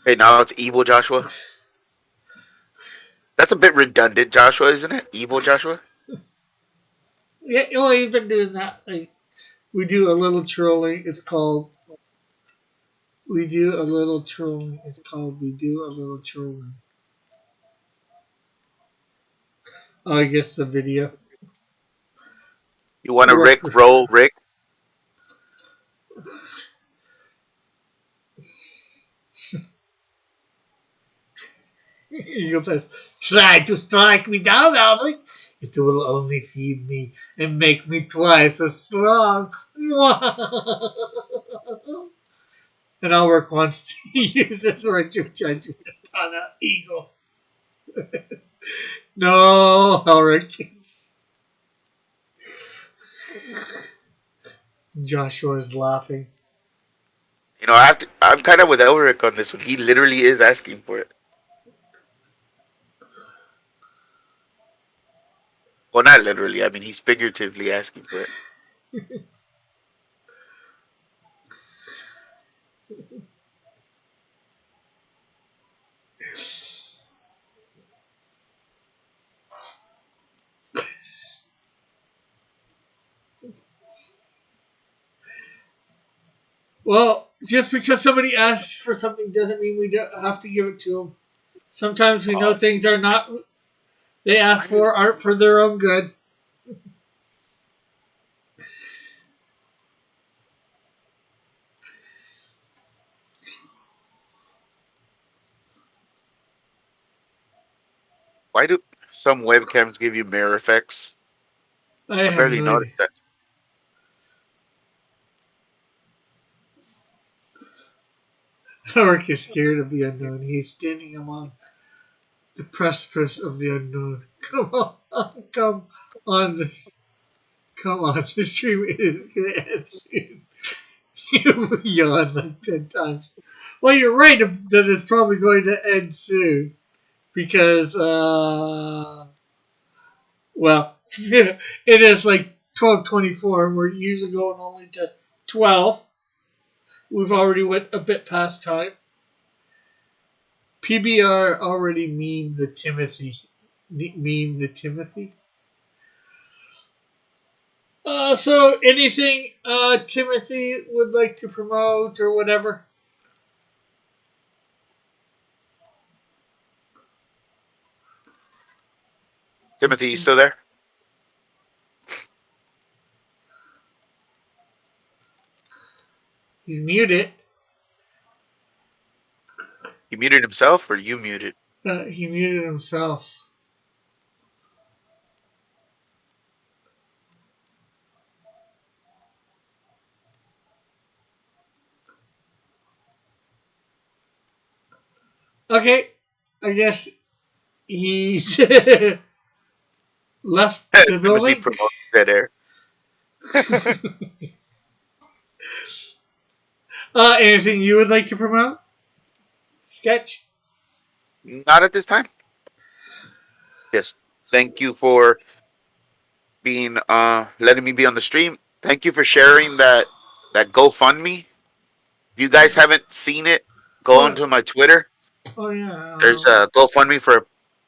Hey, now it's evil Joshua. That's a bit redundant, Joshua, isn't it? Evil Joshua. Yeah, well, you've been doing that. Like, we do a little trolling. It's called. We do a little trolling. It's called. We do a little trolling. Oh, I guess the video. You want to Rick. Rick roll Rick? You says, try to strike me down, Alec. It will only feed me and make me twice as strong. And Ulrich wants to use this ritual judgment on an eagle. No, Ulrich. Joshua is laughing. You know, I'm kind of with Elric on this one. He literally is asking for it. Well, not literally. I mean, he's figuratively asking for it. Well, just because somebody asks for something doesn't mean we don't have to give it to them. Sometimes we know things are not they ask for aren't for their own good. Why do some webcams give you mirror effects? I I have barely no noticed idea. that. Ulrich is scared of the unknown. He's standing among the precipice of the unknown. Come on, this. Come on, the stream is gonna end soon. You yawned like 10 times. Well, you're right that it's probably going to end soon because, well, it is like 12:24. We're usually going only to 12. We've already went a bit past time. PBR already memed the Timothy. Meme the Timothy. So anything Timothy would like to promote or whatever? Timothy, you still there? He's muted. He muted himself, or you muted? He muted himself. Okay, I guess he's left the Timothy building. promotes dead air. Anything you would like to promote? Sketch? Not at this time. Yes. Thank you for being letting me be on the stream. Thank you for sharing that GoFundMe. If you guys haven't seen it, go Oh, onto my Twitter. oh yeah. There's a GoFundMe for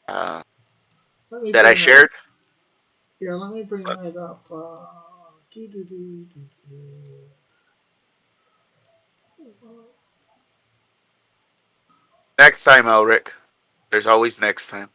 Let me that I bring shared. Yeah, let me bring that up. Next time, Elric. There's always next time.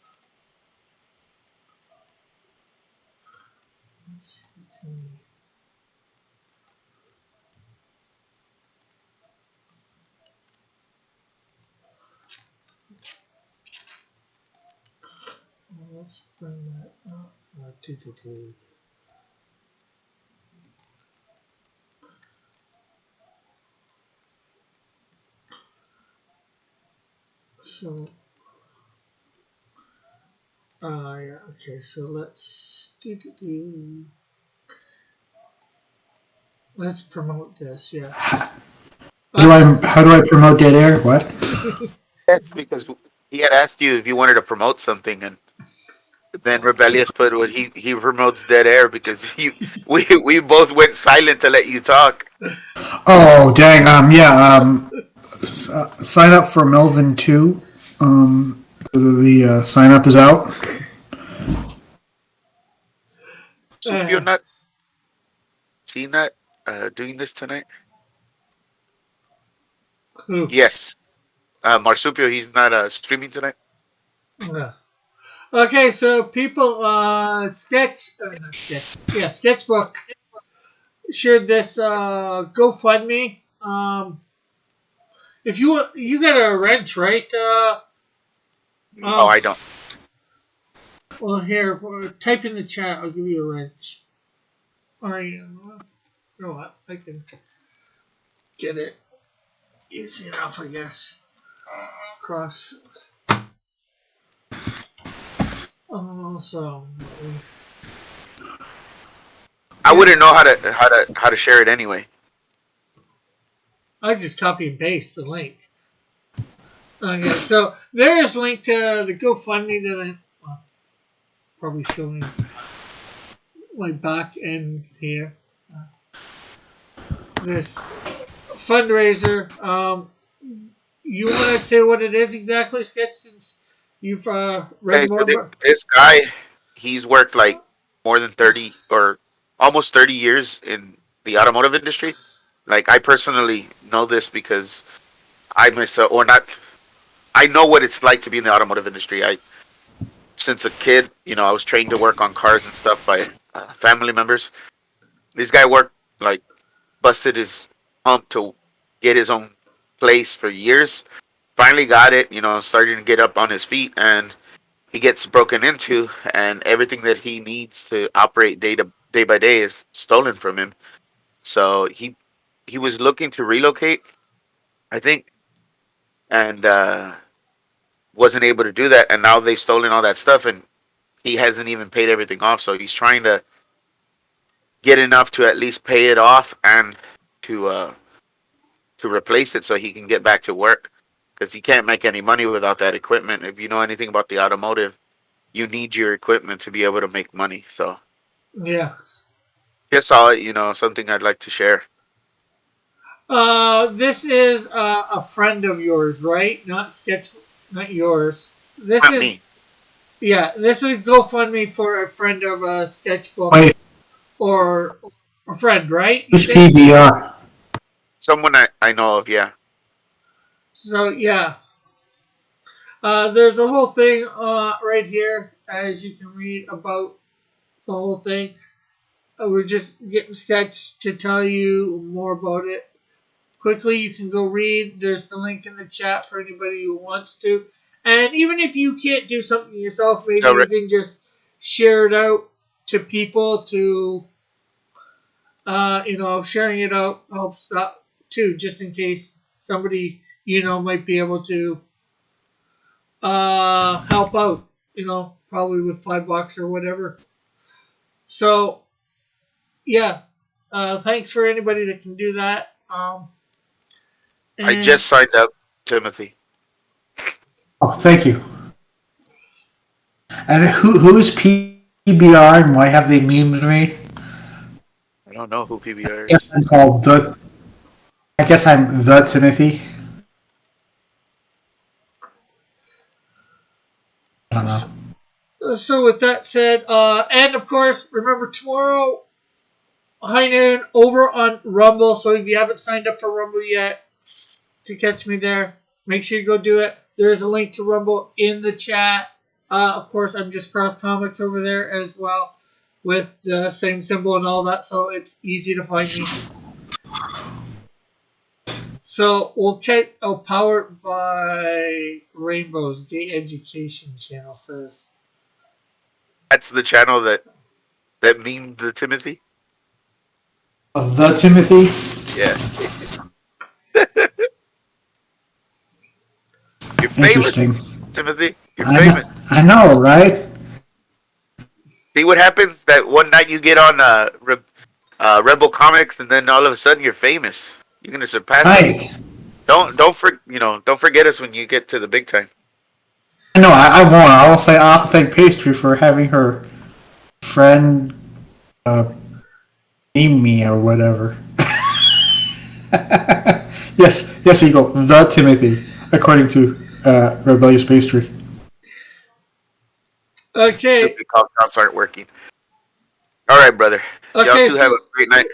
Let's bring that up. So, yeah, okay, so let's promote this, yeah. How do I promote dead air? What? Yes, because he had asked you if you wanted to promote something, and then Rebellious put what he promotes dead air because we both went silent to let you talk. Oh dang! Yeah. sign up for Melvin 2. The sign up is out. So if you're not seeing that, doing this tonight? Who? Yes. Marsupio, he's not streaming tonight. Yeah. Okay, so people, Sketchbook shared this GoFundMe. If you got a wrench, right? Oh, I don't. Well, here, type in the chat. I'll give you a wrench. You know what? I can get it easy enough, I guess. Cross. So. I wouldn't know how to share it anyway. I just copy and paste the link. Okay, so there's a link to the GoFundMe that I'm probably showing my back end here. This fundraiser. You want to say what it is exactly, Sketch? Since you've read more about this guy, he's worked like more than 30 or almost 30 years in the automotive industry. Like I personally know this because I myself, or not, I know what it's like to be in the automotive industry. Since a kid, I was trained to work on cars and stuff by family members. This guy worked like busted his hump to get his own place for years. Finally got it, starting to get up on his feet, and he gets broken into, and everything that he needs to operate day by day is stolen from him. So he was looking to relocate, I think, and wasn't able to do that. And now they've stolen all that stuff, and he hasn't even paid everything off. So he's trying to get enough to at least pay it off and to replace it so he can get back to work, because he can't make any money without that equipment. If you know anything about the automotive, you need your equipment to be able to make money. So yeah. Just saw it, something I'd like to share. This is a friend of yours, right? Not yours. This Not is me. Yeah. This is GoFundMe for a friend of Sketchbook Wait, or a friend, right? who's PBR? Someone I know of, yeah. So yeah, there's a whole thing right here, as you can read about the whole thing. We're just getting Sketch to tell you more about it. Quickly, you can go read. There's the link in the chat for anybody who wants to. And even if you can't do something yourself, maybe you can just share it out to people to, sharing it out helps that too, just in case somebody, might be able to help out, probably with $5 or whatever. So, yeah, thanks for anybody that can do that. I just signed up, Timothy. Oh, thank you. And who is PBR and why have they memed me? I don't know who PBR I guess is. I'm called the. I guess I'm the Timothy. I don't know. So with that said, and of course, remember tomorrow, high noon, over on Rumble. So if you haven't signed up for Rumble yet, to catch me there, make sure you go do it. There is a link to Rumble in the chat. Of course, I'm just Cross Comics over there as well, with the same symbol and all that, so it's easy to find me. So we'll get powered by Rainbow's Gay Education Channel says. That's the channel that memed the Timothy? The Timothy? Yeah. You're famous, Interesting. Timothy. You're famous. I know, right? See what happens that one night you get on Rebel Comics, and then all of a sudden you're famous. You're gonna surpass us. Don't forget us when you get to the big time. No, I won't. I will say I'll thank Pastry for having her friend name me or whatever. Yes, Eagle. The Timothy, according to Rebellious Pastry. Okay. Stupid cough drops aren't working. All right, brother. Y'all Okay. two have a great night.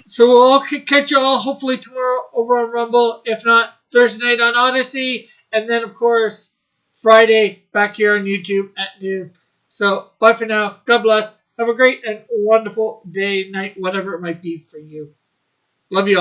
So we'll all catch you all hopefully tomorrow over on Rumble. If not, Thursday night on Odyssey. And then, of course, Friday back here on YouTube at noon. So, bye for now. God bless. Have a great and wonderful day, night, whatever it might be for you. Love you all.